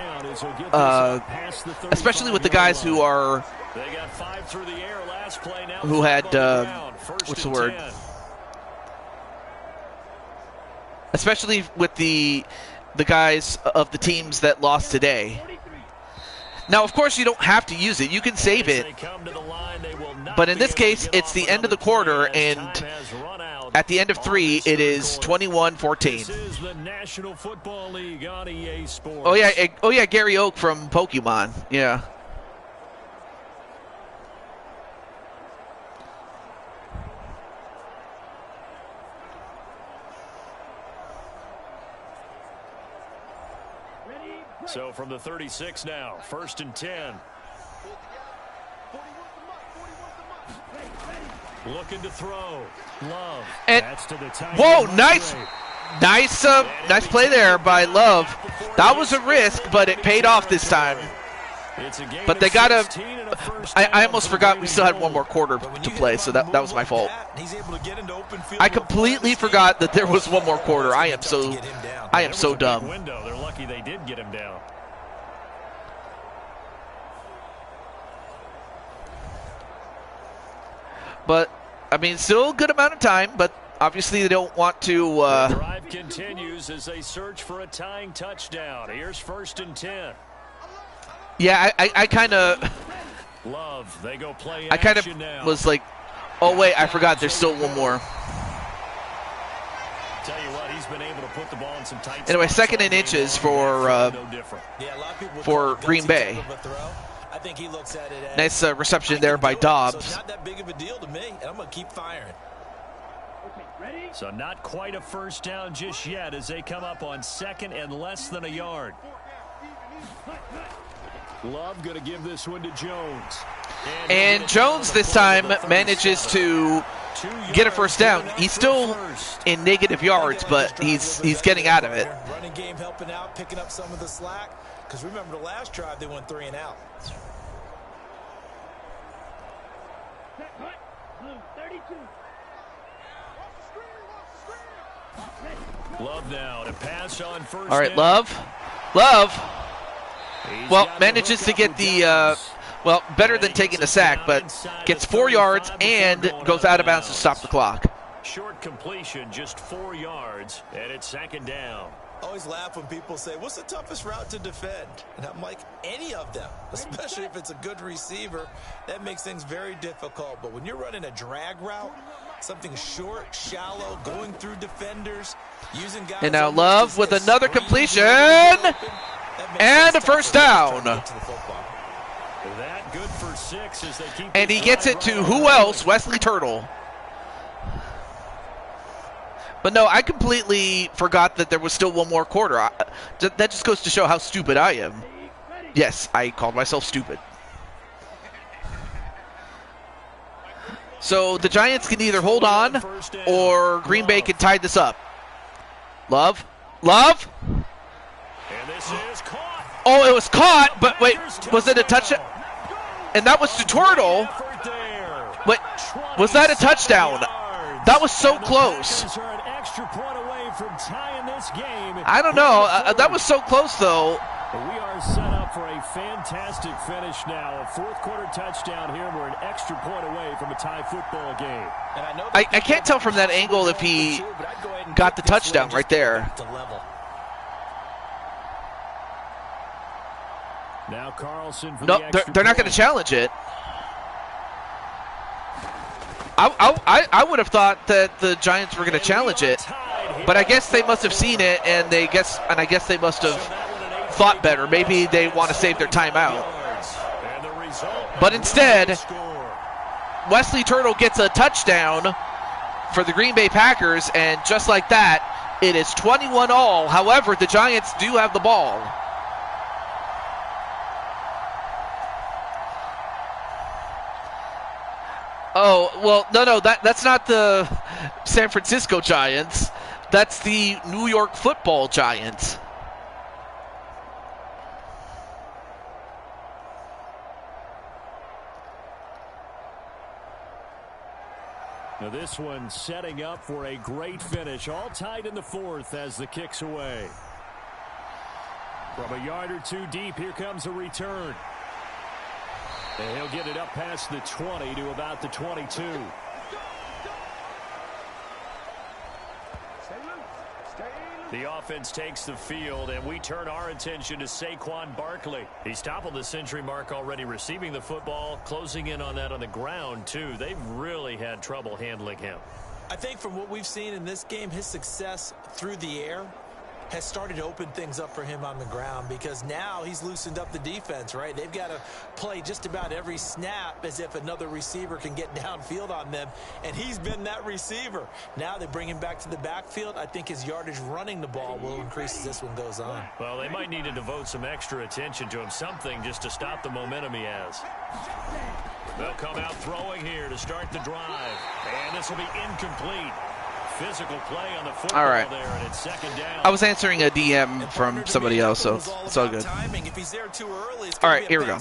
especially with the guys who are, they got 5 through the air last play. Now who had, what's the word? 10. Especially with the guys of the teams that lost today. Now, of course, you don't have to use it. You can save it. But in this case, it's the end of the quarter, and at the end of 3, it is 21-14. Oh yeah, Gary Oak from Pokemon. Yeah. So from the 36 now, 1st and 10. Looking to throw. Love. And that's to the tight whoa, end. nice play there by Love. That was a risk, but it paid off this time. But they gotta. I almost forgot we still had one more quarter to play, so that was my fault. I completely forgot that there was one more quarter. I am so dumb. They're lucky they did get him down. But I mean, still a good amount of time. But obviously, they don't want to. The drive continues as they search for a tying touchdown. Here's 1st and 10. Yeah, I kind of. Love, they go play I kind of was like, oh wait, I forgot. There's still one more. Tell you what, he's been able to put the ball in some tight anyway, spots 2nd and inches for Green Bay. I think he looks at it as, Nice reception there by So Dobbs. it's not that big of a deal to me, and I'm going to keep firing. So not quite a first down just yet as they come up on 2nd and less than a yard. Love going to give this one to Jones. And Jones this time manages to get a first down. He's still in negative yards, but he's getting out of it. Running game helping out, picking up some of the slack. Because remember, the last drive they went 3 and out. Love now to pass on first. All right, down. Love. Well, manages to get the, well, better than taking the sack, but gets 4 yards and goes out of bounds to stop the clock. Short completion, just 4 yards, and it's 2nd down. Always laugh when people say, what's the toughest route to defend? And I'm like, any of them, especially if it's a good receiver. That makes things very difficult. But when you're running a drag route, something short, shallow, going through defenders, using guys. And now Love with another completion and a first down. That good for 6 as they keep. And he gets it to who else? Wesley Turtle. But no, I completely forgot that there was still one more quarter. That just goes to show how stupid I am. Yes, I called myself stupid. So the Giants can either hold on or Green Bay can tie this up. Love. And this is caught. Oh, it was caught, but wait, was it a touchdown? And that was to Turtle. Wait, was that a touchdown? That was so close. I don't know. That was so close, though. We are set up for a fantastic finish now. A 4th quarter touchdown here. We're an extra point away from a tie football game. I can't tell from that angle if he got the touchdown right there. Now Carlson for No, the extra they're not going to challenge it. I would have thought that the Giants were going to challenge it, but I guess they must have seen it, and I guess they must have thought better. Maybe they want to save their timeout. But instead, Wesley Turtle gets a touchdown for the Green Bay Packers, and just like that, it is 21-all. However, the Giants do have the ball. Oh, well, no, that's not the San Francisco Giants. That's the New York Football Giants. Now this one setting up for a great finish. All tied in the 4th as the kick's away. From a yard or 2 deep, here comes a return. And he'll get it up past the 20 to about the 22. The offense takes the field, and we turn our attention to Saquon Barkley. He's toppled the century mark already receiving the football, closing in on that on the ground, too. They've really had trouble handling him. I think from what we've seen in this game, his success through the air has started to open things up for him on the ground, because now he's loosened up the defense, right? They've got to play just about every snap as if another receiver can get downfield on them, and he's been that receiver. Now they bring him back to the backfield. I think his yardage running the ball will increase as this one goes on. Well, they might need to devote some extra attention to him, something just to stop the momentum he has. They'll come out throwing here to start the drive, and this will be incomplete. Physical play on the football. All right. There, and it's 2nd down. I was answering a DM from somebody else, so it's all good. All right, here we go.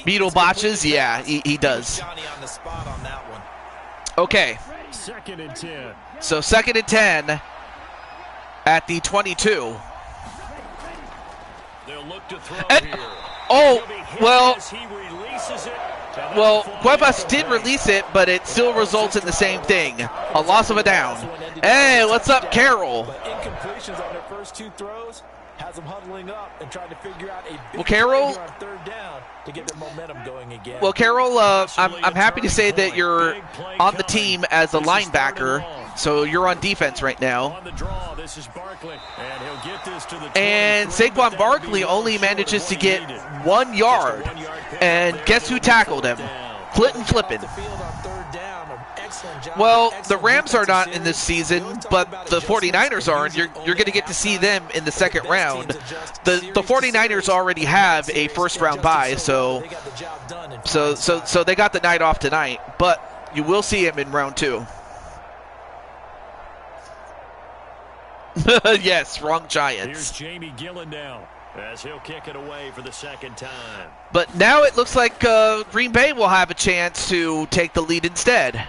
Beetle botches? Yeah, he does. Okay. 2nd and 10. So 2nd and 10 at the 22. They'll look to throw And, here. oh, well, He releases it. Cuevas did release it, but it still results in the same thing. A loss of a down. Hey, what's up, Carroll? But incompletions on their first 2 throws has them huddling up and trying to figure out a big Carroll, play here on 3rd down to get their momentum going again. Carroll, I'm happy to say that you're on the team as a linebacker. So you're on defense right now. On the draw, this is Barkley, and he'll get this to the 23, And but Saquon that'll Barkley be only short of manages what to he get needed. 1 yard. Just a 1-yard pickup And there guess who on tackled third him? down. Clinton Flippin. Well, the Rams are not in this season, but the 49ers are, and you're going to get to see them in the second round. The 49ers already have a first-round bye, so they got the night off tonight, but you will see him in round 2. Yes, wrong Here's Giants. Jamie Gillen now as he'll kick it away for the second time. But now it looks like Green Bay will have a chance to take the lead instead.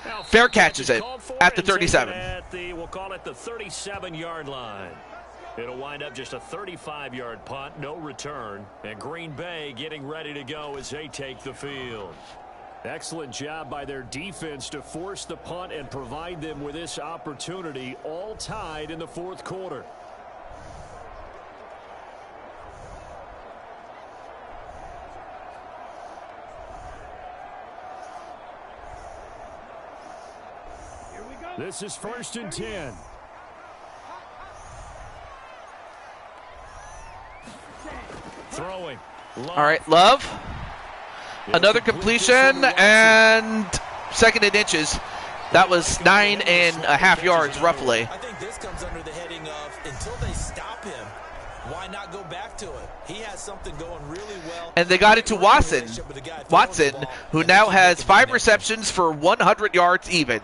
Now, Fair catches it at the and taken 37. At the, we'll call it the 37-yard line. It'll wind up just a 35-yard punt, no return. And Green Bay getting ready to go as they take the field. Excellent job by their defense to force the punt and provide them with this opportunity, all tied in the fourth quarter. This is 1st and 10. Throwing. All right, Love. Another completion and 2nd and inches. That was 9.5 yards, roughly. I think this comes under the heading of until they stop him, why not go back to it? He has something going really well. And they got it to Watson. Watson, who now has 5 receptions for 100 yards even.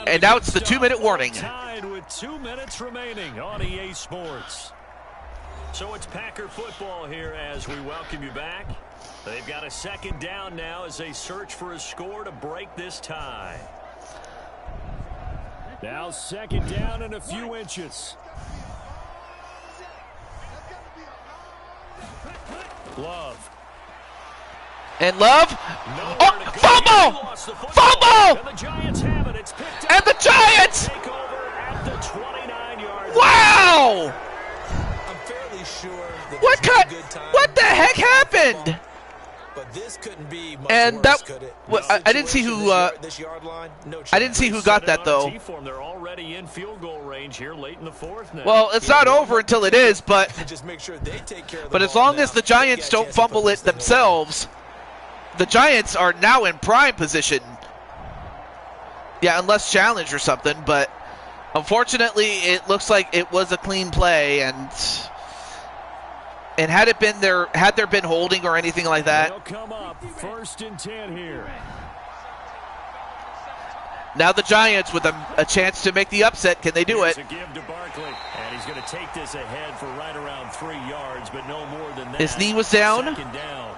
And now it's the 2-minute warning. Tied with 2 minutes remaining on EA Sports. So it's Packer football here as we welcome you back. They've got a second down now as they search for a score to break this tie. Now second down and a few inches. Love. And Love. Oh, fumble! Fumble! And the Giants have it. It's picked up. And the Giants! Take over at the 29-yard line. Wow! I'm fairly sure that What there's no cut? good time What the heck happened? But this couldn't be much And worse, that, could it? well, This I didn't see situation, who. this yard line, no I didn't see who got that though. T-form. They're already in field goal range here late in the fourth now. Well, it's not over until it is, but Just make sure they take care of the but as ball long now. as the They Giants get a don't chance to put fumble it this thing away. themselves, the Giants are now in prime position. Yeah, unless challenged or something, but unfortunately, it looks like it was a clean play, and had there been holding or anything like that, They'll come up 1st and 10 here. now the Giants with a chance to make the upset. Can they do it? Here's a give to Barkley, and he's going to take this ahead for right around 3 yards, but no more than that. His knee was down. Second down.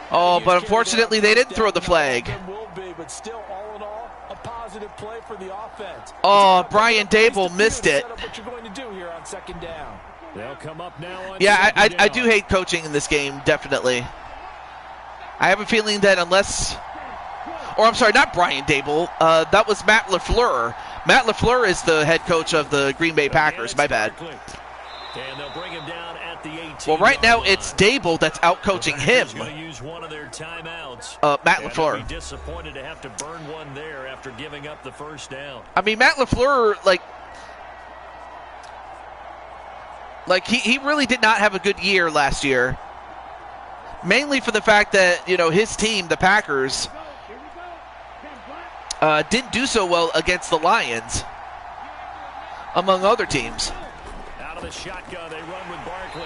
Oh, but unfortunately, they didn't throw the flag. Will be, but still, all in all, a positive play for the offense. Oh, Brian Dable missed it. Set up what you're going to do here on 2nd down. They'll come up now on Yeah, I second do down. hate coaching in this game, definitely. I have a feeling that I'm sorry, not Brian Dable. That was Matt LaFleur. Matt LaFleur is the head coach of the Green Bay Packers. My bad. And they'll bring him down at the 18. Well, right now it's Dable that's out coaching him. Going to use one of their timeouts. Matt And LaFleur. they'll be disappointed to have to burn one there after giving up the first down. I mean, Matt LaFleur, he really did not have a good year last year. Mainly for the fact that, his team, the Packers, didn't do so well against the Lions, among other teams. Out of the shotgun, they run with Barkley.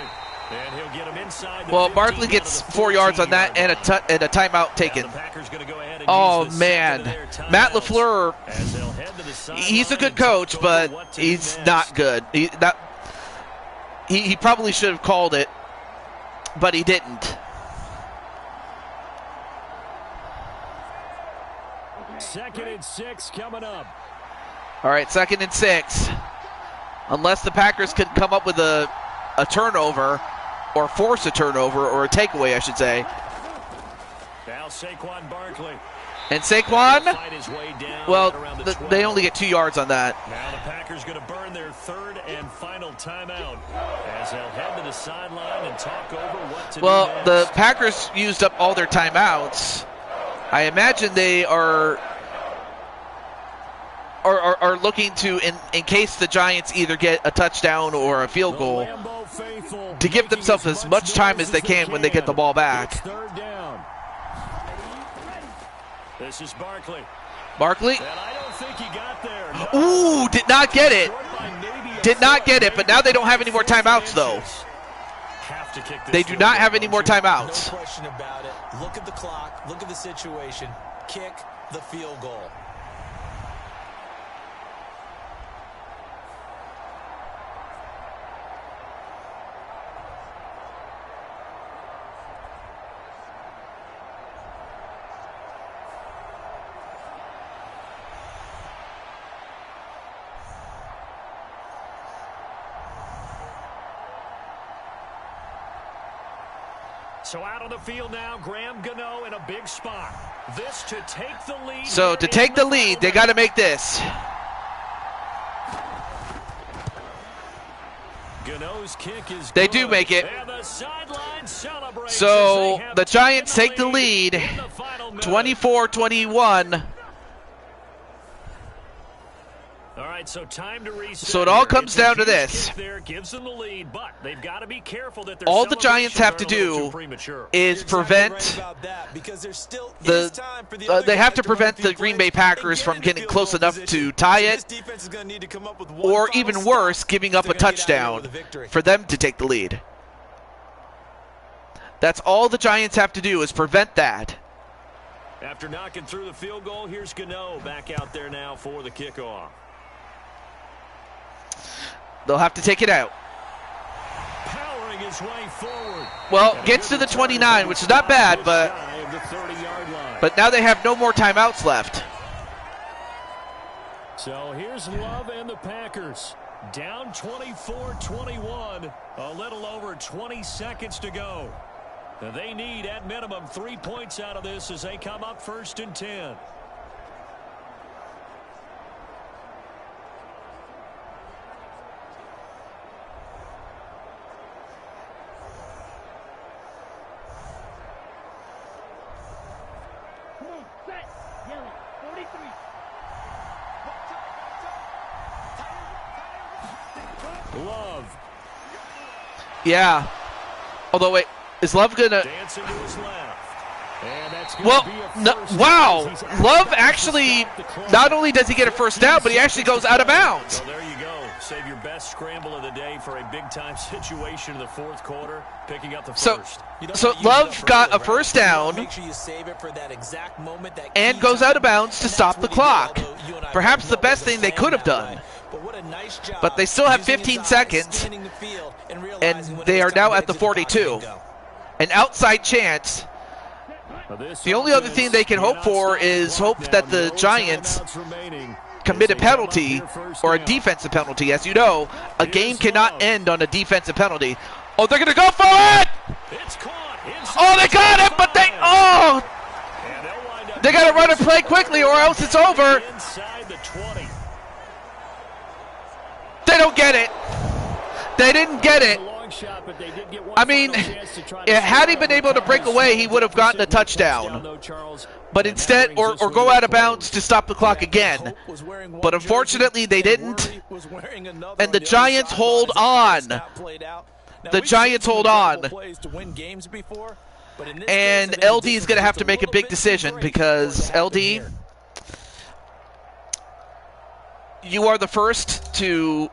And he'll get him inside the Well, 15, Barkley down gets to the 4 yards on that 14-yard and a timeout taken. Now the Packers gonna go ahead and Oh, use the man. second of their Matt timeouts LaFleur, as they'll head to the sideline he's a good and talk coach, over but what to do he's next. not good. He probably should have called it, but he didn't. 2nd and 6 coming up. All right, 2nd and 6. Unless the Packers can come up with a turnover or force a turnover or a takeaway, I should say. Now Saquon Barkley. And Saquon, Fight his way down well, right around the they 12. only get 2 yards on that. Now the Packers going to burn their 3rd and final timeout as they'll head to the sideline and talk over what to do Well, next. the Packers used up all their timeouts. I imagine they are are looking to, in case the Giants either get a touchdown or a field goal, to give themselves as much time as they can when they get the ball back. It's third down. This is Barkley. Barkley? And I don't think he got there. Ooh, did not get it. Did not get it, but now they don't have any more timeouts, though. They do not have any more timeouts. No question about it. Look at the clock. Look at the situation. Kick the field goal. So out on the field now, Graham Gano in a big spot. This to take the lead. So to take the lead, they got to make this. Gano's kick is They good. do make it. And the sideline celebrates So as they have the Giants taken take the lead, in the final minute. 24-21. All right, so time to reset. So it all here. comes It's a down to huge this. kick there, gives them the lead, but they've got to be careful that their All the Giants have to celebrations are a little do too premature. is You're exactly prevent right about that, because there still the is time for the other they have guys to prevent run a few the Green plays Bay Packers and from get getting into close field goal enough position. to tie So it, this defense is going to need to come up with one or final even stop worse, giving up if a they're gonna get out of here touchdown with a victory. for them to take the lead. That's all the Giants have to do is prevent that. After knocking through the field goal, here's Gano back out there now for the kickoff. They'll have to take it out. Powering his way forward. Well, gets to the 29, which is not bad, but now they have no more timeouts left. So here's Love and the Packers. Down 24-21. A little over 20 seconds to go. They need, at minimum, 3 points out of this as they come up 1st and 10. Love. Yeah. Although, wait, is Love gonna... Dancing to his left. And that's gonna Well, be a no, first wow. down as he's Love out actually, to stop the clock. not only does he get a first down, but he actually goes out of bounds. So there you go. Save your best scramble of the day for a big-time situation in the 4th quarter, picking up the first. So Love got a first down Make sure you save it for that exact moment, that and key goes time. out of bounds to And stop that's the what he clock. did, although you and I Perhaps both the know best it thing they wasn't could have planned that done. way. But what a nice job But they still have using his 15 eyes, seconds, scanning the field, and and realizing when it they was are now time to at the exit the pocket 42. and go. An outside chance. The only other thing they can hope for is hope that the Giants commit a penalty or a defensive penalty. As you know, a game cannot end on a defensive penalty. Oh, they're going to go for it! Oh, they got it, but they got to run and play quickly or else it's over. They don't get it. They didn't get it. I mean, had he been able to break away, he would have gotten a touchdown. But instead, or go out of bounds to stop the clock again. But unfortunately, they didn't. And the Giants hold on. The Giants hold on. And LD is going to have to make a big decision because LD, you are the first to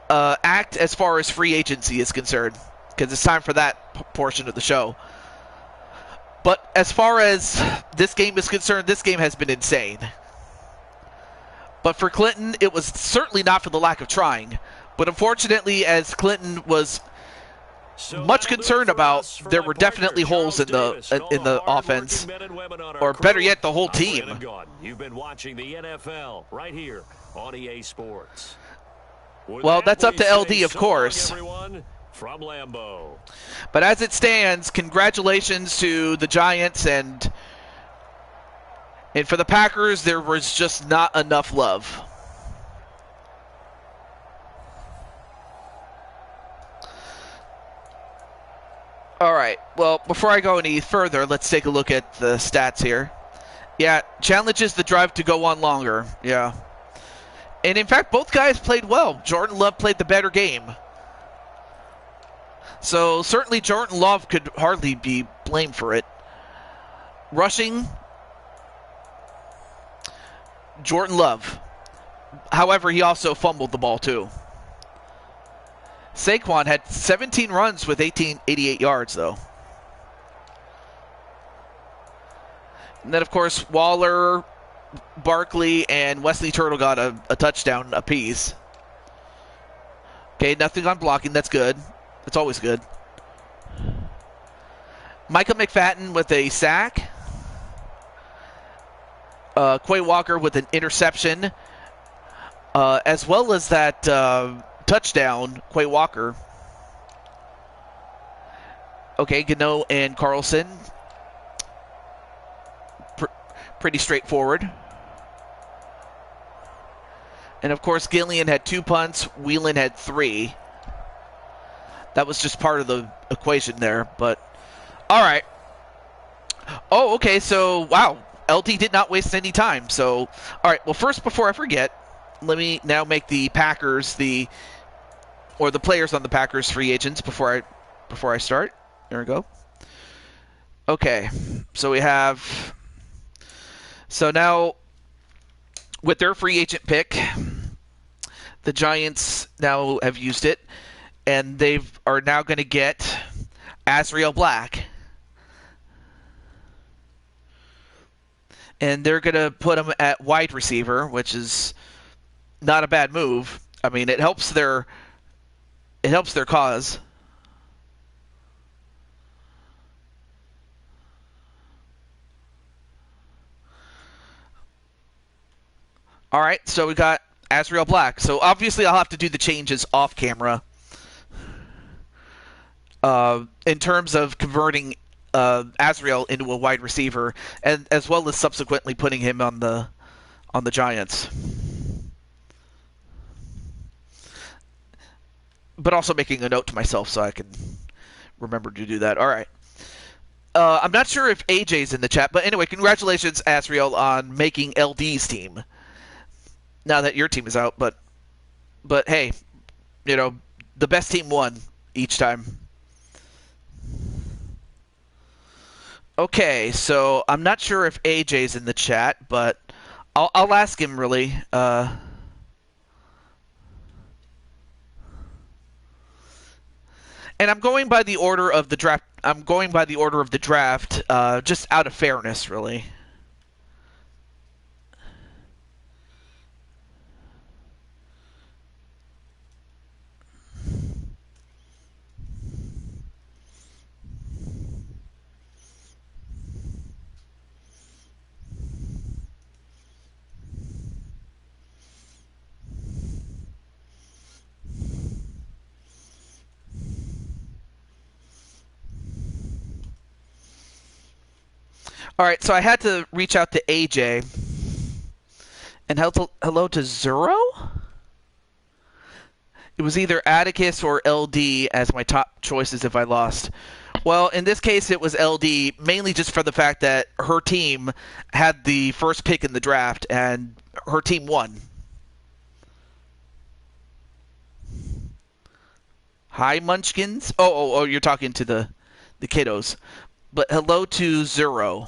act as far as free agency is concerned, because it's time for that portion of the show. But as far as this game is concerned, this game has been insane. But for Clinton, it was certainly not for the lack of trying. But unfortunately, as Clinton was much concerned about, there were definitely holes in the offense, or better yet, the whole team. You've been watching the NFL right here on EA Sports. Well, that's up to LD, of course. From Lambeau. But as it stands, congratulations to the Giants, and for the Packers, there was just not enough love. All right, well, before I go any further, let's take a look at the stats here. Yeah, challenges the drive to go on longer. Yeah. And in fact, both guys played well. Jordan Love played the better game. So certainly Jordan Love could hardly be blamed for it. Rushing, Jordan Love. However, he also fumbled the ball too. Saquon had 17 runs with 88 yards, though. And then, of course, Waller, Barkley, and Wesley Turtle got a touchdown apiece. Okay, nothing on blocking. That's good. That's always good. Michael McFadden with a sack. Quay Walker with an interception. As well as that touchdown, Quay Walker. Okay, Gano and Carlson. Pretty straightforward. And of course, Gillian had 2 punts. Whelan had 3. That was just part of the equation there, but all right. Oh, okay, so, wow. LD did not waste any time. So, all right, well, first, before I forget, let me now make the Packers the players on the Packers free agents before I start. There we go. Okay, so we have... So now, with their free agent pick, the Giants now have used it, and they are now going to get Azriel Black. And they're going to put him at wide receiver, which is not a bad move. I mean, it helps their cause. All right, so we got Azriel Black. So obviously I'll have to do the changes off camera in terms of converting Azriel into a wide receiver, and as well as subsequently putting him on the Giants. But also making a note to myself so I can remember to do that. All right. I'm not sure if AJ's in the chat, but anyway, congratulations, Azriel, on making LD's team. Now that your team is out, but hey, you know, the best team won each time. Okay, so I'm not sure if AJ's in the chat, but I'll ask him really. And I'm going by the order of the draft. Just out of fairness, really. All right, so I had to reach out to AJ. And hello to Zuro? It was either Atticus or LD as my top choices if I lost. Well, in this case, it was LD, mainly just for the fact that her team had the first pick in the draft, and her team won. Hi, Munchkins. Oh, you're talking to the kiddos. But hello to Zero.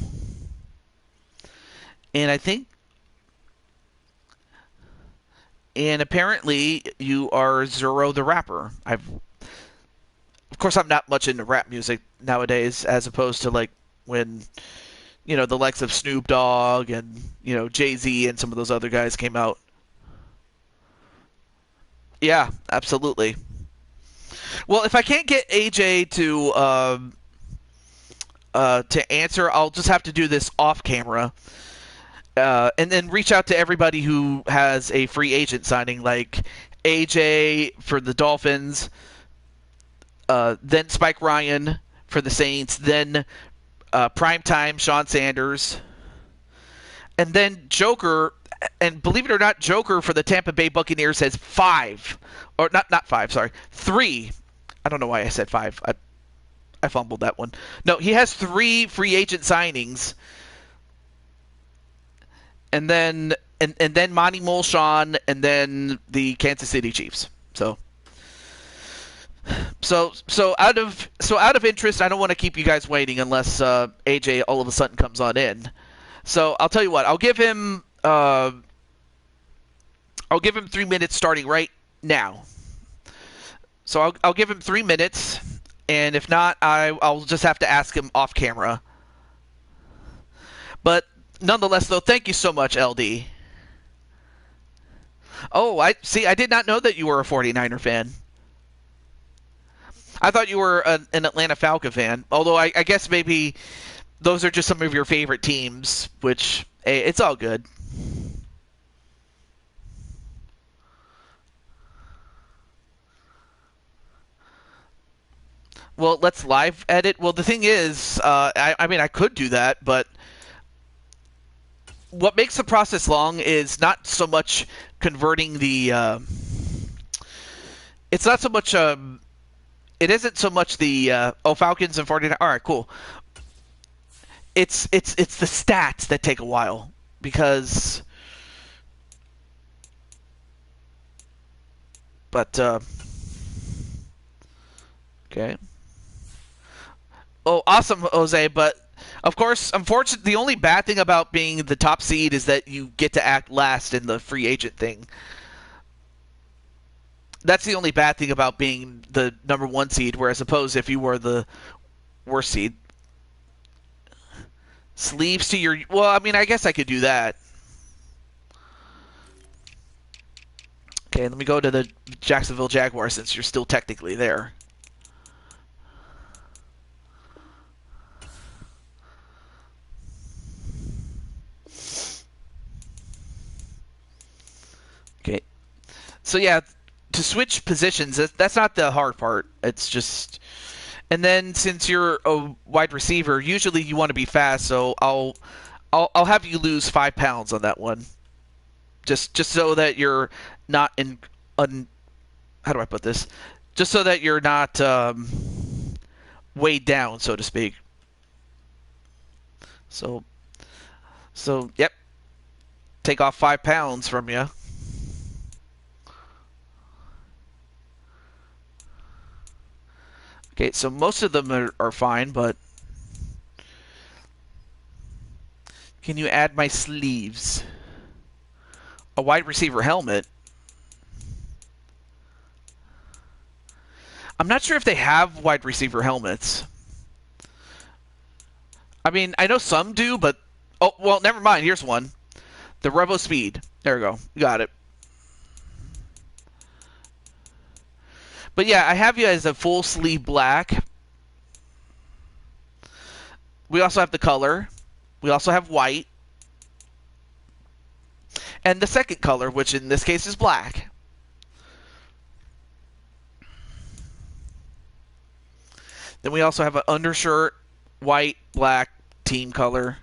And I think... And apparently you are Zero the rapper. Of course, I'm not much into rap music nowadays, as opposed to like when, you know, the likes of Snoop Dogg and, you know, Jay-Z and some of those other guys came out. Yeah, absolutely. Well, if I can't get AJ to answer, I'll just have to do this off camera. And then reach out to everybody who has a free agent signing, like AJ for the Dolphins, then Spike Ryan for the Saints, then Primetime Sean Sanders, and then Joker. And believe it or not, Joker for the Tampa Bay Buccaneers has 5. Or not 5, sorry. 3. I don't know why I said 5. I fumbled that one. No, he has 3 free agent signings. and then Monty Mulshawn, and then the Kansas City Chiefs. So out of interest, I don't want to keep you guys waiting unless AJ all of a sudden comes on in. So I'll tell you what, I'll give him 3 minutes starting right now. So I'll give him 3 minutes, and if not, I'll just have to ask him off camera. But nonetheless, though, thank you so much, LD. Oh, I did not know that you were a 49er fan. I thought you were an Atlanta Falcon fan, although I guess maybe those are just some of your favorite teams, which, hey, it's all good. Well, let's live edit. Well, the thing is, I mean, I could do that, but what makes the process long is not so much converting the... it's not so much... it isn't so much the Falcons and 49. All right, cool. It's the stats that take a while because, but okay. Oh, awesome, Jose. But of course, unfortunately, the only bad thing about being the top seed is that you get to act last in the free agent thing. That's the only bad thing about being the number 1 seed, whereas suppose if you were the worst seed. Sleeves to your... Well, I mean, I guess I could do that. Okay, let me go to the Jacksonville Jaguars since you're still technically there. Okay. So, yeah... To switch positions, that's not the hard part. It's just, and then since you're a wide receiver, usually you want to be fast. So I'll have you lose 5 pounds on that one, just so that you're not how do I put this? Just so that you're not weighed down, so to speak. So yep, take off 5 pounds from you. Okay, so most of them are fine, but can you add my sleeves? A wide receiver helmet? I'm not sure if they have wide receiver helmets. I mean, I know some do, but... Oh, well, never mind. Here's one. The Revo Speed. There we go. Got it. But yeah, I have you as a full sleeve black. We also have the color. We also have white. And the second color, which in this case is black. Then we also have an undershirt, white, black, team color,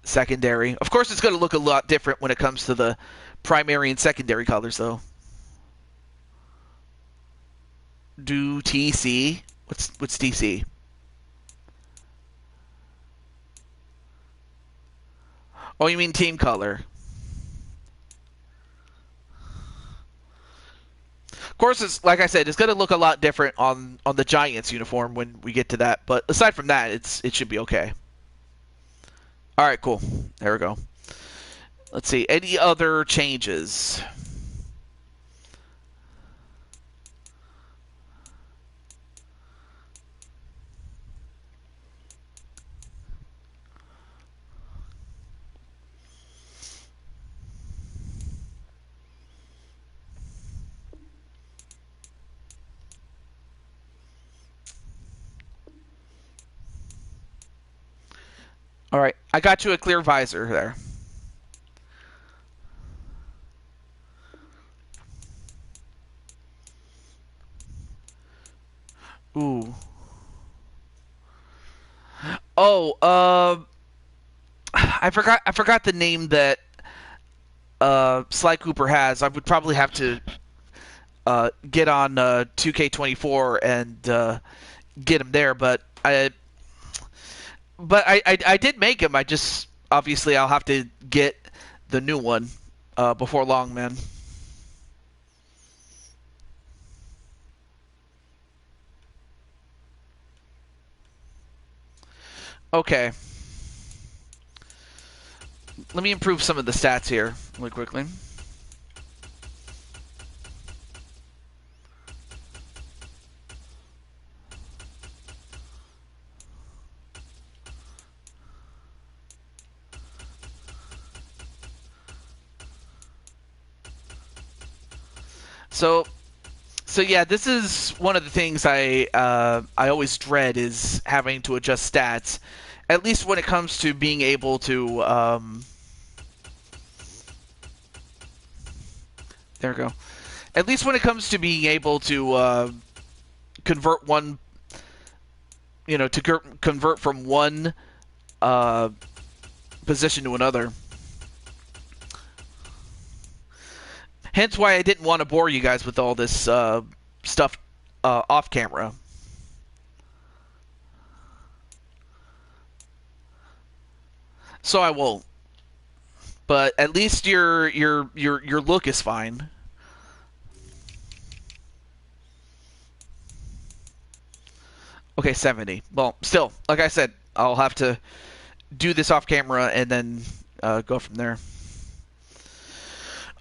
secondary. Of course, it's going to look a lot different when it comes to the primary and secondary colors, though. Do TC. What's TC? Oh, you mean team color. Of course, it's like I said, it's going to look a lot different on the Giants uniform when we get to that. But aside from that, it should be okay. All right, cool. There we go. Let's see. Any other changes? All right, I got you a clear visor there. Ooh. Oh, I forgot the name that Sly Cooper has. I would probably have to get on 2K24 and get him there, but I did make him. I just obviously I'll have to get the new one before long, man. Okay. Let me improve some of the stats here really quickly. So yeah, this is one of the things I always dread is having to adjust stats, at least when it comes to being able to. There we go. At least when it comes to being able to convert one, to convert from one position to another. Hence why I didn't want to bore you guys with all this stuff off camera. So I won't. But at least your look is fine. Okay, 70. Well, still, like I said, I'll have to do this off camera and then go from there.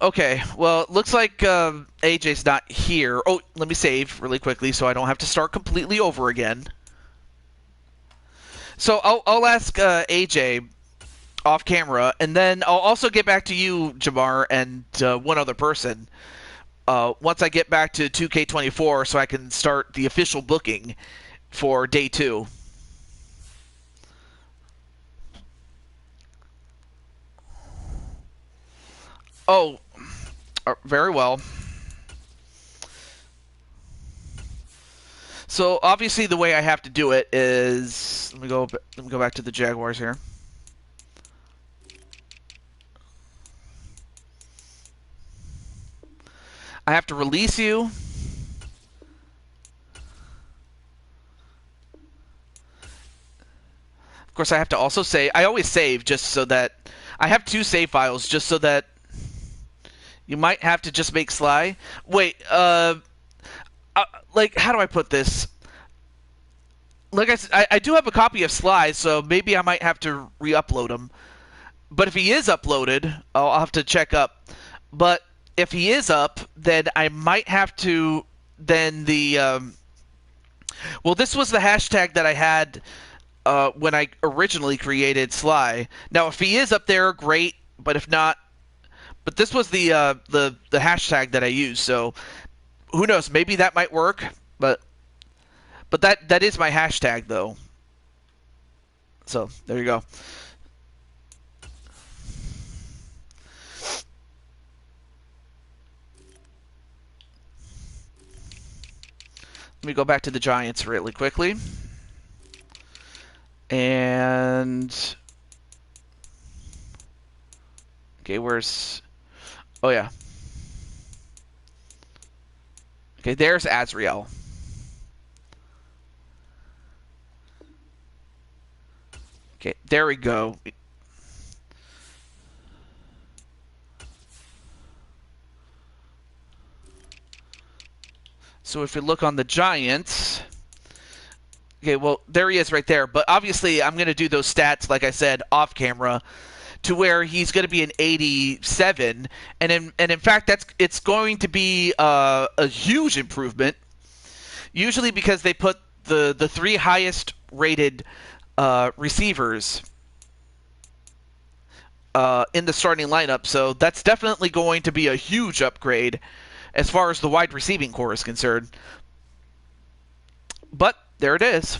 Okay, well, it looks like AJ's not here. Oh, let me save really quickly so I don't have to start completely over again. So I'll ask AJ off camera, and then I'll also get back to you, Jamar, and one other person once I get back to 2K24 so I can start the official booking for day 2. Oh, very well. So obviously the way I have to do it is let me go back to the Jaguars here. I have to release you. Of course, I have to also save. I always save just so that I have 2 save files just so that you might have to just make Sly. Wait, like, how do I put this? Like I said, I do have a copy of Sly, so maybe I might have to re-upload him. But if he is uploaded, I'll have to check up. But if he is up, then I might have to. Then the well, this was the hashtag that I had when I originally created Sly. Now, if he is up there, great. But if not, but this was the hashtag that I used. So who knows? Maybe that might work. But that is my hashtag though. So there you go. Let me go back to the Giants really quickly. And okay, where's? Oh yeah. Okay, there's Azrael. Okay, there we go. So if we look on the Giants, okay, well, there he is right there. But obviously, I'm going to do those stats, like I said, off camera, to where he's going to be an 87, and in fact, it's going to be a huge improvement. Usually, because they put the 3 highest rated receivers in the starting lineup, so that's definitely going to be a huge upgrade as far as the wide receiving core is concerned. But there it is.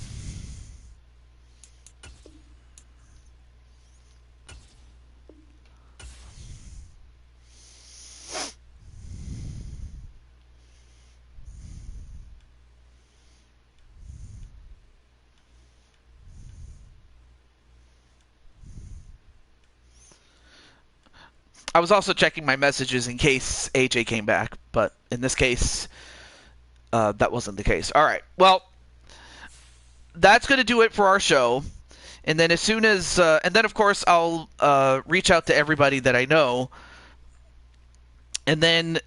I was also checking my messages in case AJ came back, but in this case, that wasn't the case. All right, well, that's going to do it for our show. And then as soon as, and then of course I'll reach out to everybody that I know. And then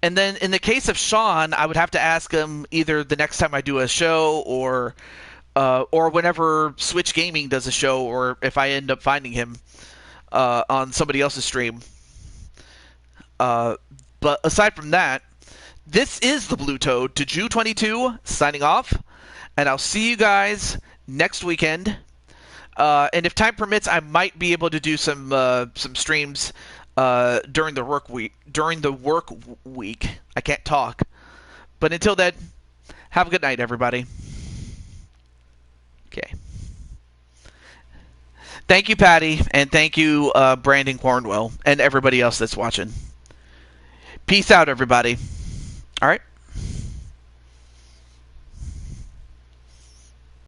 in the case of Sean, I would have to ask him either the next time I do a show or whenever Switch Gaming does a show, or if I end up finding him on somebody else's stream. But aside from that, this is the Blue Toad to Jew22 signing off, and I'll see you guys next weekend. And if time permits, I might be able to do some streams during the work week. I can't talk, but until then, have a good night, everybody. Okay. Thank you, Patty, and thank you, Brandon Cornwell, and everybody else that's watching. Peace out, everybody. All right.